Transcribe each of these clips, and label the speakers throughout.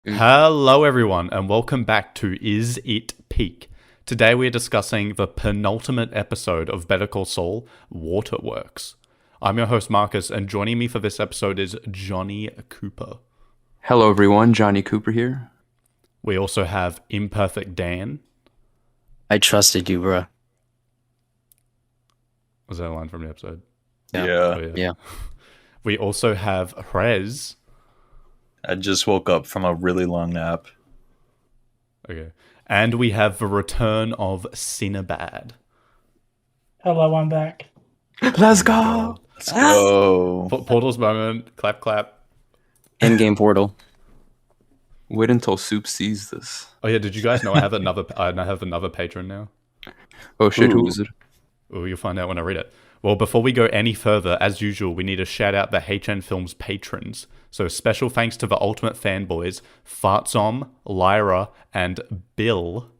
Speaker 1: Hello, everyone, and welcome back to Is It Peak? Today we are discussing the penultimate episode of Better Call Saul, Waterworks. I'm your host, Marcus, and joining me for this episode is Johnny Cooper.
Speaker 2: Hello, everyone. Johnny Cooper here.
Speaker 1: We also have Imperfect Dan.
Speaker 3: I trusted you, bro.
Speaker 1: Was that a line from the episode?
Speaker 3: Yeah.
Speaker 1: Oh,
Speaker 3: Yeah.
Speaker 1: We also have Rez.
Speaker 4: I just woke up from a really long nap.
Speaker 1: Okay. And we have the return of Cinnabad.
Speaker 5: Hello, I'm back.
Speaker 2: Let's go.
Speaker 4: Let's go.
Speaker 1: Portal's moment. Clap, clap.
Speaker 3: Endgame portal.
Speaker 2: Wait until Soup sees this.
Speaker 1: Oh yeah, did you guys know I have another patron now?
Speaker 2: Oh shit, who
Speaker 3: Ooh.
Speaker 2: is it?
Speaker 1: Oh, you'll find out when I read it. Well, before we go any further, as usual, we need to shout out the HN Films patrons. So special thanks to the ultimate fanboys, Fartzom, Lyra, and Bill,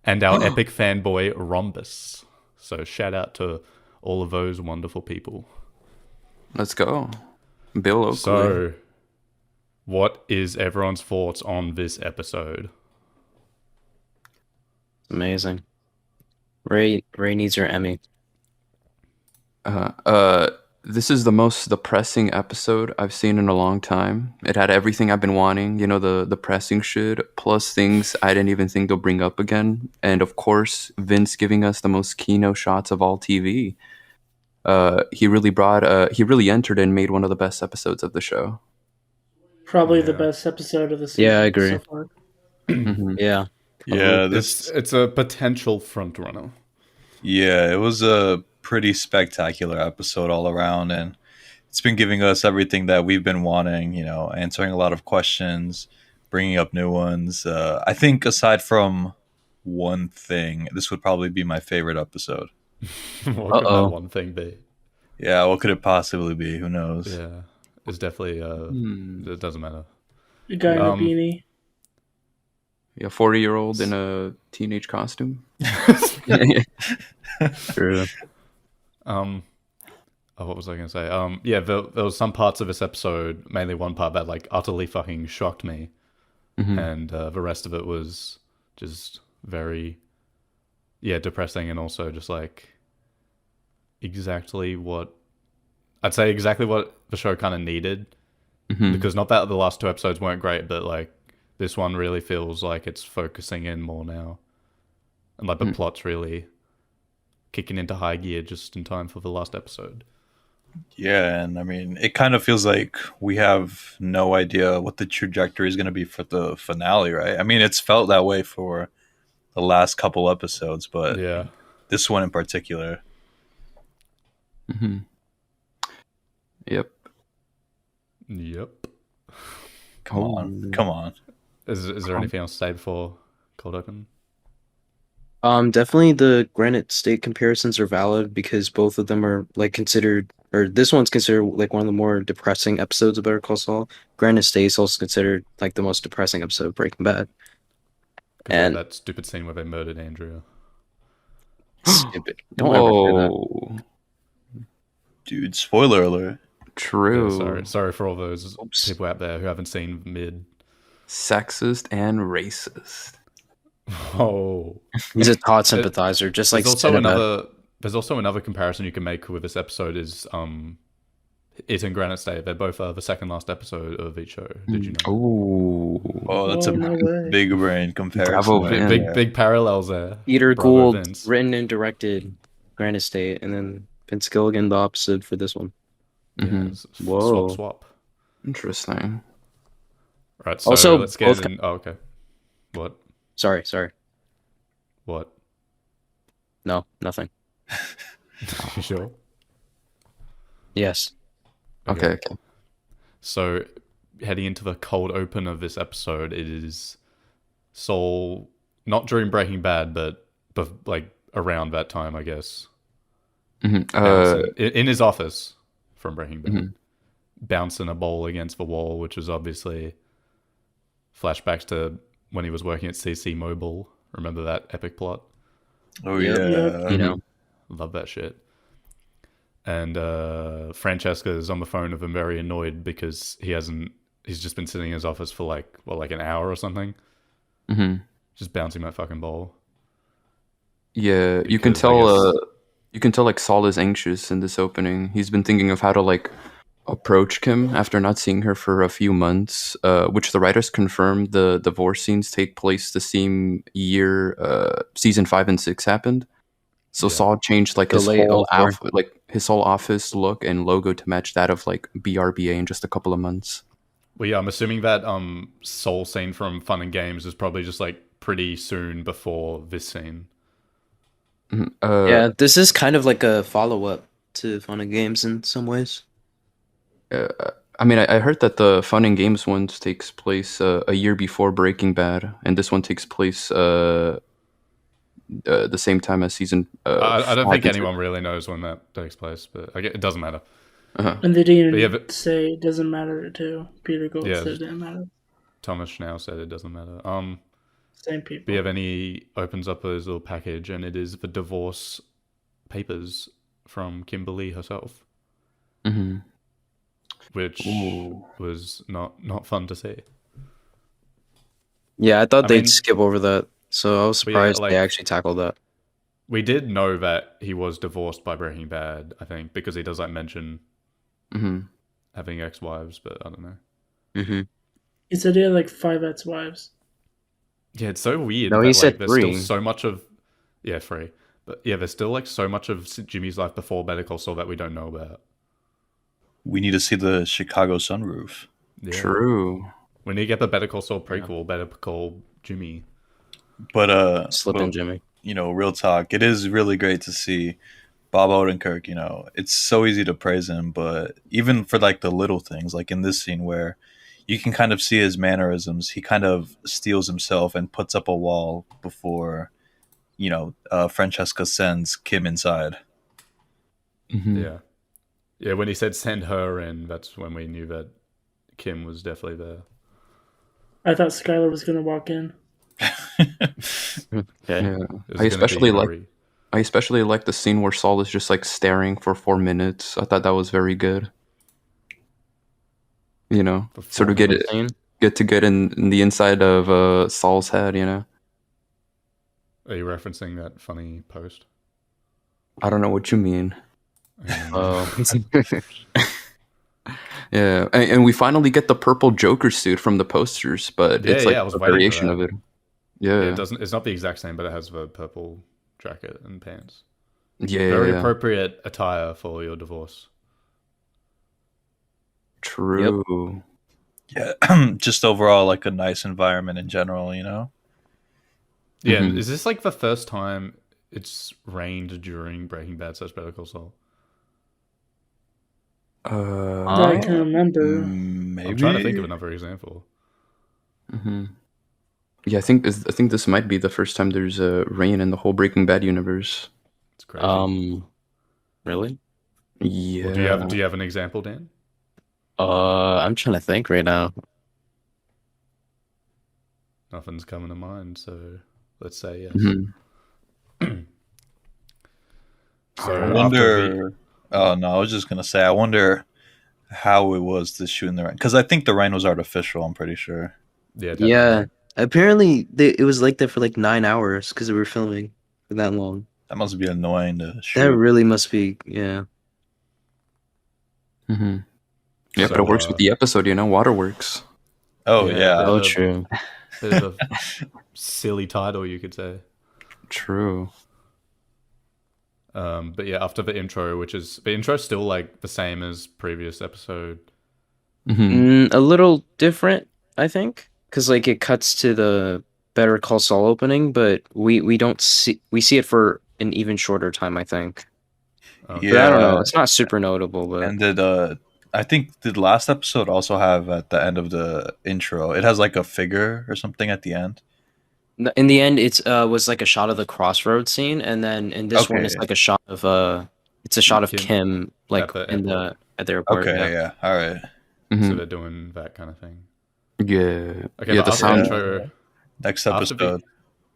Speaker 1: and our epic fanboy, Rhombus. So shout out to all of those wonderful people.
Speaker 2: Let's go. Bill Oakley.
Speaker 1: So, what is everyone's thoughts on this episode?
Speaker 3: Amazing. Ray needs her Emmy.
Speaker 2: This is the most depressing episode I've seen in a long time. It had everything I've been wanting, the depressing shit, plus things I didn't even think they'll bring up again. And of course, Vince giving us the most keynote shots of all TV. He really entered and made one of the best episodes of the show.
Speaker 5: Probably the best episode of the season.
Speaker 3: Yeah, I agree.
Speaker 5: So far.
Speaker 2: Mhm.
Speaker 3: Yeah.
Speaker 4: Yeah,
Speaker 1: It's a potential front runner.
Speaker 4: Yeah, it was a pretty spectacular episode all around, and it's been giving us everything that we've been wanting. Answering a lot of questions, bringing up new ones. I think aside from one thing, this would probably be my favorite episode.
Speaker 1: What could that one thing be?
Speaker 4: Yeah, what could it possibly be? Who knows?
Speaker 1: Yeah, it's definitely. It doesn't matter.
Speaker 5: The guy in a beanie.
Speaker 2: Yeah, 40-year-old in a teenage costume.
Speaker 3: True.
Speaker 1: What was I going to say? Yeah, there was some parts of this episode, mainly one part that like utterly fucking shocked me, and the rest of it was just very, depressing, and also just like exactly what the show kind of needed. Because not that the last two episodes weren't great, but like this one really feels like it's focusing in more now, and like the plot's really kicking into high gear just in time for the last episode.
Speaker 4: Yeah, and I mean, it kind of feels like we have no idea what the trajectory is going to be for the finale, right? I mean, it's felt that way for the last couple episodes, but
Speaker 1: Yeah.
Speaker 4: this one in particular.
Speaker 2: Yep.
Speaker 4: Come on.
Speaker 1: Is there anything else to say before cold open?
Speaker 3: Definitely the Granite State comparisons are valid because both of them are like considered, or this one's considered like one of the more depressing episodes of Better Call Saul. Granite State is also considered like the most depressing episode of Breaking Bad. And
Speaker 1: that stupid scene where they murdered Andrea.
Speaker 3: stupid. Don't ever say that.
Speaker 2: Whoa.
Speaker 4: Dude, spoiler alert.
Speaker 2: True.
Speaker 1: Yeah, sorry for all those people out there who haven't seen mid.
Speaker 2: Sexist and racist.
Speaker 1: Oh,
Speaker 3: He's a Todd sympathizer, just like
Speaker 1: There's also another comparison you can make with this episode is it and Granite State. They're both the second last episode of each show. Did you know?
Speaker 4: Oh, that's
Speaker 5: Oh, no way.
Speaker 4: big brain comparison.
Speaker 2: Bravo,
Speaker 4: right
Speaker 2: Vin.
Speaker 4: there.
Speaker 1: Big parallels there.
Speaker 3: Peter
Speaker 1: Bravo,
Speaker 3: Gould
Speaker 1: Vince.
Speaker 3: written and directed Granite State, and then Vince Gilligan the opposite for this one.
Speaker 1: Yeah,
Speaker 3: Whoa.
Speaker 1: swap.
Speaker 2: Interesting.
Speaker 1: Right. So
Speaker 3: Also,
Speaker 1: let's get
Speaker 3: both
Speaker 1: in. Oh, okay. What?
Speaker 3: Sorry.
Speaker 1: What?
Speaker 3: No, nothing.
Speaker 1: You sure?
Speaker 3: Yes.
Speaker 2: Okay.
Speaker 1: So, heading into the cold open of this episode, it is Saul, not during Breaking Bad, but like around that time, I guess. In his office from Breaking Bad, bouncing a ball against the wall, which was obviously flashbacks to when he was working at CC Mobile. Remember that epic plot?
Speaker 4: Oh,
Speaker 3: Yep.
Speaker 4: yeah.
Speaker 3: You know,
Speaker 1: Love that shit. And Francesca is on the phone with him, very annoyed because he hasn't he's just been sitting in his office for like an hour or something,
Speaker 2: Hmm.
Speaker 1: just bouncing that fucking ball.
Speaker 2: Yeah, you can
Speaker 1: Because I guess
Speaker 2: tell. You can tell like Saul is anxious in this opening. He's been thinking of how to like approach Kim after not seeing her for a few months. Which the writers confirmed the divorce scenes take place the same year season 5 and 6 happened. So
Speaker 1: Yeah.
Speaker 2: Saul changed like
Speaker 3: The
Speaker 2: his
Speaker 3: late
Speaker 2: whole
Speaker 3: 04.
Speaker 2: outfit, like his whole office look and logo to match that of like BRBA in just a couple of months.
Speaker 1: well, yeah, I'm assuming that soul scene from Fun and Games is probably just like pretty soon before this scene.
Speaker 2: Mhm.
Speaker 3: Yeah, this is kind of like a follow-up to Fun and Games in some ways.
Speaker 2: I mean, I heard that the Fun and Games one takes place a year before Breaking Bad, and this one takes place the same time as season.
Speaker 1: I don't
Speaker 2: 5
Speaker 1: think
Speaker 2: and 6.
Speaker 1: anyone really knows when that takes place, but it doesn't matter.
Speaker 2: Uh-huh.
Speaker 5: And they didn't
Speaker 1: But yeah,
Speaker 5: even say it doesn't matter too. Peter Gold
Speaker 1: Yeah,
Speaker 5: said it
Speaker 1: just-
Speaker 5: didn't matter.
Speaker 1: Thomas Schnell said it doesn't matter.
Speaker 5: Same people.
Speaker 1: BF any opens up his little package, and it is the divorce papers from Kimberly herself,
Speaker 2: Hmm.
Speaker 1: which
Speaker 2: Ooh.
Speaker 1: was not fun to see.
Speaker 3: Yeah, I thought
Speaker 1: I
Speaker 3: they'd
Speaker 1: mean-
Speaker 3: skip over that, so I was
Speaker 1: But yeah,
Speaker 3: surprised
Speaker 1: like-
Speaker 3: they actually tackled that.
Speaker 1: We did know that he was divorced by Breaking Bad, I think, because he does like mention
Speaker 2: Hmm.
Speaker 1: having ex-wives, but I don't know.
Speaker 3: Mm-hmm.
Speaker 5: He said he had like 5 ex-wives.
Speaker 1: Yeah, it's so weird.
Speaker 3: No,
Speaker 1: that,
Speaker 3: he said
Speaker 1: there's still
Speaker 3: 3.
Speaker 1: so much of free, but yeah, there's still like so much of Jimmy's life before Better Call Saul that we don't know about.
Speaker 4: We need to see the Chicago sunroof.
Speaker 1: Yeah.
Speaker 2: True.
Speaker 1: We need to get the Better Call Saul prequel, Better Call Jimmy.
Speaker 4: But
Speaker 3: Slipping Jimmy.
Speaker 4: real talk, it is really great to see Bob Odenkirk. It's so easy to praise him, but even for like the little things, like in this scene where you can kind of see his mannerisms, he kind of steals himself and puts up a wall before, Francesca sends Kim inside.
Speaker 2: Hmm.
Speaker 1: Yeah. Yeah, when he said send her in, that's when we knew that Kim was definitely there.
Speaker 5: I thought Skylar was gonna walk in.
Speaker 3: Okay.
Speaker 2: Yeah.
Speaker 1: It was
Speaker 2: I
Speaker 1: gonna
Speaker 2: especially
Speaker 1: be
Speaker 2: like
Speaker 1: Rory.
Speaker 2: I especially like the scene where Saul is just like staring for 4 minutes. I thought that was very good.
Speaker 1: For 4
Speaker 2: Sort of get
Speaker 1: minutes.
Speaker 2: get in the inside of Saul's head.
Speaker 1: Are you referencing that funny post?
Speaker 2: I don't know what you mean.
Speaker 3: Oh.
Speaker 2: Yeah, and we finally get the purple Joker suit from the posters, but
Speaker 1: Yeah,
Speaker 2: it's like
Speaker 1: I was
Speaker 2: a
Speaker 1: waiting for
Speaker 2: variation
Speaker 1: that.
Speaker 2: of it.
Speaker 1: Yeah,
Speaker 2: Yeah,
Speaker 1: it doesn't. It's not the exact same, but it has the purple jacket and pants.
Speaker 2: yeah,
Speaker 1: Very
Speaker 2: yeah.
Speaker 1: appropriate attire for your divorce.
Speaker 2: True.
Speaker 4: Yeah, just overall like a nice environment in general.
Speaker 1: Yeah,
Speaker 2: Mhm.
Speaker 1: is this like the first time it's rained during Breaking Bad / Better Call Saul?
Speaker 5: That I can remember.
Speaker 4: Maybe.
Speaker 1: I'm trying to think of another example.
Speaker 2: Mhm. Yeah, I think this might be the first time there's rain in the whole Breaking Bad universe.
Speaker 1: It's crazy.
Speaker 3: Really?
Speaker 2: Yeah.
Speaker 1: Well, do you have an example, Dan?
Speaker 3: I'm trying to think right now.
Speaker 1: Nothing's coming to mind, so let's say yes.
Speaker 2: Mhm.
Speaker 1: So
Speaker 4: I
Speaker 1: after
Speaker 4: wonder. Oh no, I was just gonna say. I wonder how it was to shoot in the rain, because I think the rain was artificial. I'm pretty sure.
Speaker 1: definitely.
Speaker 3: Yeah. Apparently, it was like that for like 9 hours because we were filming for that long.
Speaker 4: That must be annoying to shoot.
Speaker 3: That really must be, yeah.
Speaker 2: Mhm. Yeah, but
Speaker 1: So,
Speaker 2: it works with the episode, Waterworks.
Speaker 4: Oh
Speaker 1: Yeah,
Speaker 4: yeah.
Speaker 1: but-
Speaker 3: Oh, true.
Speaker 1: Bit of a silly title, you could say.
Speaker 2: True.
Speaker 1: But yeah, after the intro, which is the intro, still like the same as previous episode.
Speaker 2: Mhm.
Speaker 3: A little different, I think, because like it cuts to the Better Call Saul opening, but we don't see it for an even shorter time, I think.
Speaker 1: Okay.
Speaker 3: But I don't know.
Speaker 4: Yeah.
Speaker 3: It's not super notable, but
Speaker 4: And I think the last episode also have at the end of the intro, it has like a figure or something at the end.
Speaker 3: in the end, it's was like a shot of the crossroads scene, and then in this one,
Speaker 4: Okay.
Speaker 3: it's like a shot of it's a shot of
Speaker 1: Kim
Speaker 3: Kim like
Speaker 1: at the
Speaker 3: in
Speaker 1: airport.
Speaker 3: at the airport.
Speaker 4: Okay,
Speaker 3: yeah.
Speaker 4: yeah. All right.
Speaker 1: So
Speaker 2: Mhm.
Speaker 1: they're doing that kind of thing.
Speaker 2: Yeah.
Speaker 1: Okay,
Speaker 2: Yeah,
Speaker 1: but
Speaker 2: the
Speaker 1: after
Speaker 2: sound.
Speaker 1: intro,
Speaker 4: Next
Speaker 1: After the-
Speaker 4: episode.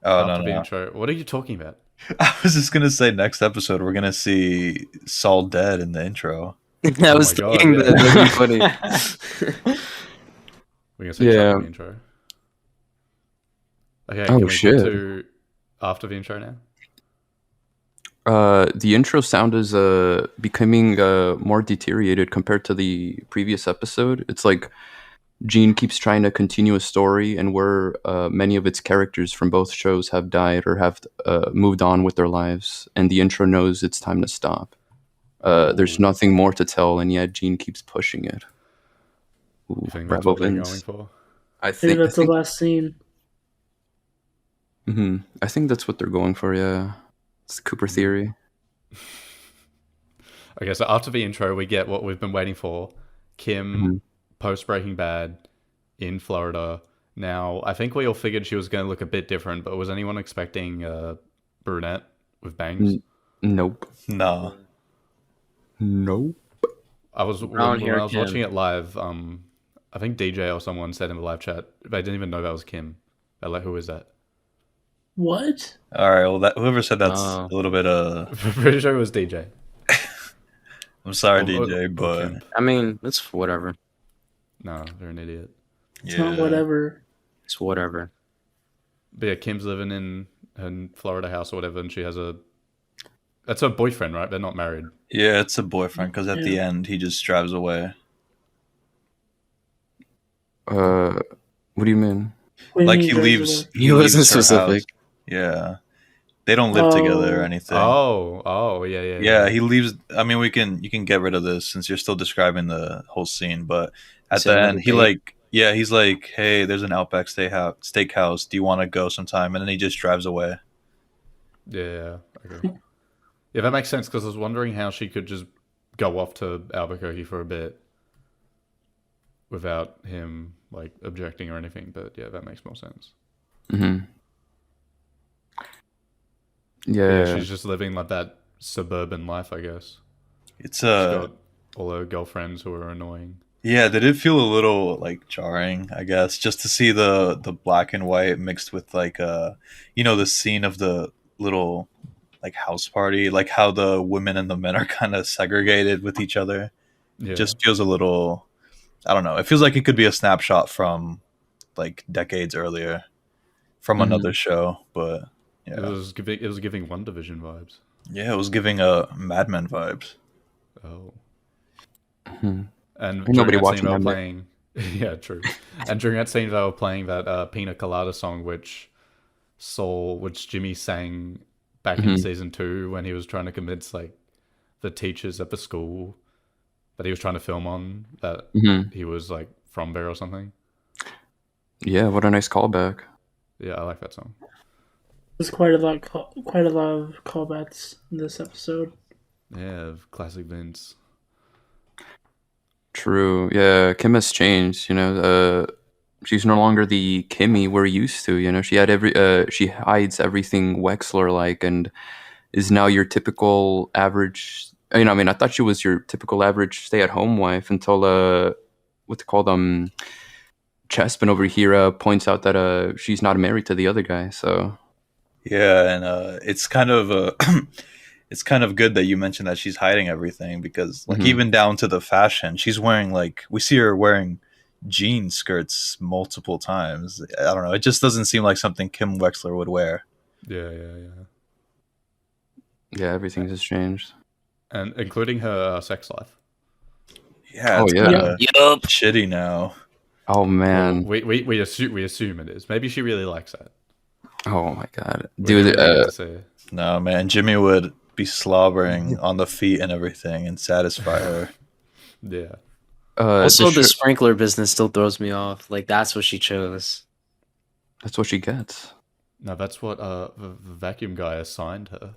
Speaker 4: Oh
Speaker 1: after the
Speaker 4: no.
Speaker 1: intro, what are you talking about?
Speaker 4: I was just gonna say next episode we're gonna see Saul dead in the intro.
Speaker 3: I
Speaker 1: Oh
Speaker 3: was
Speaker 1: my God,
Speaker 3: thinking
Speaker 1: yeah.
Speaker 3: that'd be funny.
Speaker 1: We're gonna say
Speaker 2: Yeah.
Speaker 1: chuck the intro. Okay,
Speaker 2: Oh,
Speaker 1: can we
Speaker 2: shit.
Speaker 1: get to after the intro now?
Speaker 2: The intro sound is becoming more deteriorated compared to the previous episode. It's like Gene keeps trying to continue a story, and where many of its characters from both shows have died or have moved on with their lives, and the intro knows it's time to stop. There's nothing more to tell, and yet Gene keeps pushing it. Ooh,
Speaker 1: You think that's
Speaker 2: Bravo
Speaker 1: what they're
Speaker 2: Vince.
Speaker 1: going for?
Speaker 2: I
Speaker 5: Maybe
Speaker 2: think.
Speaker 5: that's the last scene.
Speaker 2: I think that's what they're going for. Yeah, it's Cooper theory.
Speaker 1: Okay, so after the intro, we get what we've been waiting for: Kim post Breaking Bad in Florida. Now, I think we all figured she was going to look a bit different, but was anyone expecting brunette with bangs?
Speaker 2: Nope.
Speaker 4: No.
Speaker 2: Nope.
Speaker 1: I was
Speaker 3: Brown
Speaker 1: when
Speaker 3: hair
Speaker 1: I was
Speaker 3: Kim.
Speaker 1: watching it live. I think DJ or someone said in the live chat they didn't even know that was Kim. They're like, who is that?
Speaker 5: What?
Speaker 4: All right. Well, whoever said that's
Speaker 3: Oh.
Speaker 4: a little bit.
Speaker 1: Pretty sure it was DJ.
Speaker 4: I'm sorry,
Speaker 1: Or-
Speaker 4: DJ,
Speaker 1: or
Speaker 4: but
Speaker 1: Kim.
Speaker 3: I mean, it's whatever.
Speaker 1: No, they're an idiot.
Speaker 5: It's
Speaker 4: yeah.
Speaker 5: not whatever.
Speaker 3: It's whatever.
Speaker 1: But yeah, Kim's living in her Florida house or whatever, and she has that's her boyfriend, right? They're not married.
Speaker 4: Yeah, it's a boyfriend because at the
Speaker 5: Yeah.
Speaker 4: end he just drives away.
Speaker 2: What do you mean?
Speaker 5: What do you
Speaker 4: Like
Speaker 5: mean
Speaker 4: he
Speaker 5: drives
Speaker 4: leaves.
Speaker 5: away?
Speaker 3: He wasn't
Speaker 4: leaves her
Speaker 3: specific.
Speaker 4: house. Yeah, they don't live together or
Speaker 5: Oh.
Speaker 4: anything.
Speaker 1: Oh, yeah.
Speaker 4: Yeah, he leaves. I mean, you can get rid of this since you're still describing the whole scene. But at
Speaker 3: Said
Speaker 4: the
Speaker 3: another
Speaker 4: end, he
Speaker 3: date.
Speaker 4: he's like, hey, there's an Outback Steakhouse. Do you want to go sometime? And then he just drives away.
Speaker 1: Yeah. Okay. Yeah, that makes sense because I was wondering how she could just go off to Albuquerque for a bit without him like objecting or anything. But yeah, that makes more sense.
Speaker 2: Mm-hmm.
Speaker 1: Yeah,
Speaker 2: Yeah.
Speaker 1: she's just living like that suburban life, I guess.
Speaker 4: It's
Speaker 1: She's got all her girlfriends who are annoying.
Speaker 4: yeah. Did it feel a little like jarring? I guess just to see the black and white mixed with like the scene of the little like house party, like how the women and the men are kind of segregated with each other.
Speaker 1: Yeah.
Speaker 4: Just feels a little. I don't know. It feels like it could be a snapshot from like decades earlier from another show, but
Speaker 1: It
Speaker 4: yeah,
Speaker 1: was giving One Division vibes.
Speaker 4: yeah, it was giving a Mad Men vibes.
Speaker 1: Oh.
Speaker 2: Mhm.
Speaker 1: And
Speaker 2: Ain't nobody
Speaker 1: during that
Speaker 2: watching
Speaker 1: scene they were
Speaker 2: Mad
Speaker 1: playing yeah, true. And during that scene they were playing that Pina Colada song which Jimmy sang back in season 2 when he was trying to convince like the teachers at the school that he was trying to film on that he was like from there or something.
Speaker 2: Yeah, what a nice callback.
Speaker 1: Yeah, I like that song.
Speaker 5: There's quite a lot of callbacks in this episode.
Speaker 1: Yeah, classic Vince.
Speaker 2: True. Yeah, Kim has changed, she's no longer the Kimmy we're used to, she hides everything Wexler like and is now your typical average, I thought she was your typical average stay-at-home wife until what's it called, Chespin over here points out that she's not married to the other guy, so
Speaker 4: Yeah, and it's kind of it's kind of good that you mentioned that she's hiding everything because like even down to the fashion, she's wearing like we see her wearing jean skirts multiple times. I don't know, it just doesn't seem like something Kim Wexler would wear.
Speaker 1: Yeah.
Speaker 2: yeah, everything has changed.
Speaker 1: And including her sex life.
Speaker 4: Yeah,
Speaker 2: Oh,
Speaker 4: it's
Speaker 2: yeah.
Speaker 4: kinda
Speaker 3: Yup.
Speaker 4: shitty now.
Speaker 2: Oh man.
Speaker 1: We assume it is. Maybe she really likes that.
Speaker 2: Oh my god.
Speaker 1: We
Speaker 2: Dude,
Speaker 1: don't really get to see it.
Speaker 4: No, man, Jimmy would be slobbering on the feet and everything and satisfy her.
Speaker 1: Yeah.
Speaker 3: Also, the sprinkler business still throws me off. Like, that's what she chose.
Speaker 2: that's what she gets.
Speaker 1: No, that's what the vacuum guy assigned her.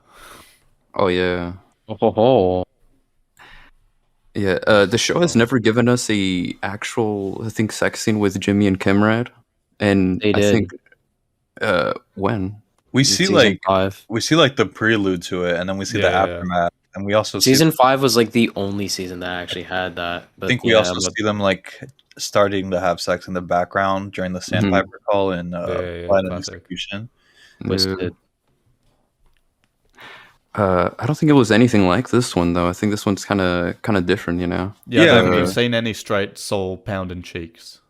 Speaker 2: Oh yeah.
Speaker 3: Oh,
Speaker 2: Yeah, the show has never given us a actual, I think, sex scene with Jimmy and Kimrad, and
Speaker 3: They
Speaker 2: I
Speaker 3: did.
Speaker 2: think, when?
Speaker 4: We
Speaker 3: in
Speaker 4: see
Speaker 3: season
Speaker 4: like
Speaker 3: 5.
Speaker 4: the prelude to it, and then we see the
Speaker 1: Yeah.
Speaker 4: aftermath, and we also
Speaker 3: Season 5 was like the only season that actually had that. But
Speaker 4: I think we also see them like starting to have sex in the background during the Sandpiper call in
Speaker 1: Yeah,
Speaker 4: Planet
Speaker 1: classic.
Speaker 4: Execution.
Speaker 3: Twisted.
Speaker 2: I don't think it was anything like this one though. I think this one's kind of different, you know.
Speaker 1: Yeah, I don't think
Speaker 4: Yeah.
Speaker 1: you've seen any straight soul pounding cheeks.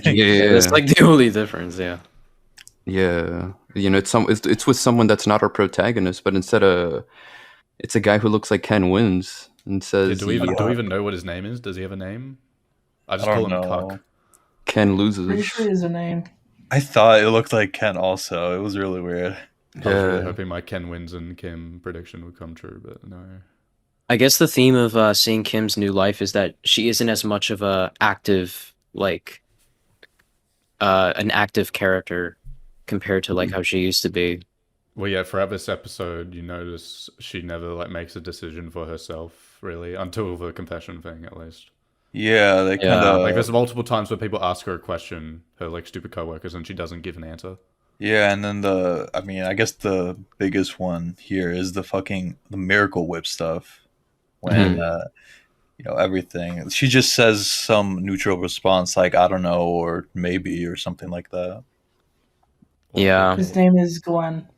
Speaker 3: Yeah, that's like the only difference. Yeah.
Speaker 2: Yeah, you know, it's with someone that's not our protagonist, but it's a guy who looks like Ken Wins and
Speaker 1: Yeah,
Speaker 2: says
Speaker 1: do we even know what his name is? Does he have a name? I just
Speaker 4: I
Speaker 1: call
Speaker 4: don't
Speaker 1: him
Speaker 4: know.
Speaker 1: Cuck.
Speaker 2: Ken
Speaker 5: Pretty
Speaker 2: loses.
Speaker 5: sure he has a name.
Speaker 4: I thought it looked like Ken also. It was really weird.
Speaker 1: I was really
Speaker 2: Yeah.
Speaker 1: hoping my Ken Wins and Kim prediction would come true, but no.
Speaker 3: I guess the theme of seeing Kim's new life is that she isn't as much of a active like an active character compared to like how she used to be.
Speaker 1: Well, yeah, throughout this episode, you notice she never like makes a decision for herself, really, until the confession thing, at least.
Speaker 4: Yeah, they
Speaker 3: Yeah.
Speaker 4: kind of
Speaker 1: Like, there's multiple times where people ask her a question, her like stupid coworkers, and she doesn't give an answer.
Speaker 4: yeah, and then I guess the biggest one here is the Miracle Whip stuff when everything. She just says some neutral response like I don't know or maybe or something like that.
Speaker 3: Yeah.
Speaker 5: His name is Glenn.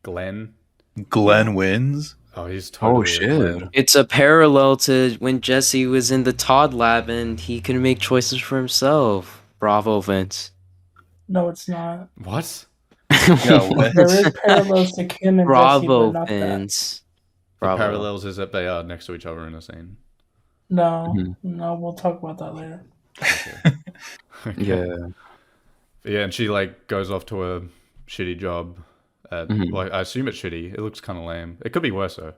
Speaker 1: Glenn.
Speaker 4: Glenn wins.
Speaker 1: Oh, he's totally a
Speaker 2: shit.
Speaker 1: Glenn.
Speaker 3: It's a parallel to when Jesse was in the Todd lab and he can make choices for himself. Bravo, Vince.
Speaker 5: No, it's not.
Speaker 1: What?
Speaker 4: Yeah, what?
Speaker 5: There is parallels to Kim and Jesse,
Speaker 3: Bravo,
Speaker 5: but not that.
Speaker 3: Vince.
Speaker 1: The
Speaker 3: Bravo.
Speaker 1: parallels is that they are next to each other in a scene.
Speaker 5: No,
Speaker 2: Mhm.
Speaker 5: no, we'll talk about that later.
Speaker 1: Okay.
Speaker 2: Yeah.
Speaker 1: Yeah, and she like goes off to a shitty job. Like, I assume it's shitty. It looks kind of lame. It could be worse though.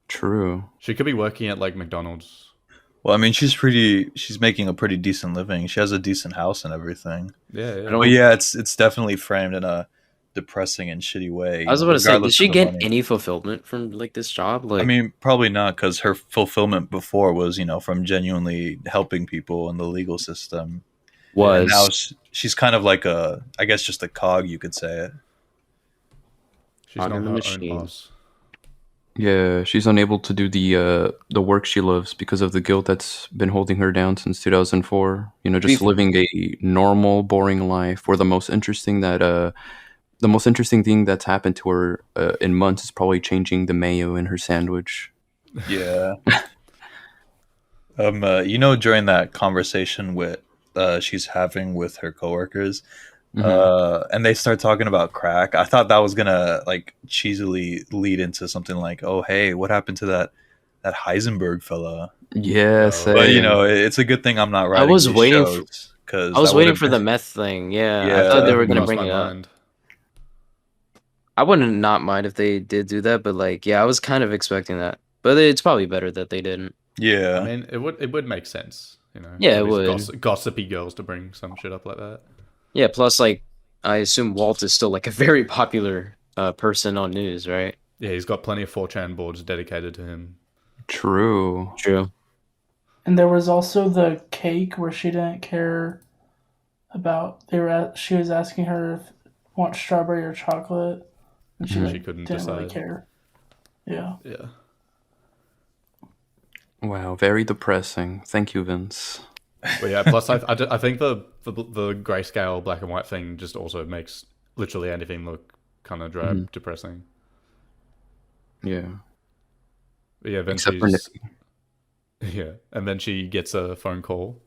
Speaker 2: True.
Speaker 1: She could be working at like McDonald's.
Speaker 4: Well, I mean, she's making a pretty decent living. She has a decent house and everything.
Speaker 1: Yeah, yeah.
Speaker 4: But yeah, it's definitely framed in a depressing and shitty way.
Speaker 3: I was about to say, did
Speaker 4: regardless
Speaker 3: she
Speaker 4: of the
Speaker 3: get
Speaker 4: money.
Speaker 3: any fulfillment from like this job? Like,
Speaker 4: I mean, probably not, because her fulfillment before was, from genuinely helping people in the legal system. And now
Speaker 3: was
Speaker 4: she's kind of like I guess, just a cog, you could say it.
Speaker 1: She's
Speaker 3: Cog
Speaker 1: not
Speaker 3: in
Speaker 1: her
Speaker 3: the
Speaker 1: own
Speaker 3: machine.
Speaker 1: boss.
Speaker 2: Yeah, she's unable to do the work she loves because of the guilt that's been holding her down since 2004. You know, just
Speaker 3: Beef-
Speaker 2: living a normal, boring life. Where the most interesting thing that's happened to her in months is probably changing the mayo in her sandwich.
Speaker 4: Yeah. During that conversation with she's having with her coworkers, and they start talking about crack. I thought that was gonna like cheesily lead into something like, "Oh, hey, what happened to that Heisenberg fella?"
Speaker 2: Yeah,
Speaker 1: But,
Speaker 4: But
Speaker 2: same.
Speaker 4: it's a good thing I'm not writing.
Speaker 3: was
Speaker 4: these
Speaker 3: waiting
Speaker 4: shows, because
Speaker 3: I was waiting for the meth thing. Yeah, I
Speaker 4: Yeah.
Speaker 3: thought they were
Speaker 1: Never
Speaker 3: gonna
Speaker 1: crossed
Speaker 3: bring
Speaker 1: my
Speaker 3: it up.
Speaker 1: mind.
Speaker 3: I wouldn't not mind if they did do that, but like, yeah, I was kind of expecting that. But it's probably better that they didn't.
Speaker 4: Yeah.
Speaker 1: I mean, it would make sense,
Speaker 3: Yeah, it
Speaker 1: all these
Speaker 3: would.
Speaker 1: gossipy girls to bring some shit up like that.
Speaker 3: Yeah, plus like, I assume Walt is still like a very popular person on news, right?
Speaker 1: Yeah, he's got plenty of 4chan boards dedicated to him.
Speaker 2: True.
Speaker 3: True.
Speaker 5: And there was also the cake where she didn't care about. She was asking her if want strawberry or chocolate, and she,
Speaker 1: Mhm.
Speaker 5: like,
Speaker 1: She couldn't
Speaker 5: didn't really
Speaker 1: decide.
Speaker 5: care. Yeah.
Speaker 1: Yeah.
Speaker 2: Wow, very depressing. Thank you, Vince.
Speaker 1: But yeah, plus I think the grayscale black and white thing just also makes literally anything look kind of drab, depressing.
Speaker 2: Yeah.
Speaker 1: But yeah, then
Speaker 2: Except for
Speaker 1: she's yeah, and then she gets a phone call,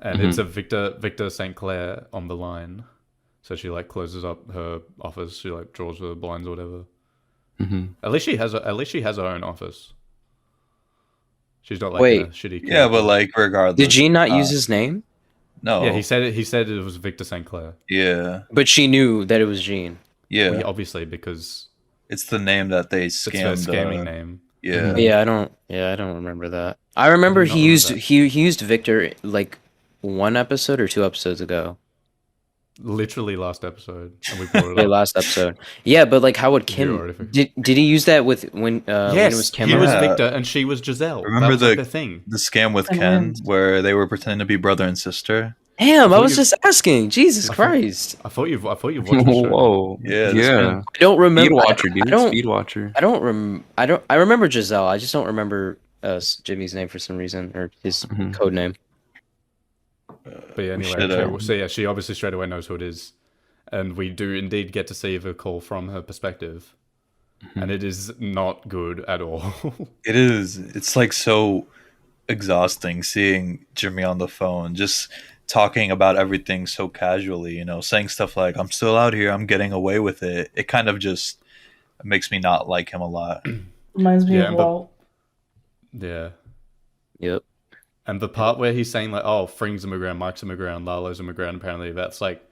Speaker 1: and it's a Victor St. Clair on the line. So she like closes up her office. She like draws the blinds or whatever. At least she has her own office. She's not like
Speaker 3: Wait.
Speaker 1: a shitty.
Speaker 4: Yeah,
Speaker 1: character.
Speaker 4: but like regardless.
Speaker 3: Did Gene not use his name?
Speaker 4: No.
Speaker 1: Yeah, he said it was Victor St. Clair.
Speaker 4: Yeah.
Speaker 3: But she knew that it was Gene.
Speaker 4: Yeah.
Speaker 1: Well, obviously because
Speaker 4: It's the name that they
Speaker 1: it's their
Speaker 4: scammed.
Speaker 1: scamming name.
Speaker 4: Yeah.
Speaker 3: Yeah, I don't remember that. I remember
Speaker 1: I do not
Speaker 3: he
Speaker 1: remember
Speaker 3: used
Speaker 1: that.
Speaker 3: he used Victor like one episode or 2 episodes ago.
Speaker 1: Literally last episode, and we brought it
Speaker 3: Yeah,
Speaker 1: up.
Speaker 3: last episode. Yeah, but like how would
Speaker 1: You already
Speaker 3: Kim
Speaker 1: forgot.
Speaker 3: did he use that with when it was
Speaker 1: Yes,
Speaker 3: Kim?
Speaker 1: he was
Speaker 4: Yeah.
Speaker 1: Victor and she was Giselle.
Speaker 4: Remember
Speaker 1: that was like the thing.
Speaker 4: The scam with
Speaker 5: And
Speaker 4: Ken,
Speaker 5: when-
Speaker 4: where they were pretending to be brother and sister.
Speaker 3: Damn, I
Speaker 1: thought
Speaker 3: was
Speaker 1: you-
Speaker 3: just asking. Jesus
Speaker 1: I thought-
Speaker 3: Christ.
Speaker 1: I thought you've watched the show.
Speaker 2: Whoa.
Speaker 4: Yeah, this
Speaker 2: Yeah.
Speaker 4: man-
Speaker 3: I don't remember.
Speaker 2: Speed watcher, dude.
Speaker 3: I don't.
Speaker 2: Speed watcher.
Speaker 3: I remember Giselle. I just don't remember Jimmy's name for some reason or his code name.
Speaker 1: But yeah, anyway,
Speaker 4: should,
Speaker 1: so yeah, she obviously straight away knows who it is, and we do indeed get to see the call from her perspective. and it is not good at all.
Speaker 4: It is. It's like so exhausting seeing Jimmy on the phone, just talking about everything so casually, saying stuff like, I'm still out here, I'm getting away with it. It kind of just makes me not like him a lot.
Speaker 5: Reminds me
Speaker 1: Yeah,
Speaker 5: of Walt.
Speaker 1: Yeah.
Speaker 3: Yep.
Speaker 1: And the part where he's saying like, "Oh, Fring's on the ground, Mike's on the ground, Lalo's on the ground," apparently that's like,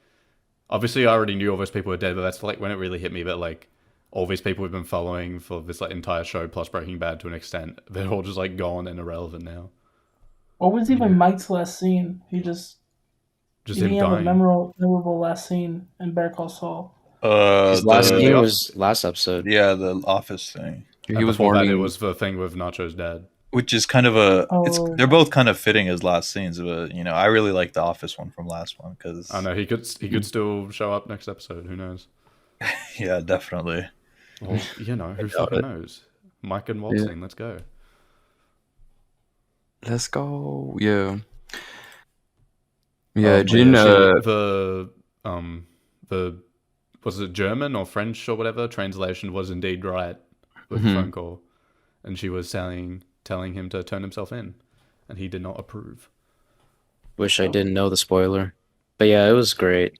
Speaker 1: obviously I already knew all those people were dead, but that's like when it really hit me that like all these people we've been following for this like entire show plus Breaking Bad to an extent, they're all just like gone and irrelevant now.
Speaker 5: What was even Mike's last scene? He
Speaker 1: Just
Speaker 5: didn't
Speaker 1: him
Speaker 5: have a
Speaker 1: dying.
Speaker 5: memorable last scene in Better Call Saul.
Speaker 3: His last
Speaker 1: the-
Speaker 3: scene was last episode.
Speaker 4: Yeah, the office thing,
Speaker 2: He
Speaker 1: And
Speaker 2: was
Speaker 1: before that,
Speaker 2: warning.
Speaker 1: it was the thing with Nacho's dad.
Speaker 4: which is kind of
Speaker 5: Oh.
Speaker 4: they're both kind of fitting as last scenes, but I really like the office one from last one because
Speaker 1: I know he could still show up next episode. Who knows?
Speaker 4: yeah, definitely.
Speaker 1: Well, who fucking knows? Mike and Walt scene. Let's go.
Speaker 2: Let's go. Yeah. Yeah,
Speaker 1: But
Speaker 2: Jin.
Speaker 1: The was it German or French or whatever translation was indeed right with the
Speaker 2: Mhm.
Speaker 1: phone call, and she was telling him to turn himself in, and he did not approve.
Speaker 3: Wish I didn't know the spoiler, but yeah, it was great.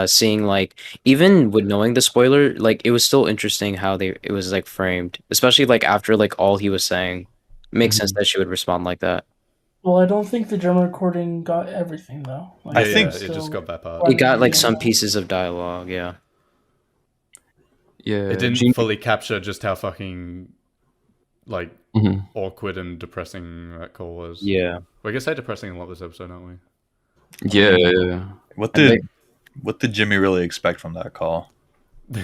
Speaker 3: Seeing like even with knowing the spoiler, like it was still interesting how it was like framed, especially like after like all he was saying. It makes sense that she would respond like that.
Speaker 5: Well, I don't think the German recording got everything though. Like,
Speaker 4: I think-
Speaker 1: it just got that part.
Speaker 3: It got like some pieces of dialogue, yeah.
Speaker 2: Yeah,
Speaker 1: It didn't
Speaker 2: Jin.
Speaker 1: fully capture just how fucking like
Speaker 2: Mhm.
Speaker 1: awkward and depressing that call was.
Speaker 3: Yeah.
Speaker 1: We're gonna say depressing a lot this episode, aren't we?
Speaker 2: Yeah.
Speaker 4: What
Speaker 3: And
Speaker 4: did Jimmy really expect from that call?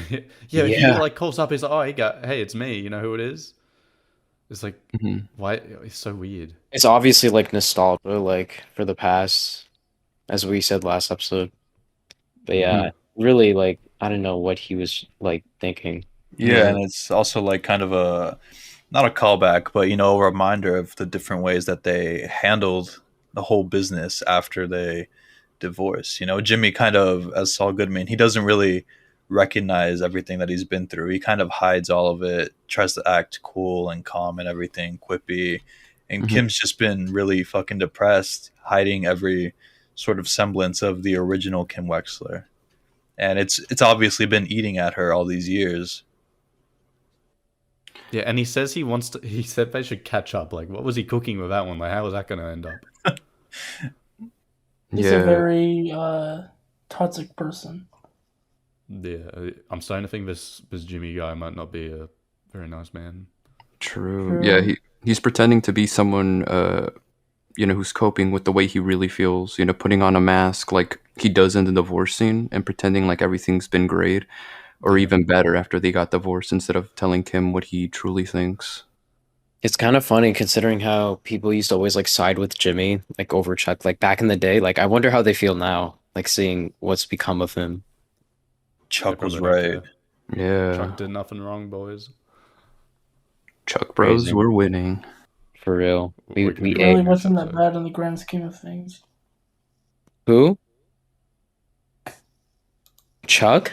Speaker 1: He
Speaker 3: Yeah.
Speaker 1: like calls up. He's like, "Oh, hey, it's me. You know who it is?" It's like,
Speaker 2: Mhm.
Speaker 1: why? It's so weird.
Speaker 3: It's obviously like nostalgia, like for the past, as we said last episode. But yeah, really like I don't know what he was like thinking.
Speaker 4: Yeah, and it's also like kind of not a callback, but a reminder of the different ways that they handled the whole business after they divorced. Jimmy kind of, as Saul Goodman, he doesn't really recognize everything that he's been through. He kind of hides all of it, tries to act cool and calm and everything, quippy. And Kim's just been really fucking depressed, hiding every sort of semblance of the original Kim Wexler. And it's obviously been eating at her all these years.
Speaker 1: Yeah, and he says he said they should catch up. Like, what was he cooking with that one? Like, how was that going to end up?
Speaker 5: He's a very toxic person.
Speaker 1: Yeah, I'm starting to think this Jimmy guy might not be a very nice man.
Speaker 2: True. Yeah, he's pretending to be someone, who's coping with the way he really feels. Putting on a mask like he does in the divorce scene and pretending like everything's been great, or even better after they got divorced, instead of telling Kim what he truly thinks.
Speaker 3: It's kind of funny considering how people used to always like side with Jimmy, like over Chuck, like back in the day. Like I wonder how they feel now, like seeing what's become of him.
Speaker 4: Chuck was
Speaker 1: Probably don't
Speaker 4: right.
Speaker 1: care.
Speaker 2: Yeah,
Speaker 1: Chuck did nothing wrong, boys.
Speaker 2: Chuck Bros,
Speaker 3: Crazy.
Speaker 2: we're winning.
Speaker 3: For real. We
Speaker 1: We can
Speaker 3: we
Speaker 1: do
Speaker 5: It really
Speaker 3: ate.
Speaker 5: wasn't that
Speaker 1: episode.
Speaker 5: bad in the grand scheme of things.
Speaker 3: Who? Chuck?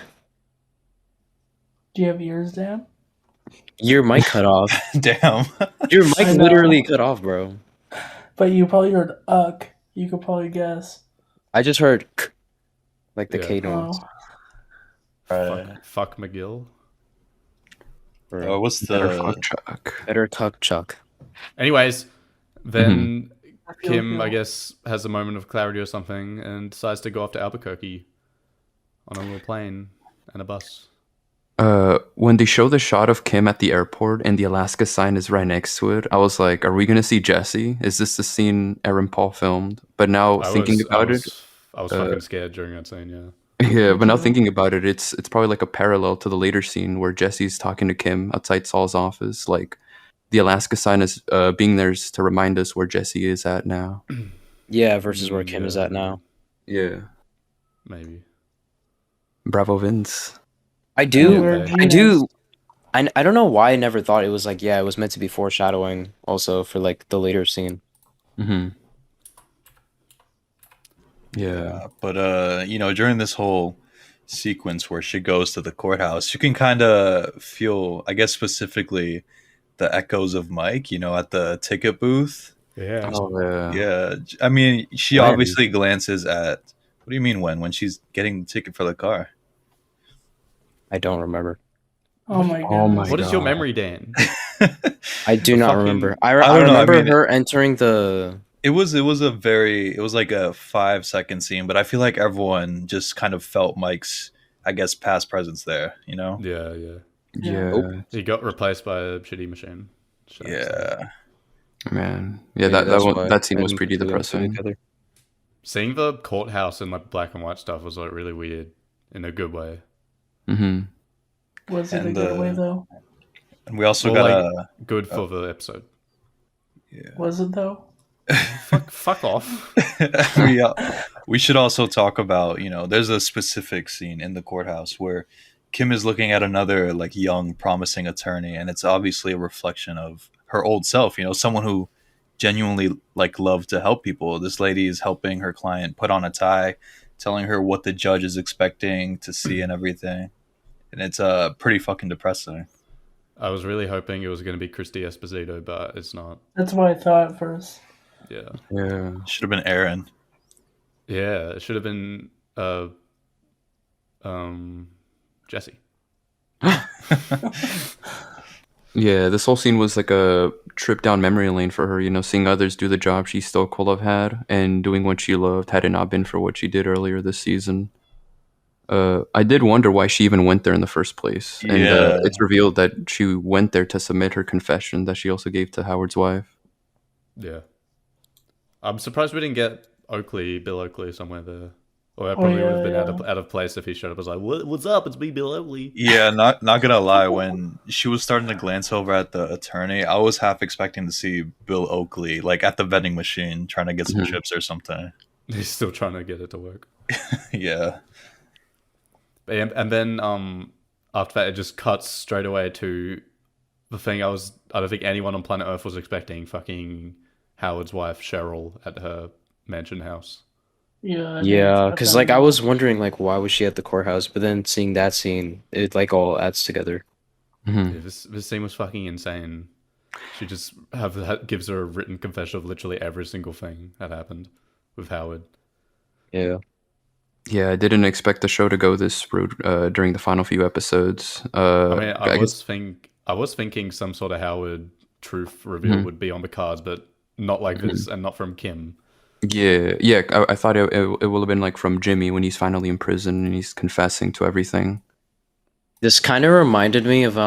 Speaker 5: Do you have ears, Dan?
Speaker 3: Your mic cut off.
Speaker 4: Damn.
Speaker 3: Your
Speaker 5: I
Speaker 3: mic
Speaker 5: know.
Speaker 3: literally cut off, bro.
Speaker 5: But you probably heard "uck." You could probably guess.
Speaker 3: I just heard k, like the
Speaker 1: Yeah.
Speaker 3: K
Speaker 5: Oh,
Speaker 3: noise.
Speaker 1: Fuck McGill.
Speaker 4: What's
Speaker 2: Better
Speaker 4: the
Speaker 2: fuck Chuck.
Speaker 3: Better cuck Chuck.
Speaker 1: Anyways, then
Speaker 5: I feel
Speaker 1: Kim, I
Speaker 5: feel-
Speaker 1: guess, has a moment of clarity or something and decides to go off to Albuquerque on a little plane and a bus.
Speaker 2: When they show the shot of Kim at the airport and the Alaska sign is right next to it, I was like, are we gonna see Jesse? Is this the scene Aaron Paul filmed? But now thinking about it,
Speaker 1: I was fucking scared during that scene, yeah.
Speaker 2: yeah, but now thinking about it, it's probably like a parallel to the later scene where Jesse's talking to Kim outside Saul's office. Like the Alaska sign is being there to remind us where Jesse is at now.
Speaker 3: Yeah, versus where Kim is at now.
Speaker 2: Yeah.
Speaker 1: Maybe.
Speaker 2: Bravo, Vince.
Speaker 3: I do.
Speaker 5: Where
Speaker 3: I
Speaker 5: Gene
Speaker 3: do.
Speaker 5: is.
Speaker 3: I don't know why I never thought it was like, yeah, it was meant to be foreshadowing also for like the later scene.
Speaker 2: Mm-hmm. Yeah.
Speaker 4: But during this whole sequence where she goes to the courthouse, you can kind of feel, I guess specifically, the echoes of Mike, at the ticket booth.
Speaker 1: Yeah.
Speaker 2: Oh yeah.
Speaker 4: Yeah, I mean, she
Speaker 3: When?
Speaker 4: obviously glances at. What do you mean when? When she's getting the ticket for the car?
Speaker 3: I don't remember.
Speaker 5: Oh my goodness.
Speaker 2: Oh my
Speaker 1: What is your
Speaker 2: God.
Speaker 1: memory, Dan?
Speaker 3: I do
Speaker 1: The
Speaker 3: not
Speaker 1: fucking-
Speaker 3: remember.
Speaker 4: I
Speaker 3: I
Speaker 4: don't know, I
Speaker 3: remember
Speaker 4: mean,
Speaker 3: her entering the.
Speaker 4: It was like a 5 second scene, but I feel like everyone just kind of felt Mike's, I guess, past presence there.
Speaker 1: Yeah.
Speaker 2: Yeah.
Speaker 3: Nope.
Speaker 1: He got replaced by a shitty machine. Should I say.
Speaker 4: Yeah.
Speaker 2: Man. Yeah,
Speaker 3: Maybe that's why
Speaker 2: that scene
Speaker 3: I
Speaker 2: was
Speaker 3: didn't
Speaker 2: pretty
Speaker 3: put two and two
Speaker 2: depressing.
Speaker 3: together.
Speaker 1: Seeing the courthouse and like black and white stuff was like really weird in a good way.
Speaker 2: Mm-hmm.
Speaker 5: Was it a
Speaker 4: And,
Speaker 5: good way though?
Speaker 4: And we also
Speaker 1: Well,
Speaker 4: got
Speaker 1: like, good for the episode.
Speaker 4: yeah.
Speaker 5: Was it though?
Speaker 1: Fuck off.
Speaker 4: we should also talk about, there's a specific scene in the courthouse where Kim is looking at another like young promising attorney, and it's obviously a reflection of her old self, someone who genuinely like loved to help people. This lady is helping her client put on a tie, telling her what the judge is expecting to see and everything. And it's pretty fucking depressing.
Speaker 1: I was really hoping it was going to be Christy Esposito, but it's not.
Speaker 5: That's what I thought at first.
Speaker 1: Yeah.
Speaker 2: Yeah.
Speaker 4: Should have been Aaron.
Speaker 1: Yeah, it should have been Jesse.
Speaker 2: Yeah, this whole scene was like a trip down memory lane for her, seeing others do the job she still could have had and doing what she loved had it not been for what she did earlier this season. I did wonder why she even went there in the first place. And
Speaker 4: Yeah.
Speaker 2: it's revealed that she went there to submit her confession that she also gave to Howard's wife.
Speaker 1: Yeah. I'm surprised we didn't get Bill Oakley somewhere there. Or that probably would have been out of place if he showed up. I was like, what's up? It's me, Bill Oakley.
Speaker 4: Yeah, not gonna lie, when she was starting to glance over at the attorney, I was half expecting to see Bill Oakley like at the vending machine trying to get some
Speaker 2: Mhm.
Speaker 4: chips or something.
Speaker 1: He's still trying to get it to work.
Speaker 4: Yeah.
Speaker 1: And then after that, it just cuts straight away to the thing I don't think anyone on planet Earth was expecting, fucking Howard's wife, Cheryl, at her mansion house.
Speaker 5: Yeah. I didn't
Speaker 3: Yeah,
Speaker 5: expect
Speaker 3: because
Speaker 5: that
Speaker 3: like
Speaker 5: at
Speaker 3: I
Speaker 5: all.
Speaker 3: was wondering like why was she at the courthouse, but then seeing that scene, it like all adds together.
Speaker 2: Mhm.
Speaker 1: Yeah, this scene was fucking insane. She just gives her a written confession of literally every single thing that happened with Howard.
Speaker 3: Yeah.
Speaker 2: Yeah, I didn't expect the show to go this route during the final few episodes.
Speaker 1: I mean, I
Speaker 2: guess-
Speaker 1: was thinking some sort of Howard truth reveal would be on the cards, but not like this, and not from Kim.
Speaker 2: Yeah. I thought it will have been like from Jimmy when he's finally in prison and he's confessing to everything.
Speaker 3: This kind of reminded me of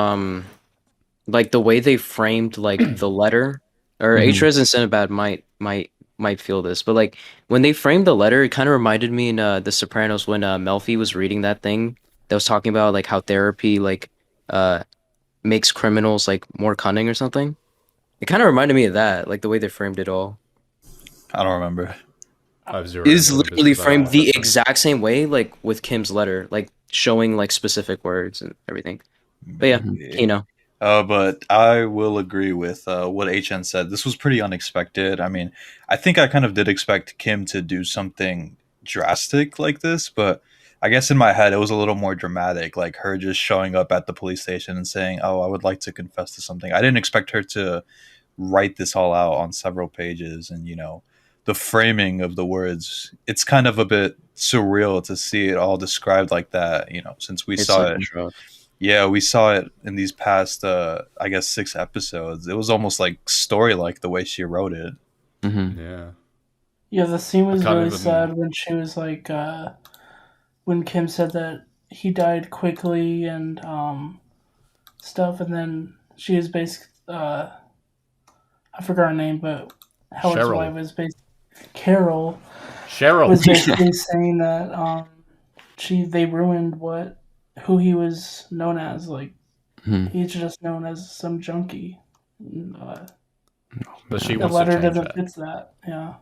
Speaker 3: like the way they framed like the letter, or
Speaker 2: Mhm.
Speaker 3: H-Rez and Sinbad might feel this, but like when they framed the letter, it kind of reminded me in The Sopranos when Melfi was reading that thing that was talking about like how therapy like makes criminals like more cunning or something. It kind of reminded me of that, like the way they framed it all.
Speaker 4: I don't remember.
Speaker 1: I have zero
Speaker 3: It is
Speaker 1: info
Speaker 3: literally
Speaker 1: because I
Speaker 3: framed
Speaker 1: don't
Speaker 3: the
Speaker 1: watch it.
Speaker 3: exact same way, like with Kim's letter, like showing like specific words and everything. But yeah,
Speaker 4: But I will agree with what HN said. This was pretty unexpected. I mean, I think I kind of did expect Kim to do something drastic like this, but I guess in my head it was a little more dramatic, like her just showing up at the police station and saying, "Oh, I would like to confess to something." I didn't expect her to write this all out on several pages, and the framing of the words, it's kind of a bit surreal to see it all described like that, since we
Speaker 3: it's
Speaker 4: saw
Speaker 3: like
Speaker 4: it.
Speaker 3: a drug.
Speaker 4: Yeah, we saw it in these past, I guess, 6 episodes. It was almost like story-like the way she wrote it.
Speaker 2: Mm-hmm.
Speaker 1: Yeah.
Speaker 5: Yeah, the scene was
Speaker 1: can't
Speaker 5: really
Speaker 1: even-
Speaker 5: sad when she was like, when Kim said that he died quickly and stuff, and then she was basically, I forgot her name, but Howard's
Speaker 1: Cheryl.
Speaker 5: wife was basically Carol
Speaker 1: Cheryl.
Speaker 5: was basically saying that they ruined who he was known as. Like
Speaker 2: Mhm.
Speaker 5: he's just known as some junkie.
Speaker 1: But she
Speaker 5: The
Speaker 1: wants to
Speaker 5: letter
Speaker 1: change
Speaker 5: doesn't
Speaker 1: that.
Speaker 5: fit that. Yeah.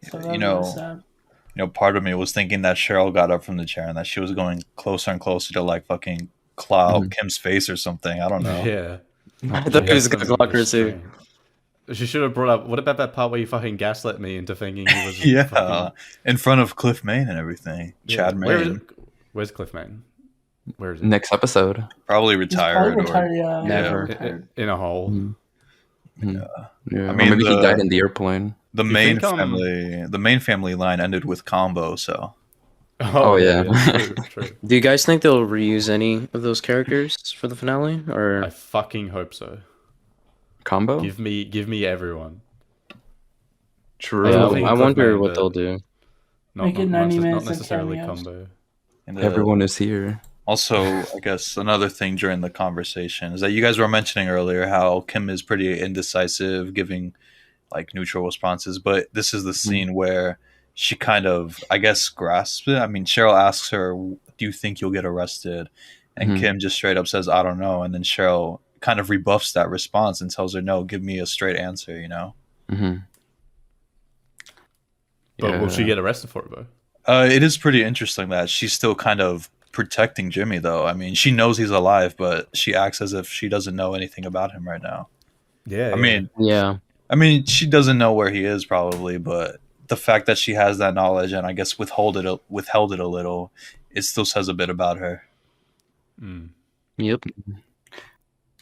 Speaker 5: So that
Speaker 4: You
Speaker 5: was
Speaker 4: know-
Speaker 5: really sad.
Speaker 4: Part of me was thinking that Cheryl got up from the chair and that she was going closer and closer to like fucking claw out Kim's face or something. I don't know.
Speaker 1: Yeah.
Speaker 3: I thought he was
Speaker 1: That's
Speaker 3: gonna
Speaker 1: some
Speaker 3: clock her too.
Speaker 1: restraint. She should have brought up. What about that part where you fucking gaslit me into thinking he was?
Speaker 4: Yeah,
Speaker 1: fucking,
Speaker 4: in front of Cliff Main and everything.
Speaker 1: yeah.
Speaker 4: Chad Main.
Speaker 1: Where's Cliffman? Where is he?
Speaker 2: Next episode.
Speaker 4: Probably
Speaker 5: He's probably
Speaker 4: retired
Speaker 5: retired.
Speaker 4: or
Speaker 5: Yeah,
Speaker 3: Never.
Speaker 5: retired.
Speaker 1: In a hole.
Speaker 2: Mhm. Mhm. Yeah,
Speaker 4: I
Speaker 2: or
Speaker 4: mean,
Speaker 2: maybe he died in the airplane.
Speaker 4: the
Speaker 1: You
Speaker 4: main
Speaker 1: think,
Speaker 4: the main family line ended with combo, so
Speaker 2: Oh, yeah.
Speaker 1: True.
Speaker 3: Do you guys think they'll reuse any of those characters for the finale, or
Speaker 1: I fucking hope so.
Speaker 2: Combo?
Speaker 1: Give me everyone.
Speaker 2: True.
Speaker 1: I
Speaker 3: yeah,
Speaker 1: still think
Speaker 3: I wonder
Speaker 1: Cliffman,
Speaker 3: what they'll
Speaker 1: but
Speaker 3: do.
Speaker 5: Make it 90
Speaker 1: not
Speaker 5: minutes of
Speaker 1: necessarily
Speaker 5: cameos.
Speaker 1: combo.
Speaker 4: and
Speaker 2: Everyone is here.
Speaker 4: also, I guess another thing during the conversation is that you guys were mentioning earlier how Kim is pretty indecisive, giving like neutral responses, but this is the scene where she kind of, I guess, grasps it. I mean, Cheryl asks her, "Do you think you'll get arrested?" And
Speaker 2: Mhm.
Speaker 4: Kim just straight up says, "I don't know." And then Cheryl kind of rebuffs that response and tells her, "No, give me a straight answer," you know?
Speaker 2: Mm-hmm.
Speaker 1: But will she get arrested for it though?
Speaker 4: It is pretty interesting that she's still kind of protecting Jimmy, though. I mean, she knows he's alive, but she acts as if she doesn't know anything about him right now.
Speaker 1: Yeah.
Speaker 3: Yeah,
Speaker 4: I mean, she doesn't know where he is probably, but the fact that she has that knowledge and I guess withheld it a little, it still says a bit about her.
Speaker 1: Mm.
Speaker 3: yep.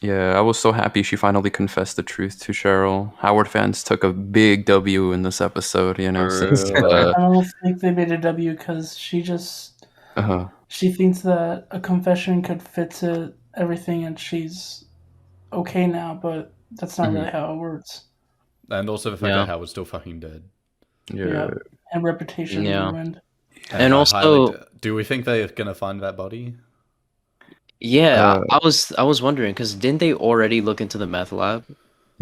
Speaker 2: Yeah, I was so happy she finally confessed the truth to Cheryl. Howard fans took a big W in this episode, you know,
Speaker 4: For
Speaker 2: since
Speaker 4: real.
Speaker 5: I don't think they made a W because
Speaker 2: uh,
Speaker 5: she thinks that a confession could fix it, everything, and she's okay now. But that's not
Speaker 2: Mhm.
Speaker 5: really how it works.
Speaker 1: And also the fact
Speaker 3: Yeah.
Speaker 1: that Howard's still fucking dead.
Speaker 2: yeah.
Speaker 5: And reputation
Speaker 3: Yeah.
Speaker 5: ruined.
Speaker 3: And
Speaker 1: I
Speaker 3: also-
Speaker 1: do we think they're gonna find that body?
Speaker 3: Yeah,
Speaker 2: Uh,
Speaker 3: I was wondering because didn't they already look into the meth lab?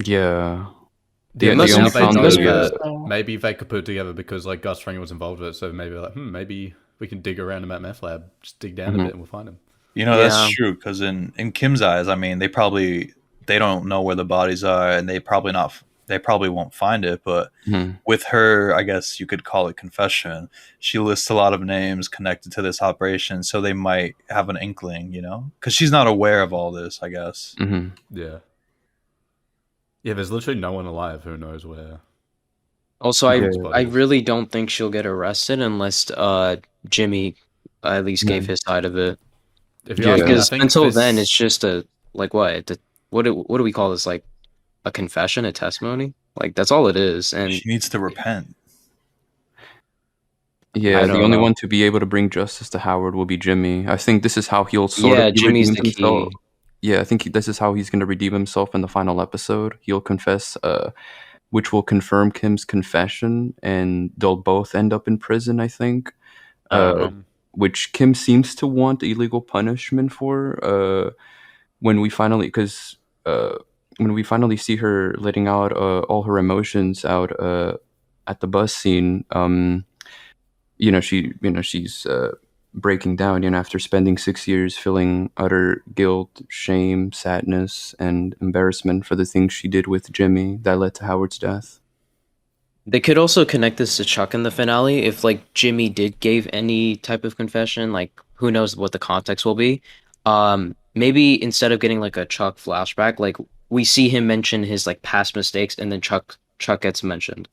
Speaker 2: Yeah.
Speaker 1: Yeah,
Speaker 2: They
Speaker 3: must
Speaker 2: only
Speaker 3: have-
Speaker 2: found
Speaker 3: they must
Speaker 2: the,
Speaker 3: have-
Speaker 5: So,
Speaker 1: maybe they could put it together because like Gus Fring was involved with it, so maybe like, maybe we can dig around in that meth lab, just dig down a
Speaker 2: Mhm.
Speaker 1: bit and we'll find him.
Speaker 4: You know,
Speaker 3: Yeah.
Speaker 4: that's true because in Kim's eyes, I mean, they don't know where the bodies are, and they probably won't find it. But
Speaker 2: Mhm.
Speaker 4: with her, I guess you could call it confession. She lists a lot of names connected to this operation, so they might have an inkling, you know, because she's not aware of all this. I guess.
Speaker 2: Mhm.
Speaker 1: Yeah. Yeah, there's literally no one alive who knows where.
Speaker 3: Also,
Speaker 2: Yeah.
Speaker 3: I really don't think she'll get arrested unless Jimmy at least gave his side of it.
Speaker 1: If you
Speaker 2: Yeah.
Speaker 1: ask me, I
Speaker 3: Because
Speaker 1: think
Speaker 3: until
Speaker 1: this-
Speaker 3: then, it's just a like what? What do we call this? Like a confession, a testimony? Like that's all it is. And
Speaker 4: She needs to repent.
Speaker 2: Yeah,
Speaker 3: I
Speaker 2: the
Speaker 3: don't
Speaker 2: only
Speaker 3: know.
Speaker 2: one to be able to bring justice to Howard will be Jimmy. I think this is how he'll sort
Speaker 3: yeah,
Speaker 2: of be
Speaker 3: Jimmy's
Speaker 2: redeemed
Speaker 3: the
Speaker 2: himself.
Speaker 3: key.
Speaker 2: Yeah, I think this is how he's going to redeem himself in the final episode. He'll confess, which will confirm Kim's confession, and they'll both end up in prison, I think.
Speaker 3: I don't know.
Speaker 2: Which Kim seems to want illegal punishment for. When we finally, because when we finally see her letting out all her emotions out at the bus scene, she's breaking down, after spending 6 years feeling utter guilt, shame, sadness, and embarrassment for the things she did with Jimmy that led to Howard's death.
Speaker 3: They could also connect this to Chuck in the finale. If like Jimmy did give any type of confession, like who knows what the context will be. Maybe instead of getting like a Chuck flashback, like we see him mention his like past mistakes, and then Chuck gets mentioned.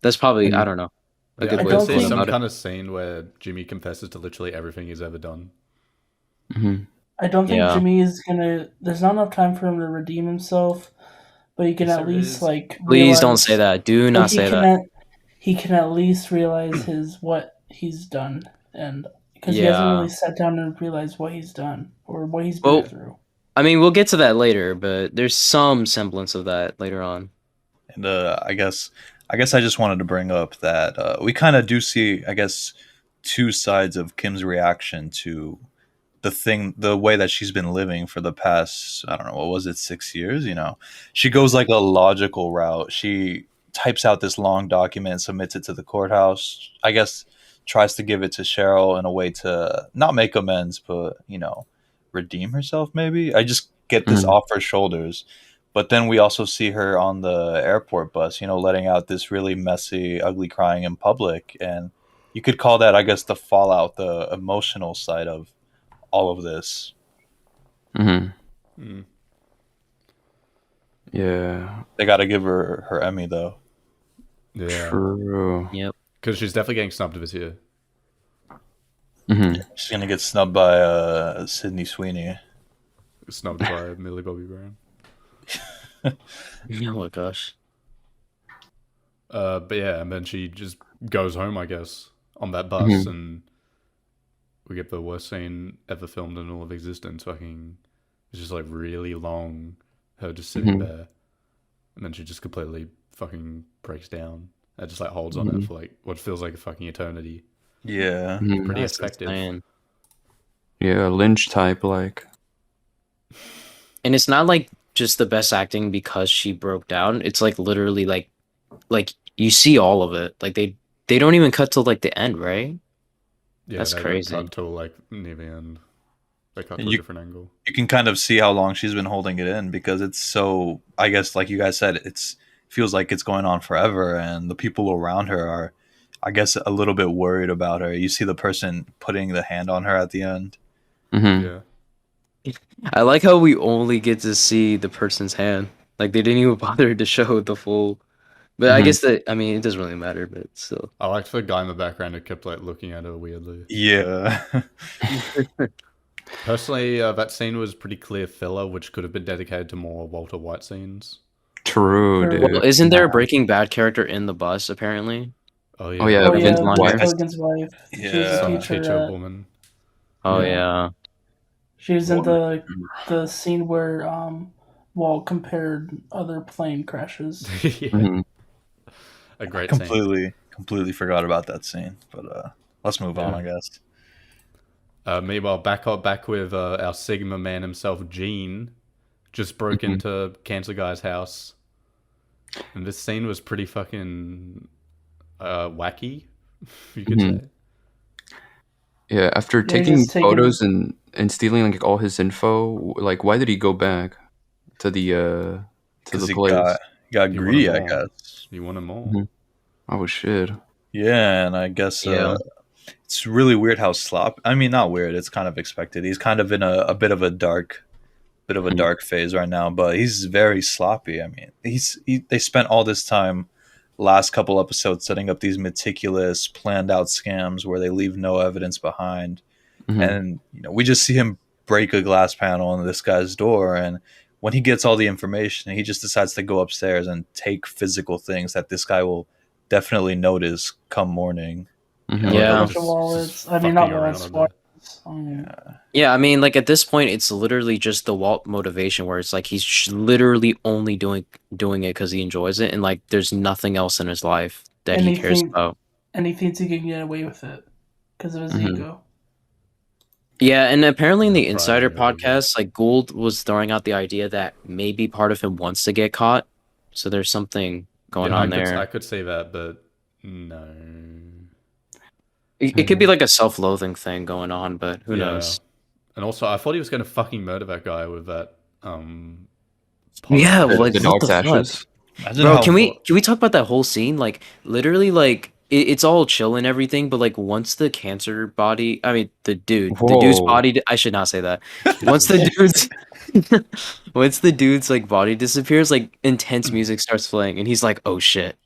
Speaker 3: That's probably I don't know. A
Speaker 1: Yeah,
Speaker 3: good
Speaker 1: I
Speaker 3: way
Speaker 1: could
Speaker 3: of
Speaker 1: see
Speaker 3: going
Speaker 1: some
Speaker 3: about it.
Speaker 1: kind of scene where Jimmy confesses to literally everything he's ever done.
Speaker 2: Mm-hmm.
Speaker 5: I don't think
Speaker 3: Yeah.
Speaker 5: Jimmy is gonna. There's not enough time for him to redeem himself, but he can
Speaker 1: Yes,
Speaker 5: at
Speaker 1: there
Speaker 5: least
Speaker 1: is.
Speaker 5: like.
Speaker 3: Please don't
Speaker 5: realize-
Speaker 3: say that. Do
Speaker 5: like,
Speaker 3: not say that.
Speaker 5: He can at least realize what he's done, and because he hasn't
Speaker 3: Yeah.
Speaker 5: really sat down and realized what he's done or what he's been
Speaker 3: Well,
Speaker 5: through.
Speaker 3: I mean, we'll get to that later, but there's some semblance of that later on.
Speaker 4: And I guess I just wanted to bring up that we kind of do see, I guess, two sides of Kim's reaction to the way that she's been living for the past, I don't know, what was it, 6 years? She goes like a logical route. She types out this long document, submits it to the courthouse. I guess tries to give it to Cheryl in a way to not make amends, but redeem herself. Maybe I just get this off her shoulders. But then we also see her on the airport bus, letting out this really messy, ugly crying in public. And you could call that, I guess, the fallout, the emotional side of all of this.
Speaker 2: Mm-hmm. Yeah.
Speaker 4: They got to give her Emmy, though.
Speaker 1: Yeah.
Speaker 2: True.
Speaker 3: Yep.
Speaker 1: Because she's definitely getting snubbed this year.
Speaker 2: Mm-hmm.
Speaker 4: She's gonna get snubbed by Sydney Sweeney.
Speaker 1: Snubbed by Millie Bobby Brown.
Speaker 3: Oh my gosh.
Speaker 1: But yeah, and then she just goes home, I guess, on that bus,
Speaker 2: Mm-hmm.
Speaker 1: and we get the worst scene ever filmed in all of existence. Fucking, it's just like really long, her just sitting
Speaker 2: Mm-hmm.
Speaker 1: there, and then she just completely fucking breaks down. It just like holds on
Speaker 2: Mm-hmm.
Speaker 1: it for like what feels like a fucking eternity.
Speaker 4: Yeah.
Speaker 2: Mm-hmm.
Speaker 1: Pretty
Speaker 3: That's
Speaker 1: effective.
Speaker 3: insane.
Speaker 2: Yeah, Lynch type, like.
Speaker 3: And it's not like just the best acting because she broke down. It's like literally like you see all of it. Like they don't even cut till like the end, right?
Speaker 1: Yeah,
Speaker 3: That's
Speaker 1: they don't
Speaker 3: crazy.
Speaker 1: cut till like near the end. They cut to
Speaker 4: And
Speaker 1: a
Speaker 4: you
Speaker 1: different angle.
Speaker 4: you can kind of see how long she's been holding it in because it's so. I guess, like you guys said, it's feels like it's going on forever, and the people around her are, I guess, a little bit worried about her. You see the person putting the hand on her at the end.
Speaker 2: Mm-hmm.
Speaker 1: Yeah.
Speaker 3: I like how we only get to see the person's hand. Like they didn't even bother to show the full. But I
Speaker 2: Mhm.
Speaker 3: guess that I mean it doesn't really matter, but still.
Speaker 1: I liked the guy in the background who kept like looking at her weirdly.
Speaker 4: Yeah.
Speaker 1: Personally, that scene was pretty clear filler, which could have been dedicated to more Walter White scenes.
Speaker 2: True,
Speaker 5: Sure.
Speaker 2: dude.
Speaker 3: Well, isn't there a Breaking Bad character in the bus apparently?
Speaker 1: Oh yeah,
Speaker 2: Oh, yeah,
Speaker 5: Oh
Speaker 2: Vince
Speaker 5: yeah,
Speaker 2: Vaughn.
Speaker 5: Vince Gilligan's wife. She was a
Speaker 4: Yeah.
Speaker 1: some
Speaker 5: teacher.
Speaker 1: teacher woman.
Speaker 3: Oh
Speaker 5: Yeah.
Speaker 3: yeah.
Speaker 5: She was in the scene where Walt compared other plane crashes.
Speaker 1: Yeah,
Speaker 2: Mhm.
Speaker 1: a great scene.
Speaker 4: completely forgot about that scene. But let's move on,
Speaker 1: Yeah.
Speaker 4: I guess.
Speaker 1: Meanwhile, back with our Sigma man himself, Gene, just broke
Speaker 2: Mhm.
Speaker 1: into Cancer Guy's house, and this scene was pretty fucking wacky, you could
Speaker 2: Mhm.
Speaker 1: say.
Speaker 2: Yeah, after
Speaker 5: Yeah,
Speaker 2: taking
Speaker 5: just taking-
Speaker 2: photos and stealing like all his info, like why did he go back to the
Speaker 4: Because he
Speaker 2: place?
Speaker 4: got
Speaker 1: You
Speaker 4: greedy,
Speaker 1: want
Speaker 4: I
Speaker 1: 'em all.
Speaker 4: guess.
Speaker 1: You want them all?
Speaker 2: Mhm. Oh shit.
Speaker 4: Yeah, and I guess
Speaker 3: Yeah.
Speaker 4: it's really weird how slop. I mean, not weird. It's kind of expected. He's kind of in a bit of a dark
Speaker 2: Mhm.
Speaker 4: phase right now, but he's very sloppy. I mean, they spent all this time last couple episodes setting up these meticulous, planned out scams where they leave no evidence behind,
Speaker 2: Mhm.
Speaker 4: and we just see him break a glass panel on this guy's door, and when he gets all the information, he just decides to go upstairs and take physical things that this guy will definitely notice come morning.
Speaker 2: Mhm.
Speaker 5: Like
Speaker 3: Yeah.
Speaker 5: a bunch of wallets. I mean, not wallets. Wallets.
Speaker 3: Yeah, I mean, like at this point, it's literally just the Walt motivation, where it's like he's literally only doing it because he enjoys it, and like there's nothing else in his life that he cares about.
Speaker 5: And he thinks he can get away with it because of his
Speaker 2: Mhm.
Speaker 5: ego.
Speaker 3: Yeah, and apparently in the
Speaker 1: Pride,
Speaker 3: Insider
Speaker 1: yeah, ego.
Speaker 3: podcast, like Gould was throwing out the idea that maybe part of him wants to get caught, so there's something going on there.
Speaker 1: I could say that, but no.
Speaker 3: It could be like a self-loathing thing going on, but who knows?
Speaker 1: And also, I thought he was going to fucking murder that guy with that.
Speaker 3: Yeah,
Speaker 2: The,
Speaker 3: like
Speaker 2: the
Speaker 3: what
Speaker 2: dog's
Speaker 3: the fuck?
Speaker 2: ashes.
Speaker 4: Imagine
Speaker 3: Bro,
Speaker 4: how
Speaker 3: can we talk about that whole scene? Like literally, like it's all chill and everything, but like once the cancer body, I mean the dude's
Speaker 2: Whoa.
Speaker 3: body. I should not say that. Once the dude's, once the dude's like body disappears, like intense music starts playing, and he's like, "Oh shit!"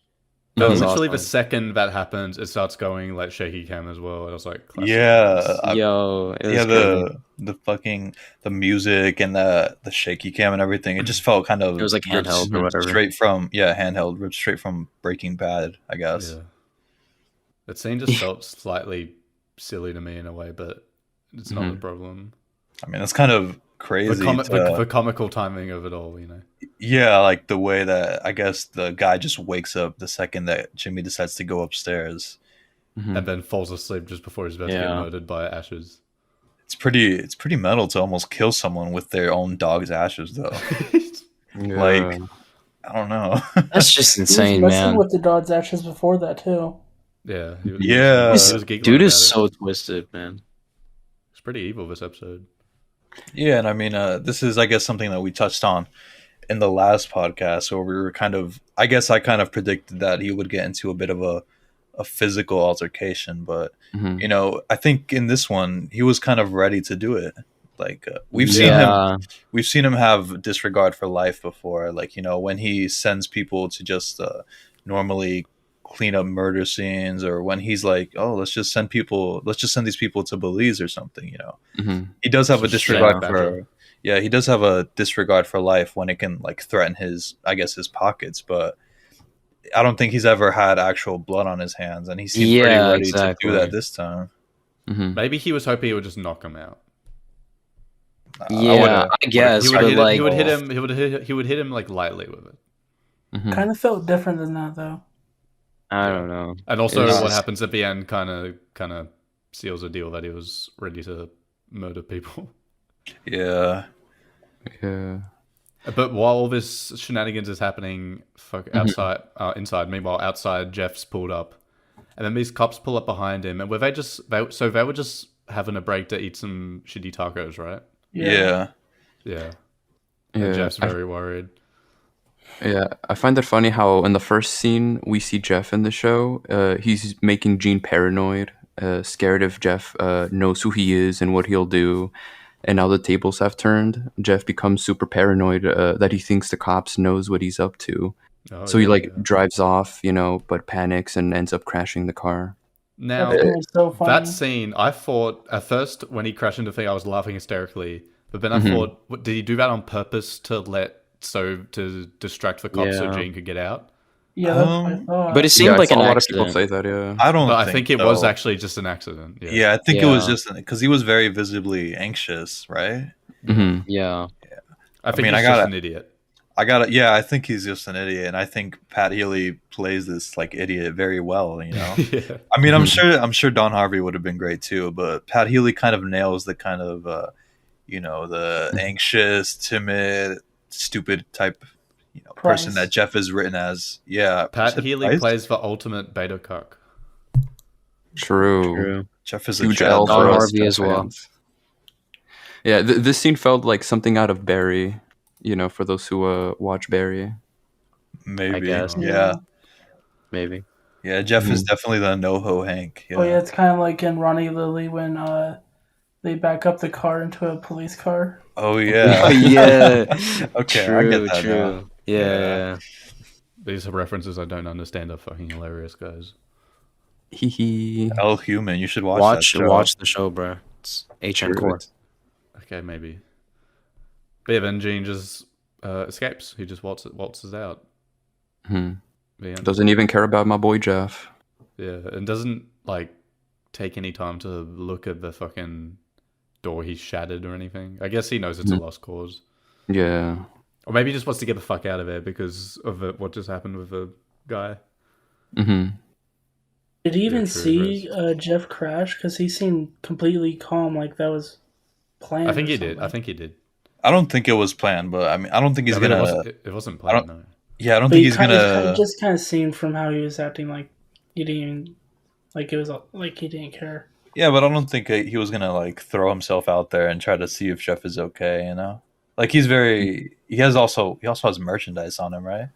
Speaker 1: No,
Speaker 3: That was
Speaker 1: literally the
Speaker 3: awesome.
Speaker 1: second that happens, it starts going like shaky cam as well. And I was like, classic.
Speaker 3: Yo, it was
Speaker 4: yeah,
Speaker 3: crazy.
Speaker 4: the fucking the music and the shaky cam and everything. It just felt kind of
Speaker 3: It was like
Speaker 4: ripped
Speaker 3: handheld or whatever.
Speaker 4: straight from handheld, ripped straight from Breaking Bad, I guess.
Speaker 1: Yeah. That scene just felt slightly silly to me in a way, but it's not a problem.
Speaker 4: I mean, it's kind of crazy.
Speaker 1: The comical timing of it all,
Speaker 4: Yeah, like the way that I guess the guy just wakes up the second that Jimmy decides to go upstairs,
Speaker 1: and then falls asleep just before he's about to get murdered by ashes.
Speaker 4: It's pretty metal to almost kill someone with their own dog's ashes, though.
Speaker 2: Yeah.
Speaker 4: Like, I don't know.
Speaker 3: That's just
Speaker 5: He was
Speaker 3: insane,
Speaker 5: messing
Speaker 3: man.
Speaker 5: with the dog's ashes before that too.
Speaker 1: Yeah, he was giggling
Speaker 3: Dude is
Speaker 1: about it.
Speaker 3: so twisted, man.
Speaker 1: It's pretty evil, this episode.
Speaker 4: Yeah, and I mean, this is, I guess, something that we touched on in the last podcast, where we were I kind of predicted that he would get into a bit of a physical altercation, but I think in this one he was kind of ready to do it. Like we've seen him have disregard for life before. Like when he sends people to just normally clean up murder scenes, or when he's like, "Oh, let's just send these people to Belize or something." He does have a
Speaker 1: Just
Speaker 4: disregard
Speaker 1: straight
Speaker 4: for, yeah, he does have a disregard for life when it can like threaten his, I guess, his pockets. But I don't think he's ever had actual blood on his hands, and he seemed pretty
Speaker 3: Yeah,
Speaker 4: ready to do that
Speaker 3: exactly.
Speaker 4: this time.
Speaker 1: Maybe he was hoping it would just knock him out.
Speaker 3: Yeah, I guess,
Speaker 1: He would
Speaker 3: but
Speaker 1: hit
Speaker 3: like,
Speaker 1: he would hit him. He would hit him like lightly with it.
Speaker 5: Kind of felt different than that though.
Speaker 3: I don't know.
Speaker 1: And also,
Speaker 3: It's
Speaker 1: what
Speaker 3: just-
Speaker 1: happens at the end kind of seals the deal that he was ready to murder people.
Speaker 4: Yeah.
Speaker 2: Yeah.
Speaker 1: But while all this shenanigans is happening, inside. Meanwhile, outside, Jeff's pulled up, and then these cops pull up behind him, and they were just having a break to eat some shitty tacos, right?
Speaker 4: Yeah.
Speaker 1: Yeah.
Speaker 2: Yeah.
Speaker 1: And Jeff's very worried.
Speaker 2: Yeah, I find it funny how in the first scene we see Jeff in the show, he's making Gene paranoid, scared if Jeff knows who he is and what he'll do. And now the tables have turned. Jeff becomes super paranoid that he thinks the cops knows what he's up to.
Speaker 1: Oh,
Speaker 2: So he
Speaker 1: yeah,
Speaker 2: like
Speaker 1: yeah.
Speaker 2: drives off, but panics and ends up crashing the car.
Speaker 1: Now
Speaker 5: That was so funny.
Speaker 1: that scene, I thought at first when he crashed into the thing, I was laughing hysterically. But then I thought, did he do that on purpose to distract the cops so
Speaker 3: Yeah.
Speaker 1: Gene could get out?
Speaker 5: Yeah, that's what I thought.
Speaker 3: But it seemed
Speaker 2: I
Speaker 3: like
Speaker 2: saw
Speaker 3: an
Speaker 2: a lot
Speaker 3: accident.
Speaker 2: of people say that. Yeah.
Speaker 4: I don't.
Speaker 1: But I think it
Speaker 4: so.
Speaker 1: was actually just an accident. Yeah.
Speaker 4: Yeah, I think it was
Speaker 3: Yeah.
Speaker 4: just because he was very visibly anxious, right?
Speaker 2: hmm
Speaker 3: Yeah.
Speaker 1: I think
Speaker 4: mean,
Speaker 1: he's
Speaker 4: I gotta-
Speaker 1: just an idiot.
Speaker 4: Yeah, I think he's just an idiot, and I think Pat Healy plays this like idiot very well.
Speaker 1: Yeah.
Speaker 4: I mean, I'm sure Don Harvey would have been great too, but Pat Healy kind of nails the kind of, the anxious, timid, stupid type, person
Speaker 5: Price.
Speaker 4: that Jeff is written as. Yeah,
Speaker 1: Pat
Speaker 4: is it
Speaker 1: Healy
Speaker 4: Price?
Speaker 1: plays the ultimate beta cuck.
Speaker 2: True.
Speaker 4: Jeff is
Speaker 2: Huge
Speaker 4: a
Speaker 2: L
Speaker 3: Don
Speaker 2: for us
Speaker 3: Harvey
Speaker 2: Jeff
Speaker 3: as well.
Speaker 2: fans. Yeah, this scene felt like something out of Barry. For those who watch Barry.
Speaker 4: Maybe.
Speaker 3: I guess.
Speaker 4: Yeah.
Speaker 3: Maybe.
Speaker 4: Yeah, Jeff is definitely the NoHo Hank. Yeah.
Speaker 5: Oh yeah, it's kind of like in Ronnie Lily when they back up the car into a police car.
Speaker 4: Oh, yeah.
Speaker 3: Yeah.
Speaker 4: Okay,
Speaker 3: True.
Speaker 4: I get that
Speaker 3: True.
Speaker 4: now.
Speaker 3: Yeah.
Speaker 1: These are references I don't understand are fucking hilarious, guys.
Speaker 2: Hee hee.
Speaker 4: El Human, you should watch that show.
Speaker 3: Watch the show, bro. It's HN Core.
Speaker 1: Okay, maybe. But yeah, then Gene just escapes. He just waltzes out.
Speaker 2: Hmm.
Speaker 1: The end.
Speaker 2: Doesn't even care about my boy Jeff.
Speaker 1: Yeah, and doesn't take any time to look at the fucking door he shattered or anything. I guess he knows it's a lost cause,
Speaker 2: Yeah.
Speaker 1: or maybe he just wants to get the fuck out of there because of what just happened with the guy.
Speaker 2: Mm-hmm.
Speaker 5: Did he even
Speaker 1: true,
Speaker 5: see Jeff crash? Because he seemed completely calm, like that was planned.
Speaker 1: I think
Speaker 5: or
Speaker 1: he did.
Speaker 5: something.
Speaker 1: I think he did.
Speaker 4: I don't think it was planned, but I mean, I don't think he's
Speaker 1: I mean,
Speaker 4: gonna.
Speaker 1: It wasn't planned. No.
Speaker 4: Yeah, I don't
Speaker 5: But
Speaker 4: think
Speaker 5: he
Speaker 4: he's
Speaker 5: It
Speaker 4: gonna.
Speaker 5: just kind of seemed from how he was acting like he didn't even like it was like he didn't care.
Speaker 4: Yeah, but I don't think he was gonna throw himself out there and try to see if Jeff is okay. He's very. He also has merchandise on him, right?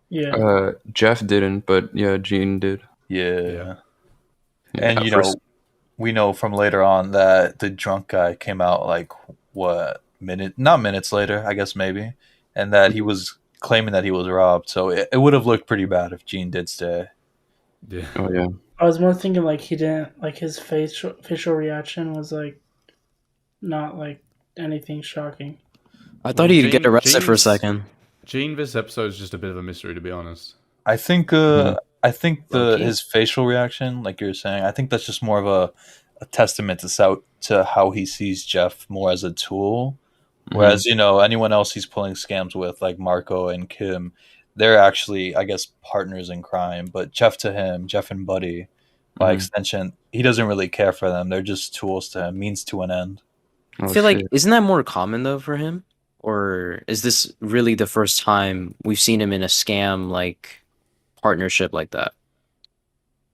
Speaker 5: Yeah.
Speaker 2: Jeff didn't, but yeah, Gene did.
Speaker 4: Yeah.
Speaker 2: Yeah,
Speaker 4: And
Speaker 2: at first-
Speaker 4: we know from later on that the drunk guy came out not minutes later, I guess maybe, and that he was claiming that he was robbed. So it would have looked pretty bad if Gene did stay.
Speaker 1: Yeah.
Speaker 2: Oh yeah.
Speaker 5: I was more thinking he didn't his facial reaction was not anything shocking.
Speaker 3: I thought he'd get
Speaker 1: Gene-
Speaker 3: arrested for a
Speaker 1: Gene's-
Speaker 3: second.
Speaker 1: Gene, this episode is just a bit of a mystery, to be honest.
Speaker 4: I think
Speaker 3: Low-key.
Speaker 4: his facial reaction, like you're saying, I think that's just more of a testament to how he sees Jeff more as a tool. Whereas, anyone else he's pulling scams with, like Marco and Kim, they're actually, I guess, partners in crime. But Jeff and Buddy, by extension, he doesn't really care for them. They're just tools to him, means to an end.
Speaker 3: I
Speaker 2: Oh,
Speaker 3: feel like
Speaker 2: shit.
Speaker 3: isn't that more common though for him, or is this really the first time we've seen him in a scam partnership like that?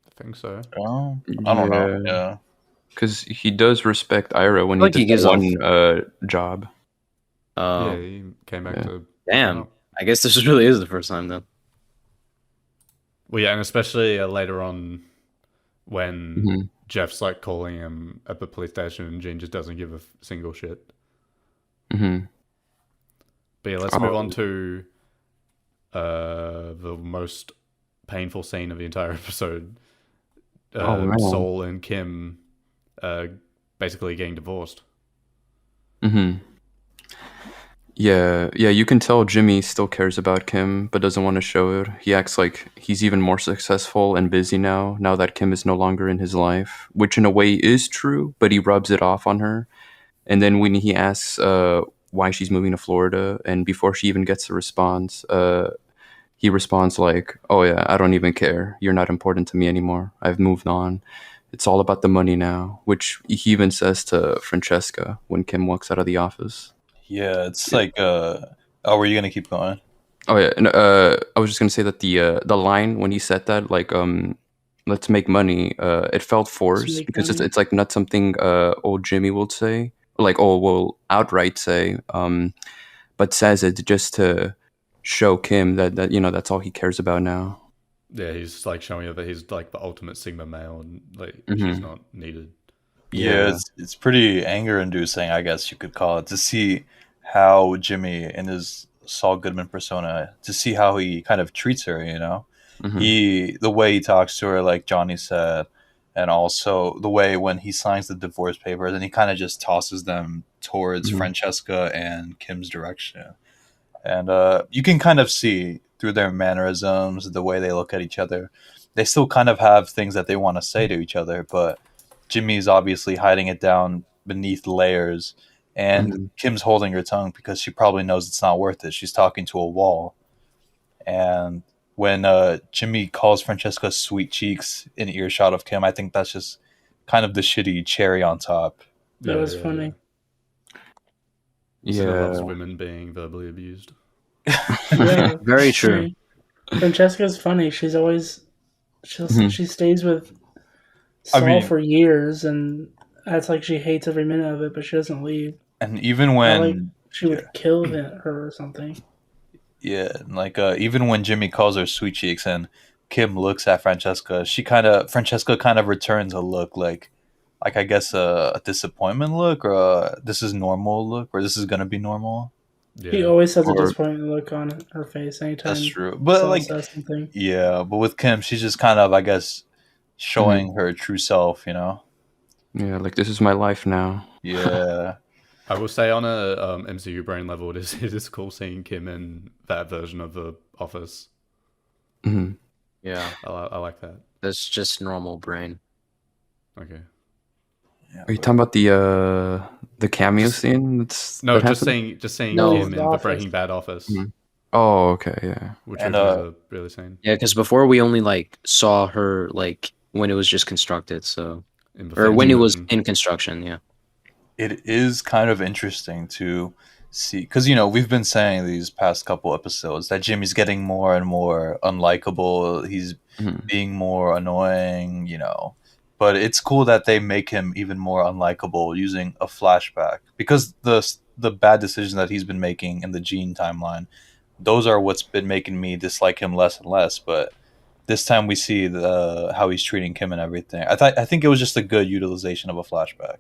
Speaker 1: I think so.
Speaker 4: Oh, I don't know.
Speaker 2: Yeah.
Speaker 4: Yeah.
Speaker 2: Because he does respect Ira when
Speaker 3: Like
Speaker 2: he
Speaker 3: he
Speaker 2: did
Speaker 3: gives
Speaker 2: that
Speaker 3: off-
Speaker 2: one job.
Speaker 1: Yeah, he came back
Speaker 2: Yeah.
Speaker 1: to.
Speaker 3: Damn. I guess this really is the first time then.
Speaker 1: Well, yeah, and especially later on when
Speaker 2: Mhm.
Speaker 1: Jeff's calling him at the police station and Gene just doesn't give a single shit.
Speaker 2: Mm-hmm.
Speaker 1: But yeah, let's move on to the most painful scene of the entire episode.
Speaker 2: Oh man.
Speaker 1: Sol and Kim basically getting divorced.
Speaker 2: Mm-hmm. Yeah, you can tell Jimmy still cares about Kim, but doesn't want to show it. He acts like he's even more successful and busy now that Kim is no longer in his life, which in a way is true, but he rubs it off on her. And then when he asks why she's moving to Florida, and before she even gets a response, he responds like, "Oh yeah, I don't even care. You're not important to me anymore. I've moved on. It's all about the money now," which he even says to Francesca when Kim walks out of the office.
Speaker 4: Yeah, it's like oh, were you gonna keep going?
Speaker 2: Oh yeah, and, I was just gonna say that the line when he said that, like, let's make money, it felt forced
Speaker 5: make
Speaker 2: because
Speaker 5: money.
Speaker 2: it's like not something old Jimmy would say, like, oh, will outright say, but says it just to show Kim that that's all he cares about now.
Speaker 1: Yeah, he's like showing her that he's like the ultimate Sigma male, and like she's
Speaker 2: Mhm.
Speaker 1: not needed.
Speaker 4: Yeah, it's pretty anger inducing, I guess you could call it, to see how Jimmy in his Saul Goodman persona, to see how he kind of treats her, you know?
Speaker 2: Mhm.
Speaker 4: The way he talks to her, like Johnny said, and also the way when he signs the divorce papers and he kind of just tosses them towards
Speaker 2: Mhm.
Speaker 4: Francesca and Kim's direction. And you can kind of see through their mannerisms, the way they look at each other, they still kind of have things that they want to say to each other, but Jimmy's obviously hiding it down beneath layers, and
Speaker 2: Mhm.
Speaker 4: Kim's holding her tongue because she probably knows it's not worth it. She's talking to a wall. And when Jimmy calls Francesca sweet cheeks in earshot of Kim, I think that's just kind of the shitty cherry on top.
Speaker 5: That was funny.
Speaker 1: Cena loves
Speaker 2: Yeah.
Speaker 1: women being verbally abused.
Speaker 5: Yeah,
Speaker 3: Very true.
Speaker 5: Francesca's funny. She's always
Speaker 2: Mhm.
Speaker 5: she stays with
Speaker 4: I
Speaker 5: Saul
Speaker 4: mean-
Speaker 5: for years, and acts like she hates every minute of it, but she doesn't leave.
Speaker 4: And even
Speaker 5: Not
Speaker 4: when
Speaker 5: like she would kill her or something.
Speaker 4: Yeah, like even when Jimmy calls her sweet cheeks and Kim looks at Francesca, Francesca kind of returns a look like I guess a disappointment look, or this is normal look, or this is gonna be normal.
Speaker 1: Yeah,
Speaker 5: He always has a
Speaker 2: Or-
Speaker 5: disappointed look on her face anytime
Speaker 4: That's true, but
Speaker 5: Saul
Speaker 4: like
Speaker 5: says something.
Speaker 4: yeah, but with Kim, she's just kind of I guess showing her true self, you know?
Speaker 2: Yeah, like, this is my life now.
Speaker 4: Yeah,
Speaker 1: I will say on a MCU brain level, it is cool seeing Kim in that version of the Office.
Speaker 2: Mhm.
Speaker 3: Yeah,
Speaker 1: I like that.
Speaker 3: that's just normal brain.
Speaker 1: Okay.
Speaker 2: Are you talking about the cameo
Speaker 1: Just-
Speaker 2: scene? That's
Speaker 1: No,
Speaker 2: that
Speaker 1: just
Speaker 2: happened?
Speaker 1: seeing
Speaker 3: No.
Speaker 1: Kim in
Speaker 5: The
Speaker 1: the
Speaker 5: Office.
Speaker 1: Breaking Bad Office,
Speaker 2: Mhm. Oh, okay, yeah.
Speaker 1: which
Speaker 4: And,
Speaker 1: we've never really seen
Speaker 3: Yeah, because before we only like saw her like when it was just constructed, so
Speaker 1: in the
Speaker 3: or when it was
Speaker 1: version.
Speaker 3: in construction. Yeah,
Speaker 4: it is kind of interesting to see because you know we've been saying these past couple episodes that Jimmy's getting more and more unlikable. He's
Speaker 2: Mhm.
Speaker 4: being more annoying, you know. But it's cool that they make him even more unlikable using a flashback because the bad decisions that he's been making in the Gene timeline, those are what's been making me dislike him less and less. But this time we see how he's treating Kim and everything. I think it was just a good utilization of a flashback.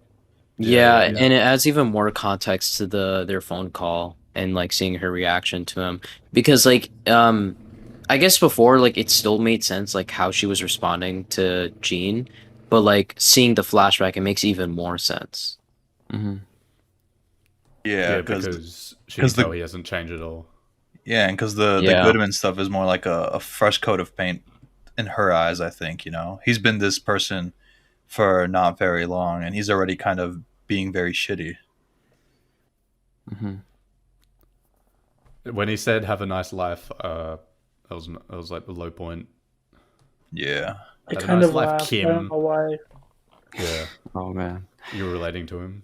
Speaker 3: yeah,
Speaker 1: Yeah.
Speaker 3: and it adds even more context to their phone call and like seeing her reaction to him because like I guess before like it still made sense like how she was responding to Jean, but like seeing the flashback it makes even more sense.
Speaker 2: Mhm.
Speaker 4: Yeah,
Speaker 1: because she
Speaker 4: 'cause
Speaker 1: can
Speaker 4: the-
Speaker 1: tell he hasn't changed at all.
Speaker 4: Yeah, and because the
Speaker 3: Yeah.
Speaker 4: Goodman stuff is more like a fresh coat of paint in her eyes. I think you know he's been this person for not very long, and he's already kind of being very shitty.
Speaker 2: Mhm.
Speaker 1: When he said "Have a nice life," that was like the low point.
Speaker 4: Yeah,
Speaker 5: I
Speaker 1: Had a
Speaker 5: kind
Speaker 1: nice
Speaker 5: of
Speaker 1: life,
Speaker 5: laughed. I
Speaker 1: Kim.
Speaker 5: don't know why.
Speaker 1: Yeah,
Speaker 2: Oh man.
Speaker 1: you were relating to him.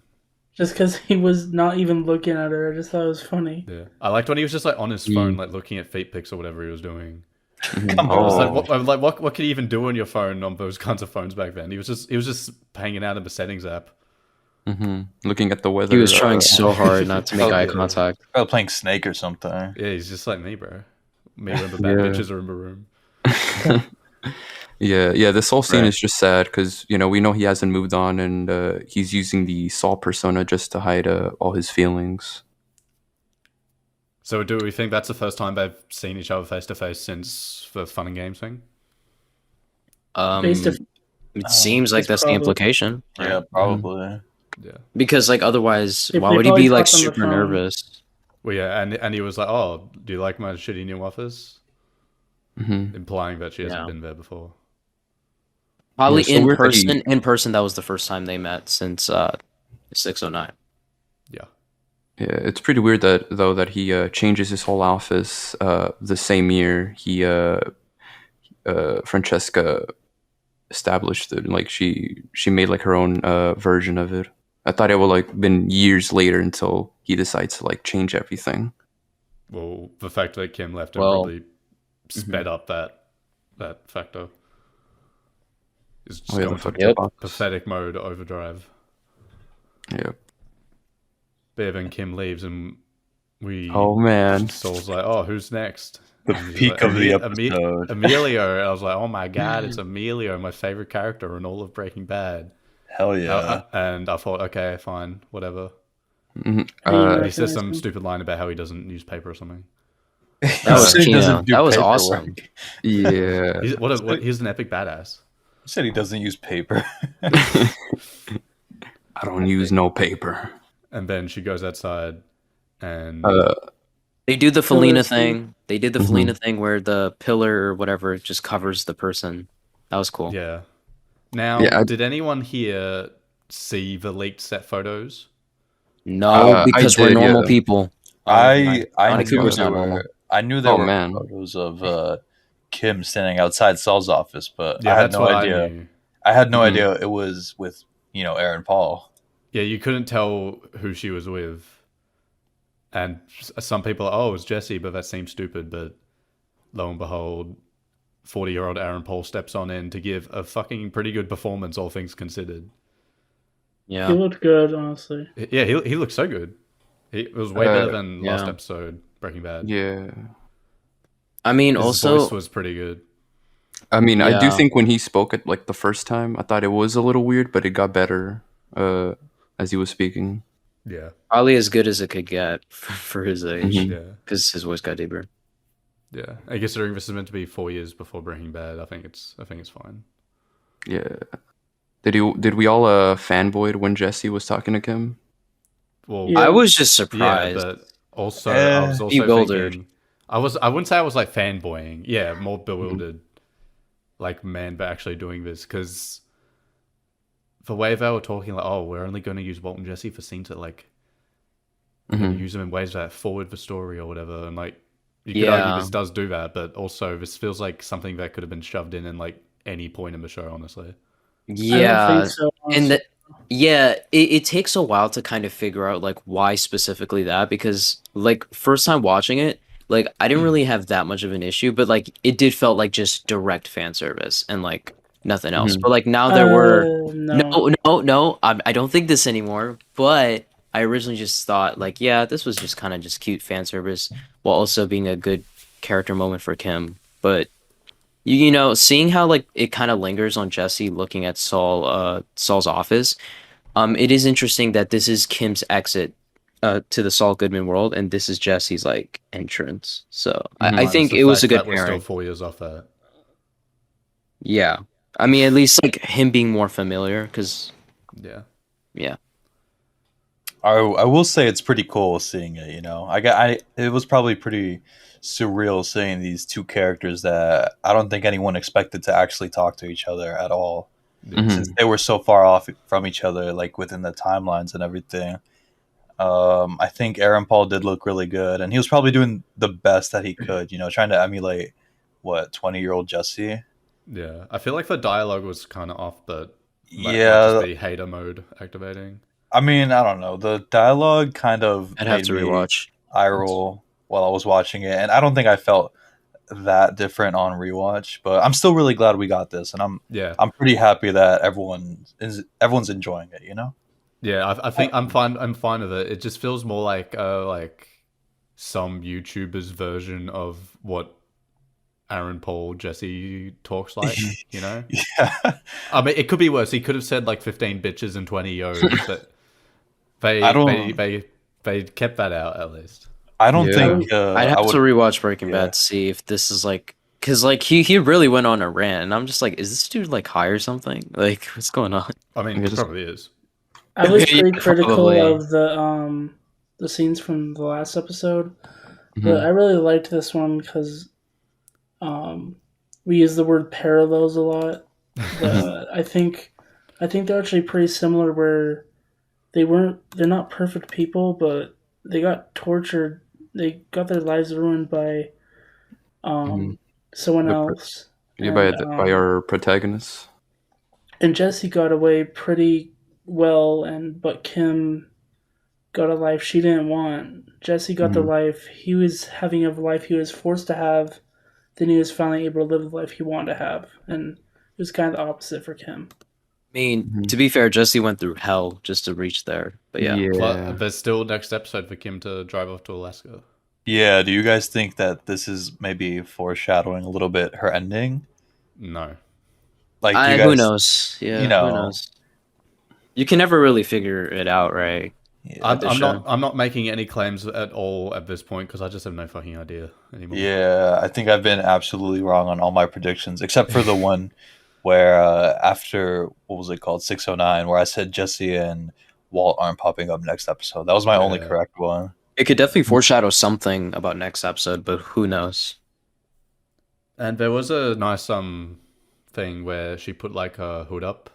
Speaker 5: Just because he was not even looking at her, I just thought it was funny.
Speaker 1: Yeah, I liked when he was just like on his
Speaker 2: Mm.
Speaker 1: phone, like looking at feet pics or whatever he was doing.
Speaker 2: Mhm.
Speaker 4: Come
Speaker 1: I was
Speaker 4: on.
Speaker 1: like, what could you even do on your phone on those kinds of phones back then? He was just hanging out in the settings app.
Speaker 2: Mhm. Looking at the weather.
Speaker 3: He was trying so hard not to make
Speaker 4: Oh,
Speaker 3: eye
Speaker 1: yeah.
Speaker 3: contact.
Speaker 4: probably playing Snake or something.
Speaker 1: Yeah, he's just like me, bro. Me when the bad
Speaker 2: Yeah.
Speaker 1: bitches are in my room.
Speaker 2: Yeah. This whole scene
Speaker 4: Right.
Speaker 2: is just sad because we know he hasn't moved on, and he's using the Saul persona just to hide all his feelings.
Speaker 1: So do we think that's the first time they've seen each other face to face since the Fun and Games thing?
Speaker 5: Based if
Speaker 3: It seems like
Speaker 5: it's
Speaker 3: that's the
Speaker 5: probably
Speaker 3: implication, right?
Speaker 4: Yeah, probably.
Speaker 1: Yeah.
Speaker 3: Because like otherwise,
Speaker 5: They-
Speaker 3: why
Speaker 5: they
Speaker 3: would he be
Speaker 5: probably
Speaker 3: like
Speaker 5: talked on the
Speaker 3: super
Speaker 5: phone.
Speaker 3: nervous?
Speaker 1: Well, yeah, and he was like, "Oh, do you like my shitty new office?"
Speaker 2: Mhm.
Speaker 1: Implying that she hasn't
Speaker 3: Yeah.
Speaker 1: been there before.
Speaker 3: Probably
Speaker 2: Yeah, so weird that he-
Speaker 3: In person, that was the first time they met since 609.
Speaker 1: Yeah.
Speaker 2: Yeah, it's pretty weird that he changes his whole office the same year he Francesca established it. Like she made like her own version of it. I thought it would like been years later until he decides to like change everything.
Speaker 1: Well, the fact that Kim left him
Speaker 3: Well,
Speaker 1: probably sped up that factor. Is just
Speaker 2: Oh yeah, the
Speaker 1: going to
Speaker 2: fucked
Speaker 3: Yep.
Speaker 2: up office.
Speaker 1: pathetic mode overdrive.
Speaker 2: Yeah.
Speaker 1: But then Kim leaves and we.
Speaker 2: Oh man.
Speaker 1: Saul's like, "Oh, who's next?"
Speaker 4: The
Speaker 1: And he's
Speaker 4: peak
Speaker 1: like,
Speaker 4: of the
Speaker 1: "Eme-
Speaker 4: episode.
Speaker 1: Emilio." And I was like, "Oh my god, it's Emilio, my favorite character in all of Breaking Bad."
Speaker 4: Hell yeah.
Speaker 1: And I thought, okay, fine, whatever.
Speaker 2: Mhm.
Speaker 5: I didn't
Speaker 1: And he says
Speaker 5: recognize
Speaker 1: some
Speaker 5: him.
Speaker 1: stupid line about how he doesn't use paper or something.
Speaker 3: That was
Speaker 4: He said he
Speaker 3: Kino.
Speaker 4: doesn't do
Speaker 3: That was
Speaker 4: paperwork.
Speaker 3: awesome.
Speaker 2: Yeah.
Speaker 1: He's an epic badass.
Speaker 4: He said he doesn't use paper.
Speaker 2: I don't use no paper.
Speaker 1: And then she goes outside and
Speaker 3: They do the
Speaker 5: Pillar
Speaker 3: Felina
Speaker 5: scene.
Speaker 3: thing. They did the
Speaker 2: Mhm.
Speaker 3: Felina thing where the pillar or whatever just covers the person. That was cool.
Speaker 1: yeah. Now,
Speaker 2: Yeah,
Speaker 1: did anyone here see the leaked set photos?
Speaker 3: No,
Speaker 2: I
Speaker 3: because we're
Speaker 2: did,
Speaker 3: normal
Speaker 2: yeah.
Speaker 3: people.
Speaker 4: I
Speaker 3: Johnny
Speaker 4: knew
Speaker 3: Cooper's
Speaker 4: there
Speaker 3: not normal.
Speaker 4: were I knew there
Speaker 2: Oh,
Speaker 4: were
Speaker 2: man.
Speaker 4: photos of Kim standing outside Saul's office, but
Speaker 1: Yeah,
Speaker 4: I had
Speaker 1: that's
Speaker 4: no
Speaker 1: what
Speaker 4: idea.
Speaker 1: I knew.
Speaker 4: I had no
Speaker 2: Mhm.
Speaker 4: idea it was with Aaron Paul.
Speaker 1: Yeah, you couldn't tell who she was with. And some people are, oh, it was Jesse, but that seems stupid. But lo and behold, 40-year-old Aaron Paul steps on in to give a fucking pretty good performance, all things considered.
Speaker 3: Yeah.
Speaker 5: He looked good, honestly.
Speaker 1: Yeah, he looked so good. It was way better than last
Speaker 3: yeah.
Speaker 1: episode, Breaking Bad.
Speaker 2: Yeah.
Speaker 3: I mean,
Speaker 1: His
Speaker 3: also,
Speaker 1: voice was pretty good.
Speaker 2: I mean, I do
Speaker 3: Yeah.
Speaker 2: think when he spoke it like the first time, I thought it was a little weird, but it got better as he was speaking.
Speaker 1: Yeah,
Speaker 3: probably as good as it could get for his age,
Speaker 2: Mhm.
Speaker 1: yeah,
Speaker 3: because his voice got deeper.
Speaker 1: yeah. And considering this is meant to be 4 years before Breaking Bad, I think it's fine.
Speaker 2: Yeah. Did we all fanboyed when Jesse was talking to Kim?
Speaker 1: Well,
Speaker 5: Yeah.
Speaker 3: I was just
Speaker 1: yeah,
Speaker 3: surprised.
Speaker 1: but also I was also
Speaker 3: Bewildered.
Speaker 1: thinking, I wouldn't say I was like fanboying. Yeah, more bewildered. Like, man, but actually doing this because the way they were talking, like, oh, we're only going to use Walt and Jesse for scenes that like we're going to use them in ways that forward the story or whatever, and like you could
Speaker 3: Yeah.
Speaker 1: argue this does do that, but also this feels like something that could have been shoved in like any point in the show, honestly.
Speaker 5: I don't
Speaker 3: Yeah,
Speaker 5: think so,
Speaker 3: and it takes a while to kind of figure out like why specifically that, because like first time watching it, like I didn't really have that much of an issue, but like it did felt like just direct fan service and like nothing else.
Speaker 2: Mhm.
Speaker 3: But like now there were
Speaker 5: no.
Speaker 3: no, I don't think this anymore. But I originally just thought like, yeah, this was just kind of just cute fan service while also being a good character moment for Kim. But you know, seeing how like it kind of lingers on Jesse looking at Saul's office, it is interesting that this is Kim's exit to the Saul Goodman world, and this is Jesse's like entrance. So I
Speaker 1: Minus
Speaker 3: think
Speaker 1: the
Speaker 3: it was a
Speaker 1: fact
Speaker 3: good
Speaker 1: that we're still
Speaker 3: pairing.
Speaker 1: 4 years off that.
Speaker 3: Yeah, I mean, at least like him being more familiar, because
Speaker 1: Yeah.
Speaker 3: yeah,
Speaker 4: I will say it's pretty cool seeing it. It was probably pretty surreal seeing these two characters that I don't think anyone expected to actually talk to each other at all,
Speaker 2: Mhm.
Speaker 4: since they were so far off from each other, like within the timelines and everything. I think Aaron Paul did look really good, and he was probably doing the best that he could. Trying to emulate 20-year-old Jesse.
Speaker 1: Yeah, I feel like the dialogue was kind of off, but might
Speaker 4: Yeah,
Speaker 1: just be hater mode activating.
Speaker 4: I mean, I don't know. The dialogue kind of
Speaker 3: I'd have
Speaker 4: made
Speaker 3: to
Speaker 4: me
Speaker 3: rewatch.
Speaker 4: eye roll while I was watching it, and I don't think I felt that different on rewatch. But I'm still really glad we got this, and
Speaker 1: Yeah,
Speaker 4: I'm pretty happy that everyone's enjoying it.
Speaker 1: yeah. I think I'm fine. I'm fine with it. It just feels more like some YouTuber's version of what Aaron Paul Jesse talks like.
Speaker 4: Yeah,
Speaker 1: I mean, it could be worse. He could have said like 15 bitches and 20 yos, but they
Speaker 4: I don't-
Speaker 1: they kept that out at least.
Speaker 4: I don't
Speaker 2: Yeah.
Speaker 4: think
Speaker 3: I'd have
Speaker 4: I would.
Speaker 3: to rewatch Breaking
Speaker 4: yeah.
Speaker 3: Bad to see if this is like, because like he really went on a rant, and I'm just like, is this dude like high or something? Like, what's going on?
Speaker 1: I mean,
Speaker 2: I
Speaker 1: it
Speaker 2: guess-
Speaker 1: probably is.
Speaker 5: I was
Speaker 3: Yeah,
Speaker 5: pretty critical
Speaker 3: probably.
Speaker 5: of the scenes from the last episode, but I
Speaker 2: Mhm.
Speaker 5: really liked this one because we use the word parallels a lot. But I think they're actually pretty similar. Where they're not perfect people, but they got tortured. They got their lives ruined by
Speaker 2: Mhm.
Speaker 5: someone
Speaker 2: The
Speaker 5: else,
Speaker 2: Yeah,
Speaker 5: and
Speaker 2: by our protagonists.
Speaker 5: Jesse got away pretty well, and but Kim got a life she didn't want. Jesse got the
Speaker 2: Mhm.
Speaker 5: life he was having a life he was forced to have. Then he was finally able to live the life he wanted to have, and it was kind of the opposite for Kim.
Speaker 3: I mean,
Speaker 2: Mhm.
Speaker 3: to be fair, Jesse went through hell just to reach there. But yeah,
Speaker 2: Yeah.
Speaker 1: There's still next episode for Kim to drive off to Alaska.
Speaker 4: Yeah, do you guys think that this is maybe foreshadowing a little bit her ending?
Speaker 1: No.
Speaker 4: Like, do you
Speaker 3: who
Speaker 4: guys,
Speaker 3: knows?
Speaker 4: you
Speaker 3: Yeah, who
Speaker 4: know,
Speaker 3: knows? You can never really figure it out, right?
Speaker 4: yeah,
Speaker 3: the show.
Speaker 1: I'm not making any claims at all at this point because I just have no fucking idea anymore.
Speaker 4: yeah, I think I've been absolutely wrong on all my predictions, except for the one where after, what was it called, 609, where I said Jesse and Walt aren't popping up next episode. That was my only
Speaker 1: Yeah.
Speaker 4: correct one.
Speaker 3: It could definitely foreshadow something about next episode, but who knows?
Speaker 1: And there was a nice thing where she put like her hood up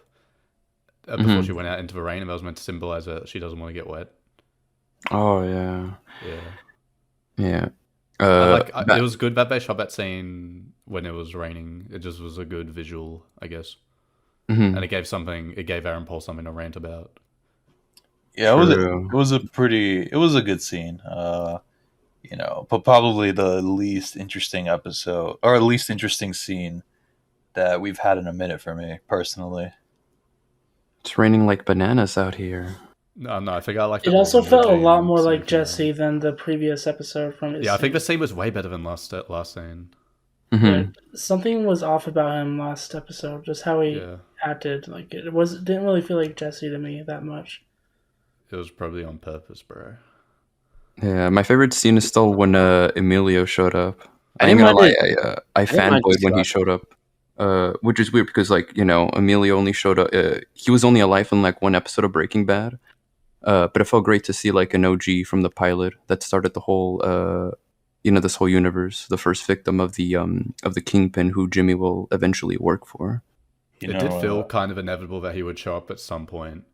Speaker 1: before
Speaker 2: Mhm.
Speaker 1: she went out into the rain, and that was meant to symbolize that she doesn't want to get wet.
Speaker 2: Oh yeah.
Speaker 1: Yeah.
Speaker 2: Yeah.
Speaker 1: It was good that they shot that scene when it was raining. It just was a good visual, I guess.
Speaker 2: Mhm.
Speaker 1: And it gave Aaron Paul something to rant about.
Speaker 4: Yeah,
Speaker 2: True.
Speaker 4: it was a good scene. But probably the least interesting episode or least interesting scene that we've had in a minute for me personally.
Speaker 2: It's raining like bananas out here.
Speaker 1: No, I think I liked
Speaker 5: It
Speaker 1: it more
Speaker 5: also
Speaker 1: than the
Speaker 5: felt a lot
Speaker 1: Jane
Speaker 5: more
Speaker 1: scene
Speaker 5: like
Speaker 1: from
Speaker 5: Jesse than the previous episode from his
Speaker 1: Yeah, I think the
Speaker 5: scene.
Speaker 1: scene was way better than last scene.
Speaker 2: Mhm.
Speaker 5: Something was off about him last episode, just how he
Speaker 1: Yeah,
Speaker 5: acted. Like it didn't really feel like Jesse to me that much.
Speaker 1: it was probably on purpose, bro.
Speaker 2: Yeah, my favorite scene is still when Emilio showed up.
Speaker 3: I
Speaker 2: I ain't
Speaker 3: didn't
Speaker 2: gonna
Speaker 3: mind
Speaker 2: lie,
Speaker 3: it.
Speaker 2: I
Speaker 3: didn't mind
Speaker 2: fanboyed
Speaker 3: Jesse
Speaker 2: when he
Speaker 3: last
Speaker 2: showed up. Which is weird because Emilio only showed up. He was only alive in like one episode of Breaking Bad. But it felt great to see like an OG from the pilot that started the whole this whole universe, the first victim of the Kingpin who Jimmy will eventually work for.
Speaker 1: It did feel kind of inevitable that he would show up at some point.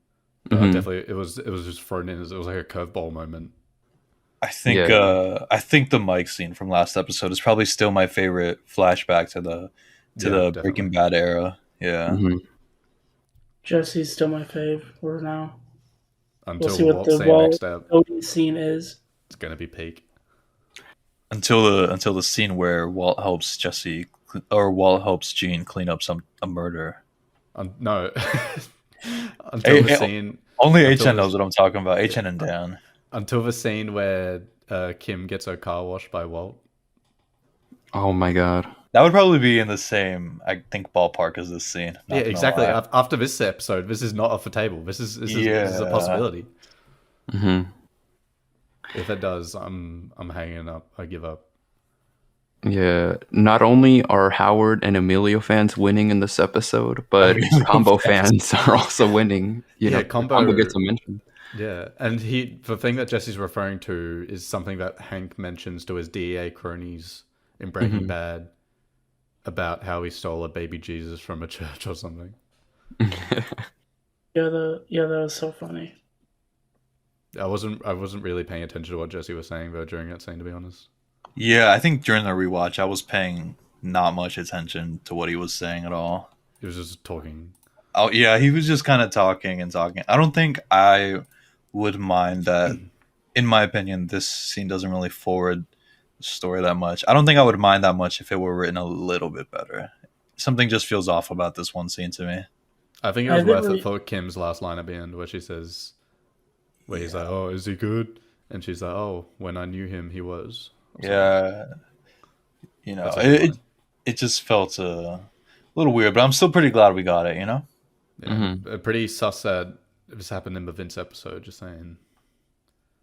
Speaker 2: Mhm.
Speaker 1: Definitely, it was just thrown in. It was like a curveball moment.
Speaker 4: I think
Speaker 2: Yeah.
Speaker 4: I think the Mike scene from last episode is probably still my favorite flashback to the
Speaker 1: Definitely.
Speaker 4: Breaking Bad era. Yeah.
Speaker 2: Mhm.
Speaker 5: Jesse's still my fave for now. We'll
Speaker 1: Until
Speaker 5: see what
Speaker 1: Walt
Speaker 5: the
Speaker 1: say next
Speaker 5: Walt
Speaker 1: step,
Speaker 5: Odin scene is.
Speaker 1: it's gonna be peak.
Speaker 4: Until the scene where Walt helps Walt helps Gene clean up a murder.
Speaker 1: No, until the
Speaker 4: Hey,
Speaker 1: scene.
Speaker 4: Only
Speaker 1: Until
Speaker 4: HN
Speaker 1: the-
Speaker 4: knows what I'm talking about. HN and Dan.
Speaker 1: Until the scene where Kim gets her car washed by Walt.
Speaker 2: Oh my god.
Speaker 4: That would probably be in the same, I think, ballpark as this scene. Not
Speaker 1: Yeah,
Speaker 4: gonna
Speaker 1: exactly.
Speaker 4: lie.
Speaker 1: After this episode, this is not off the table. This is a
Speaker 4: Yeah.
Speaker 1: possibility.
Speaker 2: hmm
Speaker 1: If it does, I'm hanging up. I give up.
Speaker 2: Yeah. Not only are Howard and Emilio fans winning in this episode, but
Speaker 4: Emilio
Speaker 2: Combo fans are also winning.
Speaker 1: Yeah,
Speaker 2: Combo gets a mention.
Speaker 1: Yeah, and the thing that Jesse's referring to is something that Hank mentions to his DEA cronies in Breaking Bad about how he stole a baby Jesus from a church or something.
Speaker 5: Yeah, that was so funny.
Speaker 1: I wasn't really paying attention to what Jesse was saying though during that scene, to be honest.
Speaker 4: Yeah, I think during the rewatch, I was paying not much attention to what he was saying at all.
Speaker 1: He was just talking.
Speaker 4: Oh, yeah, he was just kind of talking and talking. I don't think I would mind that. In my opinion, this scene doesn't really forward the story that much. I don't think I would mind that much if it were written a little bit better. Something just feels off about this one scene to me.
Speaker 1: I think it was worth it for Kim's last line at the end, where she says, he's like, "Oh, is he good?" And she's like, "Oh, when I knew him, he was."
Speaker 4: Yeah,
Speaker 1: That's a good line.
Speaker 4: it just felt a little weird, but I'm still pretty glad we got it.
Speaker 1: Yeah, pretty sus that this happened in the Vince episode. Just saying.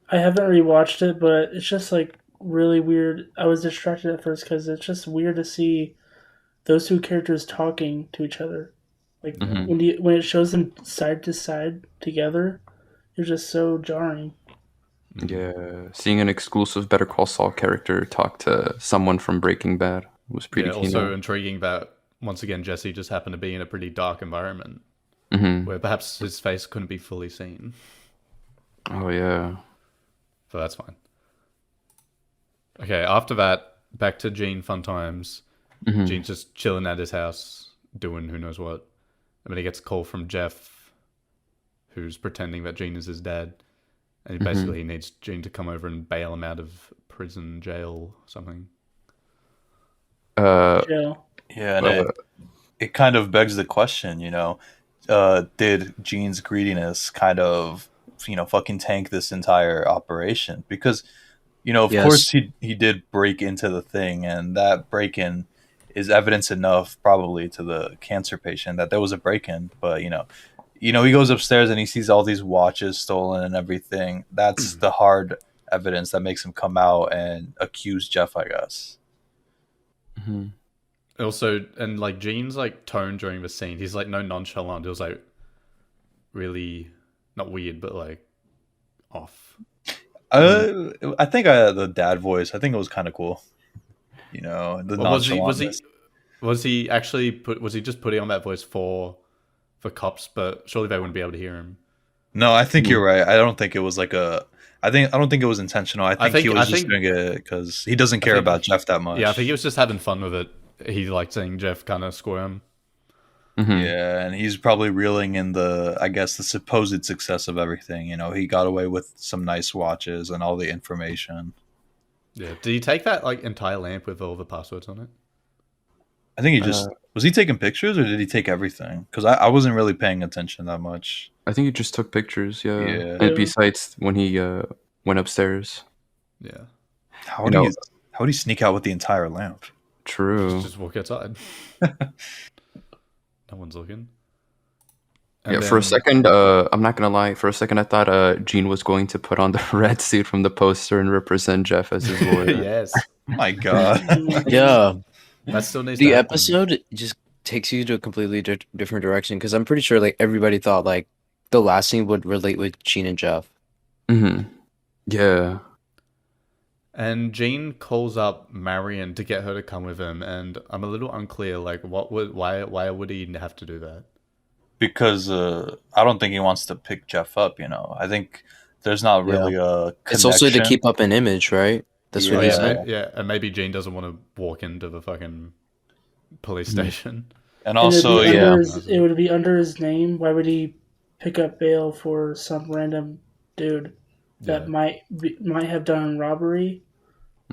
Speaker 5: I haven't rewatched it, but it's just like really weird. I was distracted at first because it's just weird to see those two characters talking to each other. Like
Speaker 2: Mhm.
Speaker 5: when it shows them side to side together, it's just so jarring.
Speaker 2: Yeah, seeing an exclusive Better Call Saul character talk to someone from Breaking Bad was pretty
Speaker 1: Yeah,
Speaker 2: keen.
Speaker 1: also intriguing that once again Jesse just happened to be in a pretty dark environment
Speaker 2: Hmm.
Speaker 1: where perhaps his face couldn't be fully seen.
Speaker 2: Oh yeah.
Speaker 1: So that's fine. Okay, after that, back to Gene fun times.
Speaker 2: Mhm.
Speaker 1: Gene's just chilling at his house, doing who knows what. And then he gets a call from Jeff, who's pretending that Gene is his dad. And basically he needs Gene to come over and bail him out of prison, jail, something.
Speaker 5: Joe.
Speaker 4: Yeah, and
Speaker 2: Uh,
Speaker 4: it kind of begs the question, did Gene's greediness kind of, fucking tank this entire operation? Because, of
Speaker 3: Yes.
Speaker 4: course he did break into the thing, and that break-in is evidence enough probably to the cancer patient that there was a break-in. But, he goes upstairs and he sees all these watches stolen and everything. That's the hard evidence that makes him come out and accuse Jeff, I guess.
Speaker 2: mhm.
Speaker 1: Also, and like Gene's like tone during the scene, he's like no nonchalant. It was like really not weird, but like off.
Speaker 4: I think the dad voice. I think it was kind of cool. The
Speaker 1: Well,
Speaker 4: nonchalantness.
Speaker 1: was he actually was he just putting on that voice for cops? But surely they wouldn't be able to hear him.
Speaker 4: No, I think you're right. I don't think it was like I don't think it was intentional. I think he was just doing it because he doesn't care about Jeff that much.
Speaker 1: Yeah, I think he was just having fun with it. He liked seeing Jeff kind of squirm.
Speaker 4: Yeah, and he's probably reeling in I guess, the supposed success of everything. He got away with some nice watches and all the information.
Speaker 1: Yeah. Did he take that like entire lamp with all the passwords on it?
Speaker 4: I think he just was he taking pictures or did he take everything? Because I wasn't really paying attention that much.
Speaker 2: I think he just took pictures. Yeah.
Speaker 4: Yeah.
Speaker 2: And besides when he went upstairs.
Speaker 1: Yeah.
Speaker 4: How would he sneak out with the entire lamp?
Speaker 2: True.
Speaker 1: Just walk outside. No one's looking.
Speaker 2: Yeah, for a second, I'm not gonna lie. For a second, I thought Gene was going to put on the red suit from the poster and represent Jeff as his lawyer.
Speaker 1: Yes.
Speaker 4: Oh my God.
Speaker 3: Yeah,
Speaker 1: That still needs
Speaker 3: the
Speaker 1: to happen.
Speaker 3: episode just takes you to a completely different direction because I'm pretty sure like everybody thought like the last scene would relate with Gene and Jeff.
Speaker 2: Mm-hmm. Yeah.
Speaker 1: And Gene calls up Marion to get her to come with him, and I'm a little unclear. Like, why would he have to do that?
Speaker 4: Because I don't think he wants to pick Jeff up. I think there's not really a connection.
Speaker 3: It's also to keep up an image, right? That's what he said.
Speaker 1: Yeah, and maybe Gene doesn't want to walk into the fucking police station.
Speaker 4: And also,
Speaker 5: it would be under his name. Why would he pick up bail for some random dude that might have done robbery?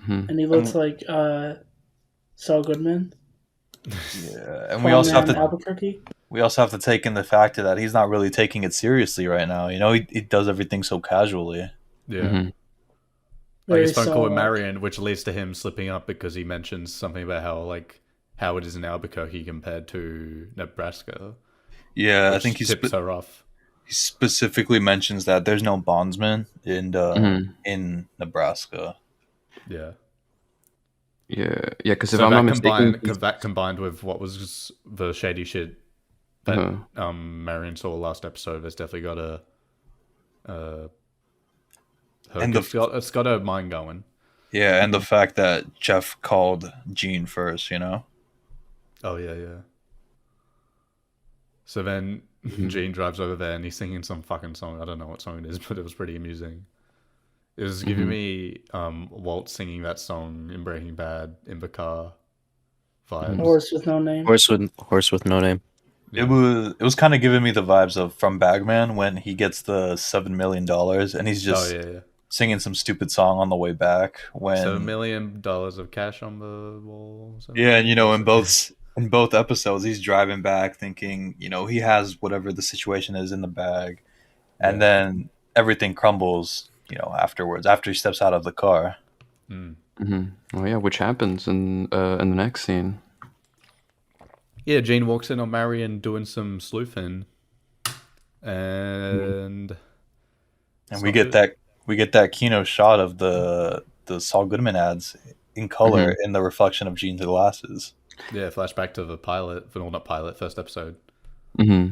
Speaker 5: And he looks like Saul Goodman.
Speaker 4: Yeah, and we also have to
Speaker 5: Albuquerque.
Speaker 4: We also have to take in the fact that he's not really taking it seriously right now. He does everything so casually.
Speaker 1: Yeah. Like his phone call with Marion, which leads to him slipping up because he mentions something about how it is in Albuquerque compared to Nebraska.
Speaker 4: Yeah, I think he
Speaker 1: tips her off.
Speaker 4: He specifically mentions that there's no bondsman in Nebraska.
Speaker 1: Yeah.
Speaker 2: Yeah, because if I'm not mistaken,
Speaker 1: that combined with what was the shady shit that Marion saw last episode, has definitely got it's got her mind going.
Speaker 4: Yeah, and the fact that Jeff called Gene first,
Speaker 1: Oh yeah. So then Gene drives over there and he's singing some fucking song. I don't know what song it is, but it was pretty amusing. It was giving me Walt singing that song in Breaking Bad in the car vibes.
Speaker 5: Horse with no name.
Speaker 3: Horse with no name.
Speaker 4: Yeah. It was kind of giving me the vibes of from Bagman when he gets the $7 million and he's just singing some stupid song on the way back. When
Speaker 1: $7 million of cash on the wall.
Speaker 4: Yeah, and in both episodes, he's driving back thinking, he has whatever the situation is in the bag, and then everything crumbles. Afterwards, after he steps out of the car.
Speaker 2: Oh yeah, which happens in the next scene.
Speaker 1: Yeah, Gene walks in on Marion doing some sleuthing, and
Speaker 4: we get that keynote shot of the Saul Goodman ads in color in the reflection of Gene's glasses.
Speaker 1: Yeah, flashback to the pilot, well, not pilot, first episode.
Speaker 2: Hmm.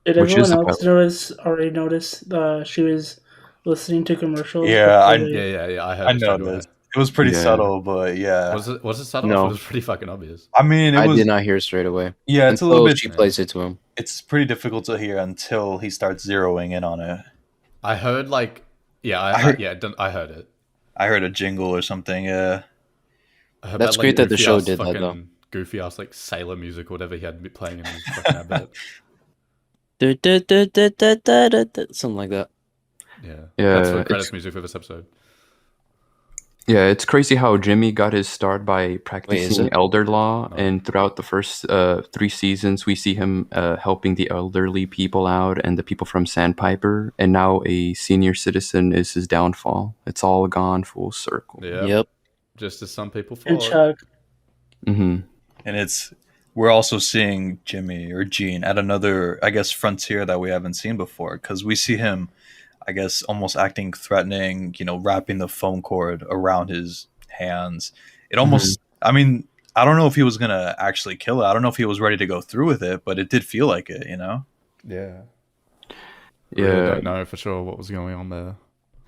Speaker 5: Did
Speaker 2: Which is
Speaker 5: everyone
Speaker 2: the
Speaker 5: else
Speaker 2: pilot.
Speaker 5: already notice she was listening to commercials
Speaker 4: Yeah,
Speaker 5: before
Speaker 4: I
Speaker 5: they?
Speaker 1: Yeah, I heard
Speaker 4: I
Speaker 1: it straight away.
Speaker 4: noticed. It was pretty
Speaker 2: Yeah,
Speaker 4: subtle, but yeah.
Speaker 1: Was it subtle? I thought it
Speaker 3: No,
Speaker 1: was pretty fucking obvious.
Speaker 4: I mean, it
Speaker 3: I did
Speaker 4: was
Speaker 3: not hear it straight away
Speaker 4: yeah, it's a little
Speaker 3: until
Speaker 4: bit
Speaker 3: she
Speaker 1: Yeah.
Speaker 3: plays it to him.
Speaker 4: it's pretty difficult to hear until he starts zeroing in on it.
Speaker 1: I heard like, yeah,
Speaker 4: I heard
Speaker 1: I heard it.
Speaker 4: I heard a jingle or something. Yeah.
Speaker 1: I heard
Speaker 3: That's
Speaker 1: that like
Speaker 3: great that the show did that, though.
Speaker 1: goofy ass like sailor music or whatever he had playing in his fucking advert.
Speaker 3: Something like that.
Speaker 1: Yeah,
Speaker 2: Yeah,
Speaker 1: that's the
Speaker 2: it's
Speaker 1: credits music for this episode.
Speaker 2: yeah, it's crazy how Jimmy got his start by practicing
Speaker 3: it?
Speaker 2: elder law,
Speaker 1: No.
Speaker 2: and throughout the first 3 seasons, we see him helping the elderly people out and the people from Sandpiper, and now a senior citizen is his downfall. It's all gone full circle.
Speaker 1: Yeah,
Speaker 3: Yep.
Speaker 1: just as some people
Speaker 5: And
Speaker 1: follow.
Speaker 5: Chuck.
Speaker 2: Hmm.
Speaker 4: And we're also seeing Jimmy or Gene at another, I guess, frontier that we haven't seen before, because we see him, I guess, almost acting threatening, wrapping the phone cord around his hands. It almost, I mean, I don't know if he was going to actually kill it. I don't know if he was ready to go through with it, but it did feel like it,
Speaker 1: Yeah,
Speaker 2: Yeah,
Speaker 1: really don't know for sure what was going on there.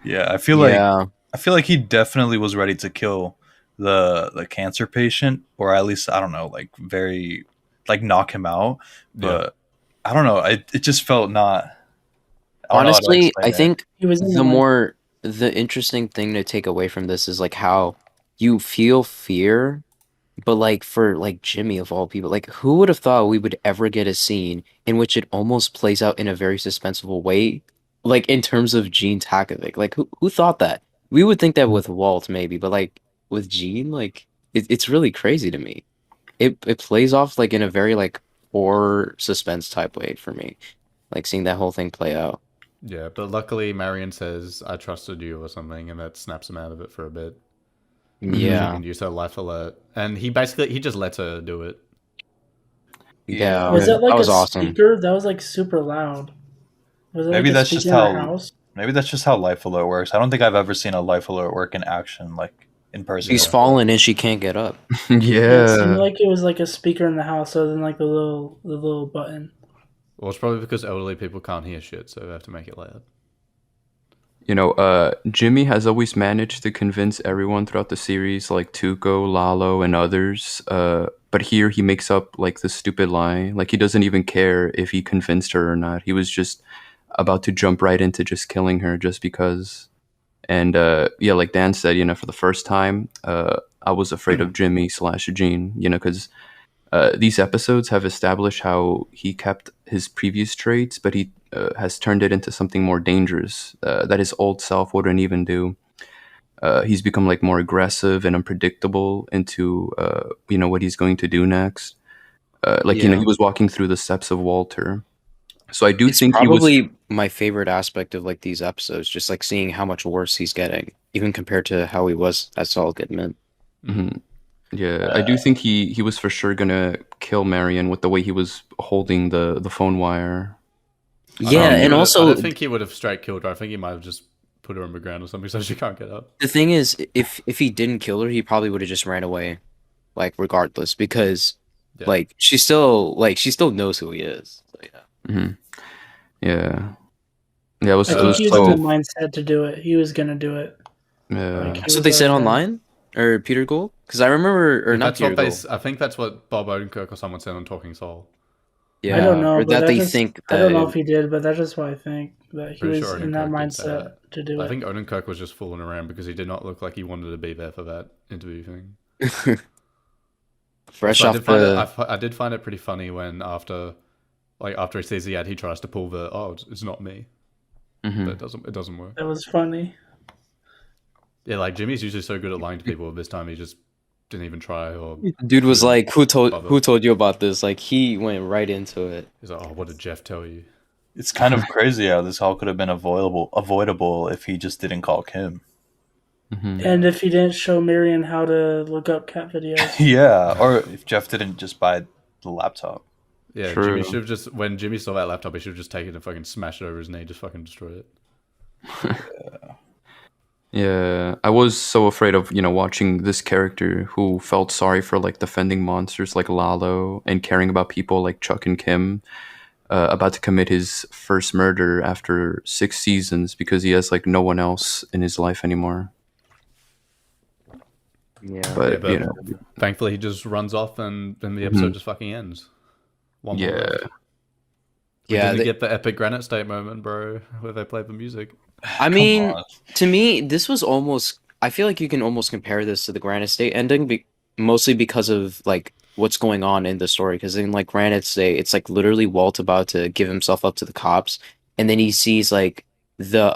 Speaker 4: Yeah, I feel like he definitely was ready to kill the cancer patient, or at least, I don't know, like very like knock him out, but I don't know, it just felt not. I don't know how to
Speaker 3: Honestly,
Speaker 4: explain
Speaker 3: I
Speaker 4: it.
Speaker 3: think
Speaker 5: He was in
Speaker 3: the interesting thing to take away from this is like how you feel fear, but like for like Jimmy of all people, like who would have thought we would ever get a scene in which it almost plays out in a very suspenseful way, like in terms of Gene Takovic. Like who thought that? We would think that with Walt maybe, but like with Gene, like it's really crazy to me. It plays off like in a very like horror suspense type way for me. Like seeing that whole thing play out.
Speaker 1: Yeah, but luckily Marion says, "I trusted you" or something, and that snaps him out of it for a bit. She
Speaker 3: Yeah.
Speaker 1: can use her life alert, and he just lets her do it.
Speaker 3: Yeah.
Speaker 5: Was that like
Speaker 3: that was
Speaker 5: a
Speaker 3: awesome.
Speaker 5: speaker? That was like super loud. Was it
Speaker 4: Maybe
Speaker 5: like a
Speaker 4: that's just
Speaker 5: speaker in the
Speaker 4: how
Speaker 5: house?
Speaker 4: maybe that's just how Life Alert works. I don't think I've ever seen a Life Alert work in action, like in person.
Speaker 3: She's
Speaker 4: before.
Speaker 3: fallen and she can't get up.
Speaker 5: It seemed
Speaker 2: yeah.
Speaker 5: like it was like a speaker in the house, other than like the little button.
Speaker 1: Well, it's probably because elderly people can't hear shit, so they have to make it loud.
Speaker 2: Jimmy has always managed to convince everyone throughout the series, like Tuco, Lalo, and others. But here he makes up like the stupid lie. Like he doesn't even care if he convinced her or not. He was just about to jump right into just killing her just because. And yeah, like Dan said, for the first time, I was afraid of Jimmy / Gene, because these episodes have established how he kept his previous traits, but he has turned it into something more dangerous that his old self wouldn't even do. He's become like more aggressive and unpredictable into what he's going to do next. He was walking through the steps of Walter. So I do
Speaker 3: It's
Speaker 2: think he was.
Speaker 3: probably my favorite aspect of like these episodes, just like seeing how much worse he's getting, even compared to how he was at Saul Goodman.
Speaker 2: Mhm. Yeah, I do think he was for sure gonna kill Marion with the way he was holding the phone wire.
Speaker 3: Yeah, and
Speaker 1: I
Speaker 3: also
Speaker 1: don't think he would have straight killed her. I think he might have just put her on the ground or something so she can't get up.
Speaker 3: the thing is, if he didn't kill her, he probably would have just ran away, like regardless, because
Speaker 1: Yeah.
Speaker 3: like she still knows who he is. So, yeah.
Speaker 2: Hmm. Yeah, it was,
Speaker 5: I
Speaker 2: it
Speaker 5: think
Speaker 2: was
Speaker 5: he was in
Speaker 2: so.
Speaker 5: the mindset to do it. He was gonna do it.
Speaker 2: Yeah.
Speaker 5: Like,
Speaker 3: That's what they said online, or Peter Gould, because I remember, or not
Speaker 1: That's
Speaker 3: Peter
Speaker 1: what
Speaker 3: Gould.
Speaker 1: I think that's what Bob Odenkirk or someone said on Talking Soul.
Speaker 3: Yeah,
Speaker 5: I don't know,
Speaker 3: or
Speaker 5: but
Speaker 3: that
Speaker 5: that
Speaker 3: they
Speaker 5: just,
Speaker 3: think
Speaker 5: I don't know
Speaker 3: that.
Speaker 5: if he did, but that's just what I think, that he
Speaker 1: Pretty
Speaker 5: was
Speaker 1: sure
Speaker 5: in that
Speaker 1: Odenkirk did say
Speaker 5: mindset
Speaker 1: that.
Speaker 5: to do
Speaker 1: I
Speaker 5: it.
Speaker 1: think Odenkirk was just fooling around because he did not look like he wanted to be there for that interview thing.
Speaker 3: Fresh
Speaker 1: So
Speaker 3: off the.
Speaker 1: I did find it pretty funny when after he sees the ad, he tries to pull the it's not me,
Speaker 2: Mhm.
Speaker 1: but it doesn't work.
Speaker 5: That was funny.
Speaker 1: Yeah, like Jimmy's usually so good at lying to people, but this time he just didn't even try. Or
Speaker 3: Dude was
Speaker 1: couldn't
Speaker 3: like, who
Speaker 1: bother.
Speaker 3: told you about this? Like he went right into it.
Speaker 1: He's like, "Oh, what did Jeff tell you?"
Speaker 4: It's kind of crazy how this all could have been avoidable if he just didn't call Kim.
Speaker 2: Mhm.
Speaker 5: And if he didn't show Marion how to look up cat videos.
Speaker 4: Yeah, or if Jeff didn't just buy the laptop.
Speaker 1: Yeah,
Speaker 2: True.
Speaker 1: Jimmy should have just when Jimmy saw that laptop, he should have just taken it and fucking smashed it over his knee, just fucking destroyed it.
Speaker 2: Yeah, I was so afraid of, watching this character who felt sorry for like defending monsters like Lalo and caring about people like Chuck and Kim, about to commit his first murder after 6 seasons because he has like no one else in his life anymore.
Speaker 3: Yeah.
Speaker 1: Yeah,
Speaker 2: But,
Speaker 1: but thankfully he just runs off and then the episode
Speaker 2: mhm,
Speaker 1: just fucking ends. One more
Speaker 2: yeah.
Speaker 1: left. We
Speaker 3: Yeah,
Speaker 1: didn't get the epic Granite State moment, bro, where they played the music.
Speaker 3: I
Speaker 4: Come
Speaker 3: mean,
Speaker 4: on.
Speaker 3: to me, this was almost. I feel like you can almost compare this to the Granite State ending, mostly because of like what's going on in the story. Because in like Granite State, it's like literally Walt about to give himself up to the cops, and then he sees like the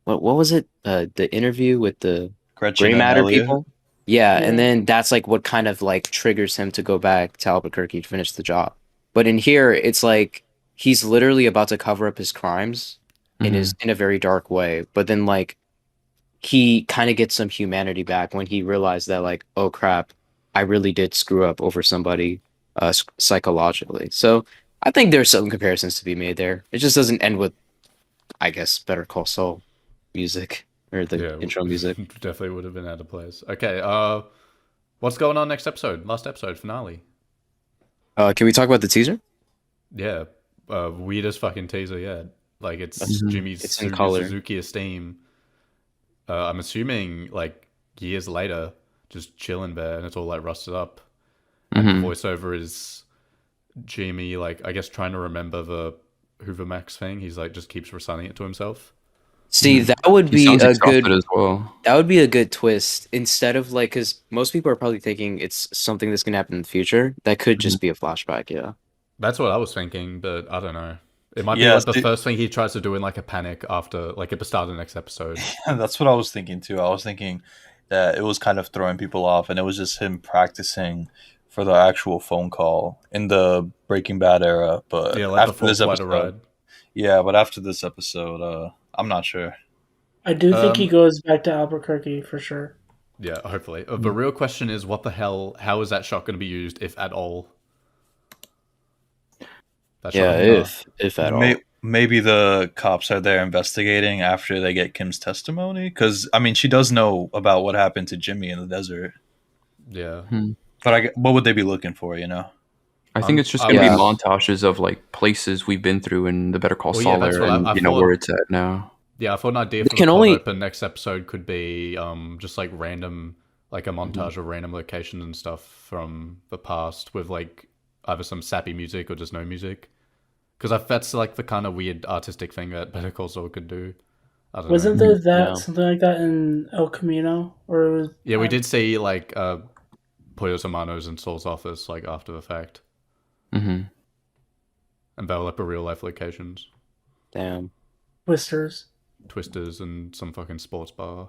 Speaker 3: what was it? The interview with the
Speaker 4: Gretchen
Speaker 3: Gray
Speaker 4: and
Speaker 3: Matter
Speaker 4: Elliot.
Speaker 3: people. Yeah, and
Speaker 5: Yeah.
Speaker 3: then that's like what kind of like triggers him to go back to Albuquerque to finish the job. But in here, it's like he's literally about to cover up his crimes
Speaker 2: Hmm.
Speaker 3: in a very dark way. But then like he kind of gets some humanity back when he realized that like, oh crap, I really did screw up over somebody psychologically. So I think there's some comparisons to be made there. It just doesn't end with, I guess, Better Call Saul music or the
Speaker 1: Yeah,
Speaker 3: intro music.
Speaker 1: definitely would have been out of place. Okay, what's going on next episode? Last episode, finale.
Speaker 3: Can we talk about the teaser?
Speaker 1: Yeah, weirdest fucking teaser yet. Like it's
Speaker 3: That's
Speaker 2: Hmm.
Speaker 1: Jimmy's
Speaker 3: it's in color.
Speaker 1: Suzuki Esteem. I'm assuming like years later, just chilling there, and it's all like rusted up. And the
Speaker 2: Hmm.
Speaker 1: voiceover is Jimmy, like I guess trying to remember the Hoover Max thing. He's like just keeps reciting it to himself.
Speaker 3: See,
Speaker 2: Hmm. He sounds exhausted as well.
Speaker 3: that would be a good twist instead of like because most people are probably thinking it's something that's gonna happen in the future. That could
Speaker 2: Mhm.
Speaker 3: just be a flashback. Yeah.
Speaker 1: That's what I was thinking, but I don't know. It might be
Speaker 4: Yeah,
Speaker 1: like the
Speaker 4: see,
Speaker 1: first thing he tries to do in like a panic after, like at the start of the next episode.
Speaker 4: that's what I was thinking too. I was thinking that it was kind of throwing people off, and it was just him practicing for the actual phone call in the Breaking Bad era. But
Speaker 1: Yeah, like
Speaker 4: after
Speaker 1: before
Speaker 4: this
Speaker 1: quite a
Speaker 4: episode,
Speaker 1: ride.
Speaker 4: yeah, but after this episode, I'm not sure.
Speaker 5: I do think he
Speaker 1: Um,
Speaker 5: goes back to Albuquerque for sure.
Speaker 1: yeah, hopefully. The real question is, what the hell? How is that shot going to be used, if at all? That shot
Speaker 3: Yeah,
Speaker 1: of the car.
Speaker 3: if at all.
Speaker 4: Maybe the cops are there investigating after they get Kim's testimony, because I mean, she does know about what happened to Jimmy in the desert.
Speaker 1: Yeah.
Speaker 2: Hmm.
Speaker 4: But what would they be looking for? You know?
Speaker 2: I think it's just
Speaker 1: I
Speaker 2: gonna be
Speaker 3: Yeah.
Speaker 2: montages of like places we've been through in the Better Call
Speaker 1: Well, yeah,
Speaker 2: Saul
Speaker 1: that's
Speaker 2: era,
Speaker 1: what
Speaker 2: and
Speaker 1: I
Speaker 2: where
Speaker 1: thought.
Speaker 2: it's at now.
Speaker 1: Yeah, I thought an idea
Speaker 3: They
Speaker 1: for the
Speaker 3: can
Speaker 1: cold
Speaker 3: only
Speaker 1: open next episode could be just like random, like a montage of random locations and stuff from the past with like either some sappy music or just no music. Because that's like the kind of weird artistic thing that Better Call Saul could do. I don't
Speaker 5: Wasn't
Speaker 1: know.
Speaker 5: there that
Speaker 3: yeah.
Speaker 5: something like that in El Camino? Or it was
Speaker 1: Yeah, we did see like Pollo Hermanos in Saul's office like after the fact,
Speaker 2: Hmm.
Speaker 1: and they were like the real life locations,
Speaker 3: Damn.
Speaker 5: Twisters.
Speaker 1: Twisters and some fucking sports bar.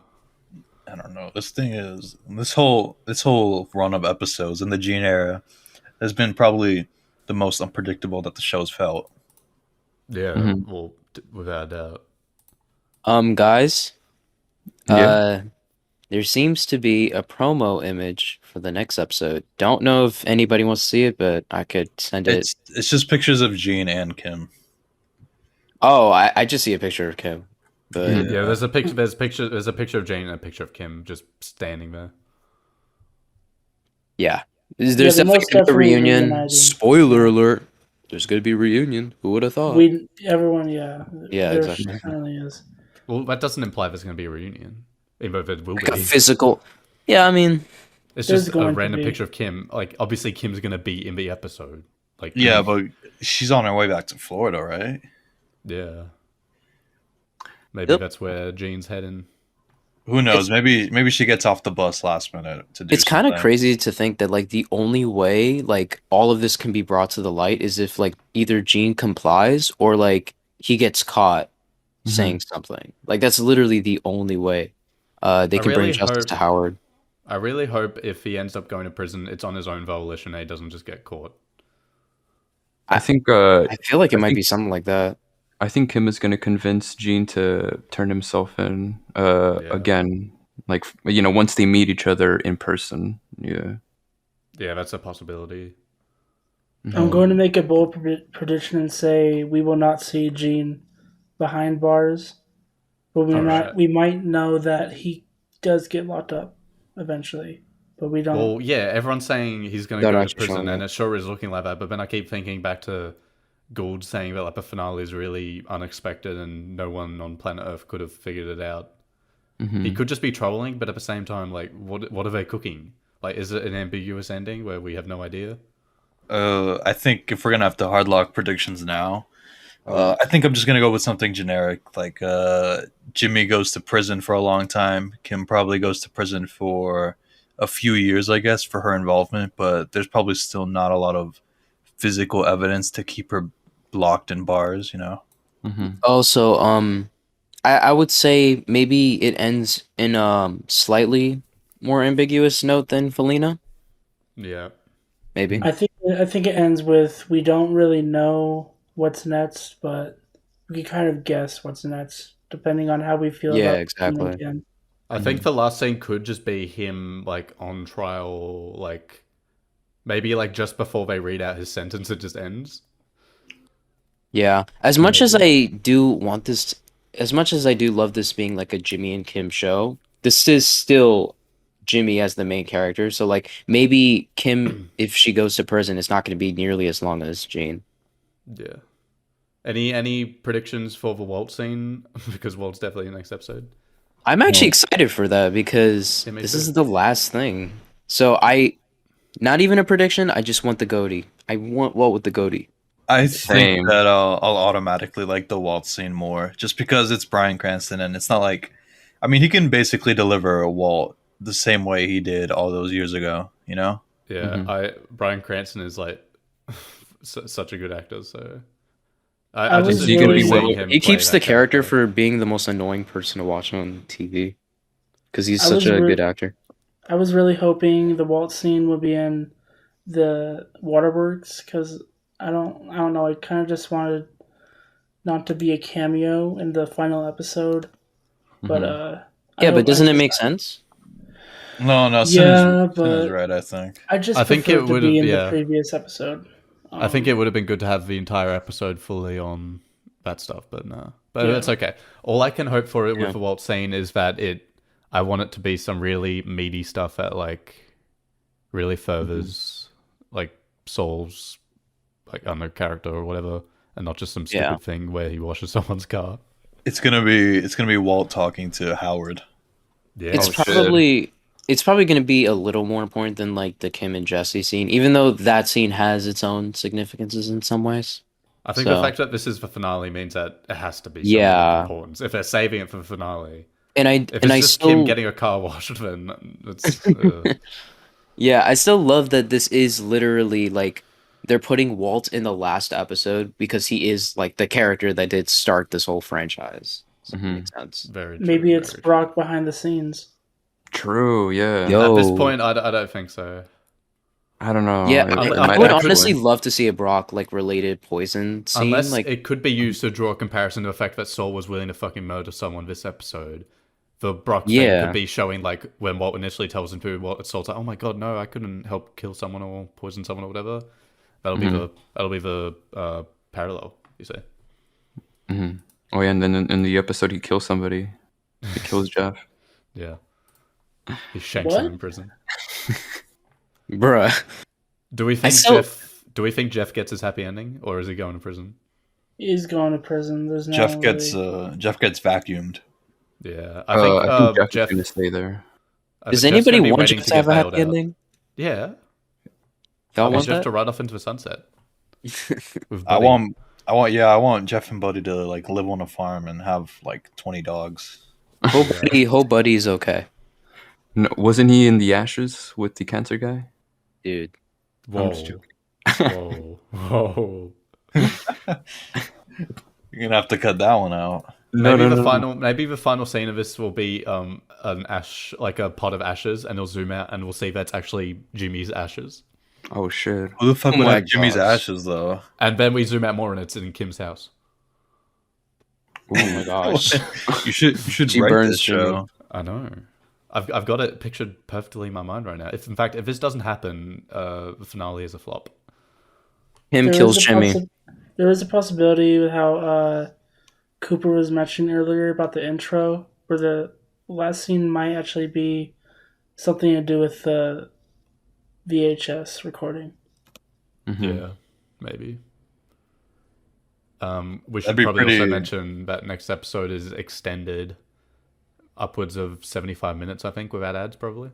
Speaker 4: I don't know. This thing is this whole run of episodes in the Gene era has been probably the most unpredictable that the show's felt.
Speaker 1: Yeah,
Speaker 2: Hmm.
Speaker 1: well, without a doubt.
Speaker 3: Guys,
Speaker 2: Yeah.
Speaker 3: uh, there seems to be a promo image for the next episode. Don't know if anybody wants to see it, but I could send it.
Speaker 4: It's just pictures of Gene and Kim.
Speaker 3: Oh, I just see a picture of Kim, but
Speaker 2: Mhm.
Speaker 1: Yeah, there's a picture. There's a picture of Jane and a picture of Kim just standing there.
Speaker 3: yeah,
Speaker 5: Yeah,
Speaker 3: there's
Speaker 5: they're
Speaker 3: definitely
Speaker 5: most
Speaker 3: gonna be a
Speaker 5: definitely
Speaker 3: reunion.
Speaker 5: reuniting.
Speaker 3: Spoiler alert: there's gonna be a reunion. Who would have thought?
Speaker 5: Everyone, yeah.
Speaker 3: Yeah,
Speaker 5: There
Speaker 3: exactly.
Speaker 5: certainly is.
Speaker 1: Well, that doesn't imply there's going to be a reunion, even though there will
Speaker 3: Like a
Speaker 1: be.
Speaker 3: physical. Yeah, I mean,
Speaker 1: It's
Speaker 5: There's
Speaker 1: just a
Speaker 5: going to
Speaker 1: random
Speaker 5: be.
Speaker 1: picture of Kim. Like, obviously, Kim's going to be in the episode. Like,
Speaker 4: Yeah, but she's on her way back to Florida, right?
Speaker 1: yeah. Maybe
Speaker 3: Yep.
Speaker 1: that's where Jean's heading.
Speaker 4: Who knows? Maybe she gets off the bus last minute to do
Speaker 3: it's kind of
Speaker 4: something.
Speaker 3: crazy to think that like the only way like all of this can be brought to the light is if like either Gene complies or like he gets caught saying something. Like that's literally the only way they
Speaker 1: I
Speaker 3: can bring
Speaker 1: really
Speaker 3: justice
Speaker 1: hope-
Speaker 3: to Howard.
Speaker 1: I really hope if he ends up going to prison, it's on his own volition and he doesn't just get caught.
Speaker 2: I think
Speaker 3: I feel like it
Speaker 2: I
Speaker 3: might
Speaker 2: think-
Speaker 3: be something like that.
Speaker 2: I think Kim is going to convince Gene to turn himself in again. Like once they meet each other in person. Yeah.
Speaker 1: Yeah, that's a possibility.
Speaker 5: I'm going to make a bold prediction and say we will not see Gene behind bars but we're not.
Speaker 1: Alright.
Speaker 5: We might know that he does get locked up eventually, but we don't.
Speaker 1: Well, yeah, everyone's saying he's going to
Speaker 3: Not
Speaker 1: go to
Speaker 3: actually
Speaker 1: prison,
Speaker 3: showing
Speaker 1: and
Speaker 3: it.
Speaker 1: it sure is looking like that. But then I keep thinking back to Gould saying that like the finale is really unexpected, and no one on planet Earth could have figured it out. He could just be trolling, but at the same time, like, what are they cooking? Like, is it an ambiguous ending where we have no idea?
Speaker 4: I think if we're gonna have to hardlock predictions now,
Speaker 3: Oh.
Speaker 4: I think I'm just gonna go with something generic, like Jimmy goes to prison for a long time. Kim probably goes to prison for a few years, I guess, for her involvement. But there's probably still not a lot of physical evidence to keep her locked in bars. You know.
Speaker 3: Also, I would say maybe it ends in slightly more ambiguous note than Felina.
Speaker 1: Yeah.
Speaker 3: Maybe.
Speaker 5: I think it ends with we don't really know what's next, but we can kind of guess what's next depending on how we feel
Speaker 3: Yeah,
Speaker 5: about
Speaker 3: exactly.
Speaker 5: Kim.
Speaker 1: I think the last scene could just be him, like, on trial, like, maybe, like, just before they read out his sentence, it just ends.
Speaker 3: Yeah. As much as I do want this, as much as I do love this being like a Jimmy and Kim show, this is still Jimmy as the main character. So like maybe Kim, if she goes to prison, it's not going to be nearly as long as Jane.
Speaker 1: Yeah. Any predictions for the Walt scene? Because Walt's definitely in the next episode.
Speaker 3: I'm actually excited for that because
Speaker 1: Yeah, me
Speaker 3: this
Speaker 1: too.
Speaker 3: is the last thing. So not even a prediction. I just want the goatee. I want Walt with the goatee.
Speaker 4: I
Speaker 2: Same.
Speaker 4: think that I'll automatically like the Walt scene more, just because it's Bryan Cranston, and it's not like, I mean, he can basically deliver a Walt the same way he did all those years ago. You know.
Speaker 1: Yeah, Bryan Cranston is like such a good actor, so
Speaker 5: I
Speaker 1: I
Speaker 5: was
Speaker 1: just
Speaker 5: He could
Speaker 1: enjoy
Speaker 5: be
Speaker 1: seeing
Speaker 5: Will-
Speaker 1: him.
Speaker 3: He
Speaker 1: play
Speaker 3: keeps
Speaker 1: that
Speaker 3: the character
Speaker 1: character.
Speaker 3: for being the most annoying person to watch on TV because he's
Speaker 5: I
Speaker 3: such
Speaker 5: was
Speaker 3: a
Speaker 5: re-
Speaker 3: good actor.
Speaker 5: I was really hoping the Walt scene would be in the Waterworks because I don't know. I kind of just wanted not to be a cameo in the final episode, but
Speaker 3: Yeah, but doesn't it make sense?
Speaker 4: No,
Speaker 5: Yeah,
Speaker 4: Sin is
Speaker 5: but
Speaker 4: right. I think.
Speaker 5: I just
Speaker 1: I think
Speaker 5: prefer
Speaker 1: it
Speaker 5: to
Speaker 1: would've-
Speaker 5: be in
Speaker 1: yeah.
Speaker 5: the previous episode.
Speaker 1: I think it would have been good to have the entire episode fully on that stuff, but no. But
Speaker 5: Yeah.
Speaker 1: it's okay. All I can hope for it
Speaker 3: Yeah.
Speaker 1: with the Walt scene is that I want it to be some really meaty stuff that like really furthers like Saul's like I don't know character or whatever, and not just some stupid
Speaker 3: Yeah.
Speaker 1: thing where he washes someone's car.
Speaker 4: It's gonna be Walt talking to Howard.
Speaker 1: Yeah,
Speaker 3: It's
Speaker 2: shit.
Speaker 3: probably going to be a little more important than like the Kim and Jesse scene, even though that scene has its own significances in some ways.
Speaker 1: I think the
Speaker 3: So-
Speaker 1: fact that this is the finale means that it has to be something
Speaker 3: Yeah.
Speaker 1: of importance. If they're saving it for the finale,
Speaker 3: And
Speaker 1: if it's just Kim getting a car washed, then it's
Speaker 3: yeah, I still love that this is literally like they're putting Walt in the last episode because he is like the character that did start this whole franchise. So it makes sense.
Speaker 1: very true,
Speaker 5: Maybe it's
Speaker 1: very true.
Speaker 5: Brock behind the scenes.
Speaker 2: True. Yeah.
Speaker 3: Yo.
Speaker 1: At this point, I don't think so.
Speaker 2: I don't know.
Speaker 3: Yeah,
Speaker 2: It
Speaker 3: I
Speaker 2: might
Speaker 3: would
Speaker 2: actually-
Speaker 3: honestly love to see a Brock like related poison scene.
Speaker 1: Unless
Speaker 3: Like
Speaker 1: it could be used to draw a comparison to the fact that Saul was willing to fucking murder someone this episode. The Brock thing
Speaker 3: Yeah.
Speaker 1: could be showing like when Walt initially tells him to, what Saul's like, oh my god, no, I couldn't help kill someone or poison someone or whatever. That'll be the parallel, you say.
Speaker 2: Oh yeah, and then in the episode he kills somebody. He kills Jeff.
Speaker 1: Yeah. He shanks
Speaker 5: What?
Speaker 1: him in prison.
Speaker 3: bruh.
Speaker 1: Do we think
Speaker 3: still-
Speaker 1: Jeff gets his happy ending, or is he going to prison?
Speaker 5: He's going to prison. There's no
Speaker 4: Jeff gets
Speaker 1: Yeah,
Speaker 4: vacuumed.
Speaker 1: I think,
Speaker 2: I think Jeff
Speaker 1: Jeff.
Speaker 2: is gonna stay there.
Speaker 1: I
Speaker 3: Does
Speaker 1: think Jeff's
Speaker 3: anybody
Speaker 1: gonna be
Speaker 3: want
Speaker 1: waiting
Speaker 3: Jeff to have a
Speaker 1: get
Speaker 3: happy
Speaker 1: bailed out.
Speaker 3: ending?
Speaker 1: Yeah,
Speaker 3: Y'all
Speaker 1: I want
Speaker 3: want
Speaker 1: Jeff
Speaker 3: that?
Speaker 1: to ride off into the sunset. With
Speaker 4: I
Speaker 1: Buddy.
Speaker 4: want Jeff and Buddy to like live on a farm and have like 20 dogs.
Speaker 3: Whole buddy's okay,
Speaker 2: No, wasn't he in the ashes with the cancer guy?
Speaker 3: dude.
Speaker 1: Whoa.
Speaker 2: just joking.
Speaker 1: Whoa. Whoa.
Speaker 4: You're gonna have to cut that one out.
Speaker 1: Maybe the final scene of this will be an ash, like a pot of ashes, and it'll zoom out, and we'll see that's actually Jimmy's ashes.
Speaker 2: Oh shit.
Speaker 4: Who the fuck
Speaker 3: Oh
Speaker 4: would
Speaker 3: my
Speaker 4: have Jimmy's
Speaker 3: gosh.
Speaker 4: ashes though?
Speaker 1: And then we zoom out more, and it's in Kim's house.
Speaker 3: Oh my gosh.
Speaker 4: You should
Speaker 3: She
Speaker 4: write
Speaker 3: burns
Speaker 4: this show.
Speaker 1: I know. I've got it pictured perfectly in my mind right now. If in fact, if this doesn't happen, the finale is a flop.
Speaker 3: Him
Speaker 5: There
Speaker 3: kills
Speaker 5: is a
Speaker 3: Jimmy.
Speaker 5: There is a possibility with how Cooper was mentioning earlier about the intro, where the last scene might actually be something to do with the VHS recording.
Speaker 2: Mhm.
Speaker 1: Yeah, maybe. We should
Speaker 4: That'd be
Speaker 1: probably also
Speaker 4: pretty.
Speaker 1: mention that next episode is extended upwards of 75 minutes, I think, without ads, probably.